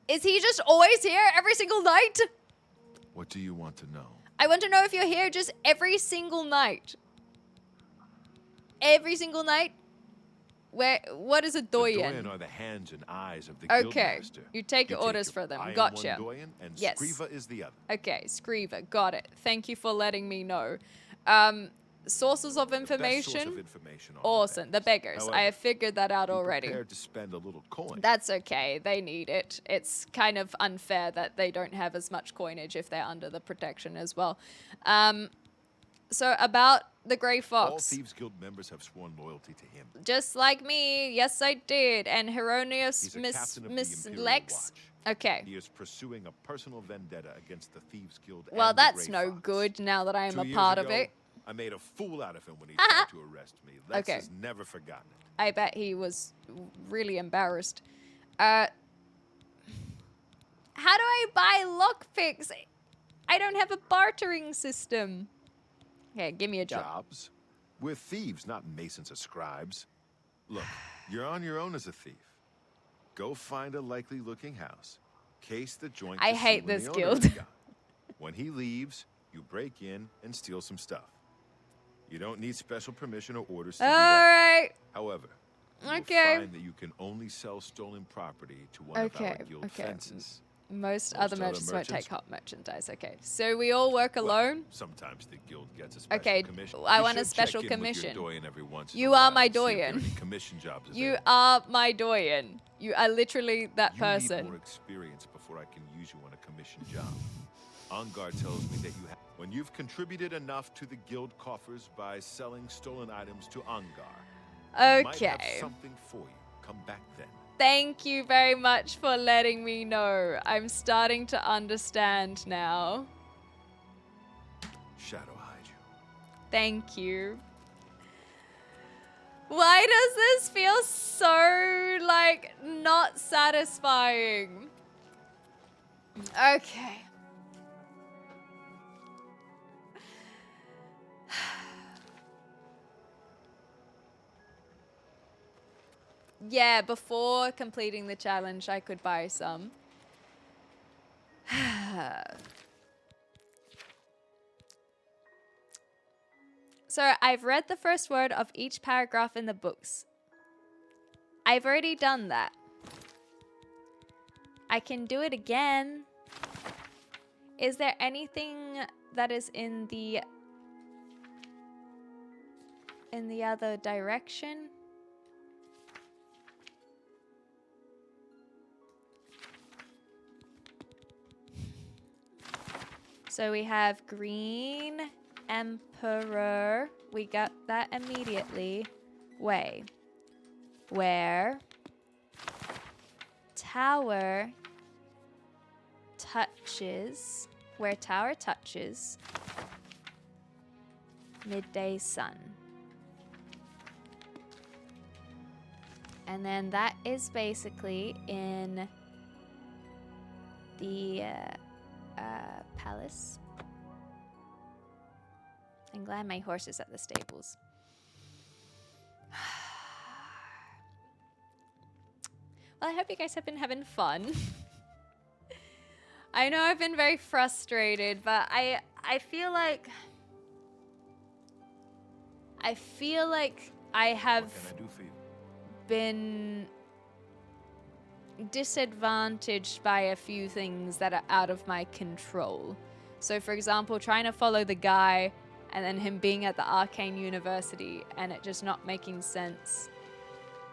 he just always here every single night? What do you want to know? I want to know if you're here just every single night. Every single night? What is a doyen? The doyen are the hands and eyes of the Okay, guildmaster. you take orders for them. I am Gotcha. one doyen, and Yes. Scriva is the other. Okay, Scriva, got it. Thank you for letting me know. Sources of The best source information? of information are Awesome, the beggars. However, I have figured that out be already. prepared to spend a little coin. That's okay, they need it. It's kind of unfair that they don't have as much coinage if they're under the protection as well. So about the Grey All Fox. Thieves Guild members have sworn loyalty to him. Just like me, yes I did. And Heronius He's a Miss captain of the Miss Imperial Lex. Watch. Okay. He is pursuing a personal vendetta against the Thieves Guild. Well, and the that's Grey no Fox. good now that I am 2 a years part of ago, it. I made a fool out of him when he tried to arrest me. Lex Okay. has never forgotten it. I bet he was really embarrassed. How do I buy lockpicks? I don't have a bartering system. Okay, give me a job. Jobs? We're thieves, not masons or scribes. Look, you're on your own as a thief. Go find a likely-looking house. Case the joint. I to see hate when this the owner guild. is gone. When he leaves, you break in and steal some stuff. You don't need special permission or orders to do that. Alright. However, you Okay. will find that you can only sell stolen property to one of our guild fences. Most other other merchants won't merchants- take hot merchandise. Okay. So we all work alone? Sometimes the guild gets a special Okay, commission. I You want a should special check in with commission. your doyen every once in You a are while my to see if there are doyen. any commission jobs You available. are my doyen. You are literally that You person. need more experience before I can use you on a commission job. Angar tells me that you have. When you've contributed enough to the guild coffers by selling stolen items to Angar, he might have Okay. something for you. Come back then. Thank you very much for letting me know. I'm starting to understand now. Shadow hide you. Thank you. Why does this feel so, like, not satisfying? Okay. Yeah, before completing the challenge, I could buy some. So I've read the first word of each paragraph in the books. I've already done that. I can do it again. Is there anything that is in the other direction? So we have Green Emperor. We got that immediately. Way. Where tower touches. Where tower touches. Midday sun. And then that is basically in the palace. I'm glad my horse is at the stables. Well, I hope you guys have been having fun. I know I've been very frustrated, but I feel like I have What can I do for you? been disadvantaged by a few things that are out of my control. So for example, trying to follow the guy and then him being at the Arcane University and it just not making sense.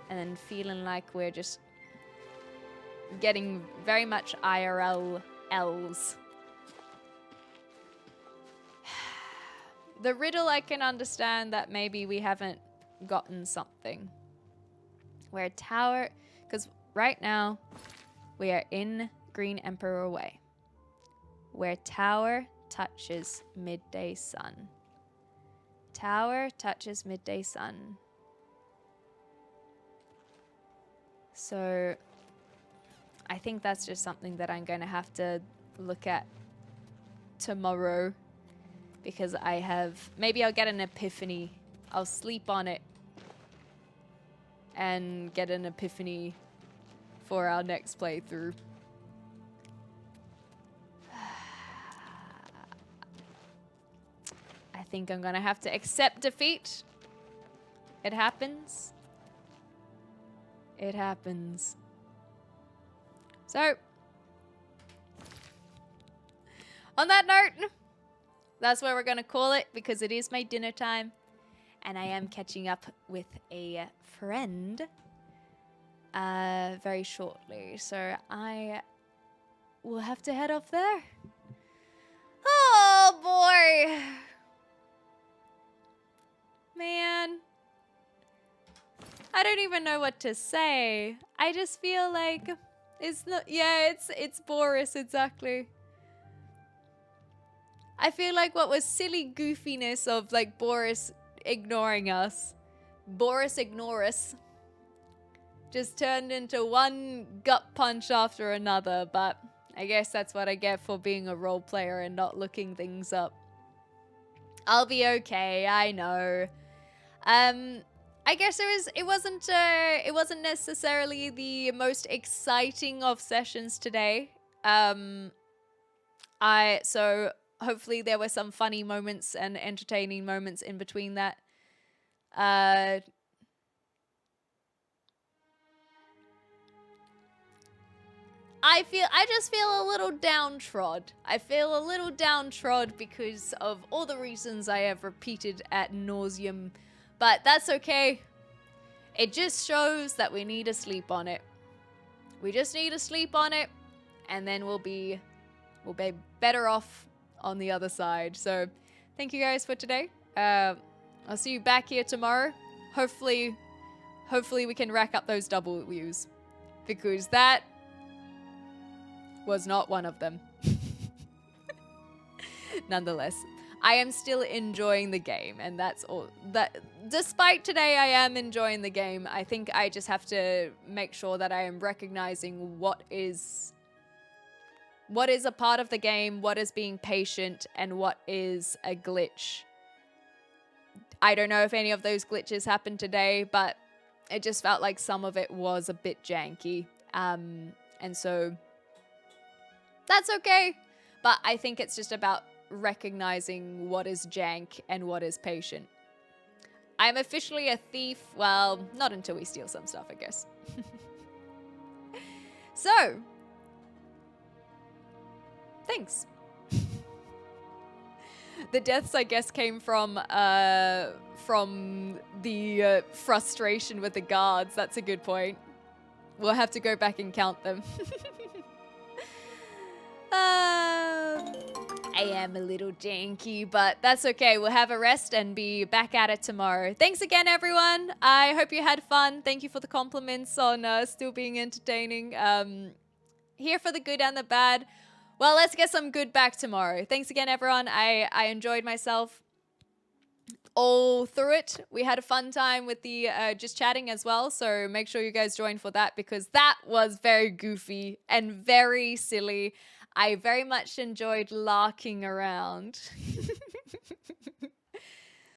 And then feeling like we're just getting very much IRL L's. The riddle I can understand that maybe we haven't gotten something. Where tower, because right now we are in Green Emperor Way. Where tower touches midday sun. Tower touches midday sun. So I think that's just something that I'm going to have to look at tomorrow. Because I have, maybe I'll get an epiphany. I'll sleep on it. And get an epiphany for our next playthrough. I think I'm gonna have to accept defeat. It happens. It happens. So, on that note, that's where we're gonna call it because it is my dinner time. And I am catching up with a friend very shortly. So I will have to head off there. Oh boy. Man. I don't even know what to say. I just feel like it's not, yeah, it's Boris, exactly. I feel like what was silly goofiness of like Boris ignoring us. Boris ignore us. Just turned into one gut punch after another, but I guess that's what I get for being a role player and not looking things up. I'll be okay, I know. I I guess it wasn't necessarily the most exciting of sessions today. So hopefully there were some funny moments and entertaining moments in between that. I just feel a little downtrodden. I feel a little downtrodden because of all the reasons I have repeated ad nauseum, but that's okay. It just shows that we need to sleep on it. We just need to sleep on it, and then we'll be better off on the other side. So thank you guys for today. I'll see you back here tomorrow. Hopefully we can rack up those double views, because that was not one of them. Nonetheless, I am still enjoying the game, and that's all. That despite today I am enjoying the game, I think I just have to make sure that I am recognizing what is a part of the game, what is being patient, and what is a glitch. I don't know if any of those glitches happened today, but it just felt like some of it was a bit janky. And so that's okay. But I think it's just about recognizing what is jank and what is patient. I'm officially a thief. Well, not until we steal some stuff, I guess. So, thanks. The deaths, I guess, came from the frustration with the guards. That's a good point. We'll have to go back and count them. I am a little janky, but that's okay. We'll have a rest and be back at it tomorrow. Thanks again, everyone. I hope you had fun. Thank you for the compliments on still being entertaining. Here for the good and the bad. Well, let's get some good back tomorrow. Thanks again, everyone. I enjoyed myself all through it. We had a fun time with the just chatting as well, so make sure you guys join for that, because that was very goofy and very silly. I very much enjoyed larking around.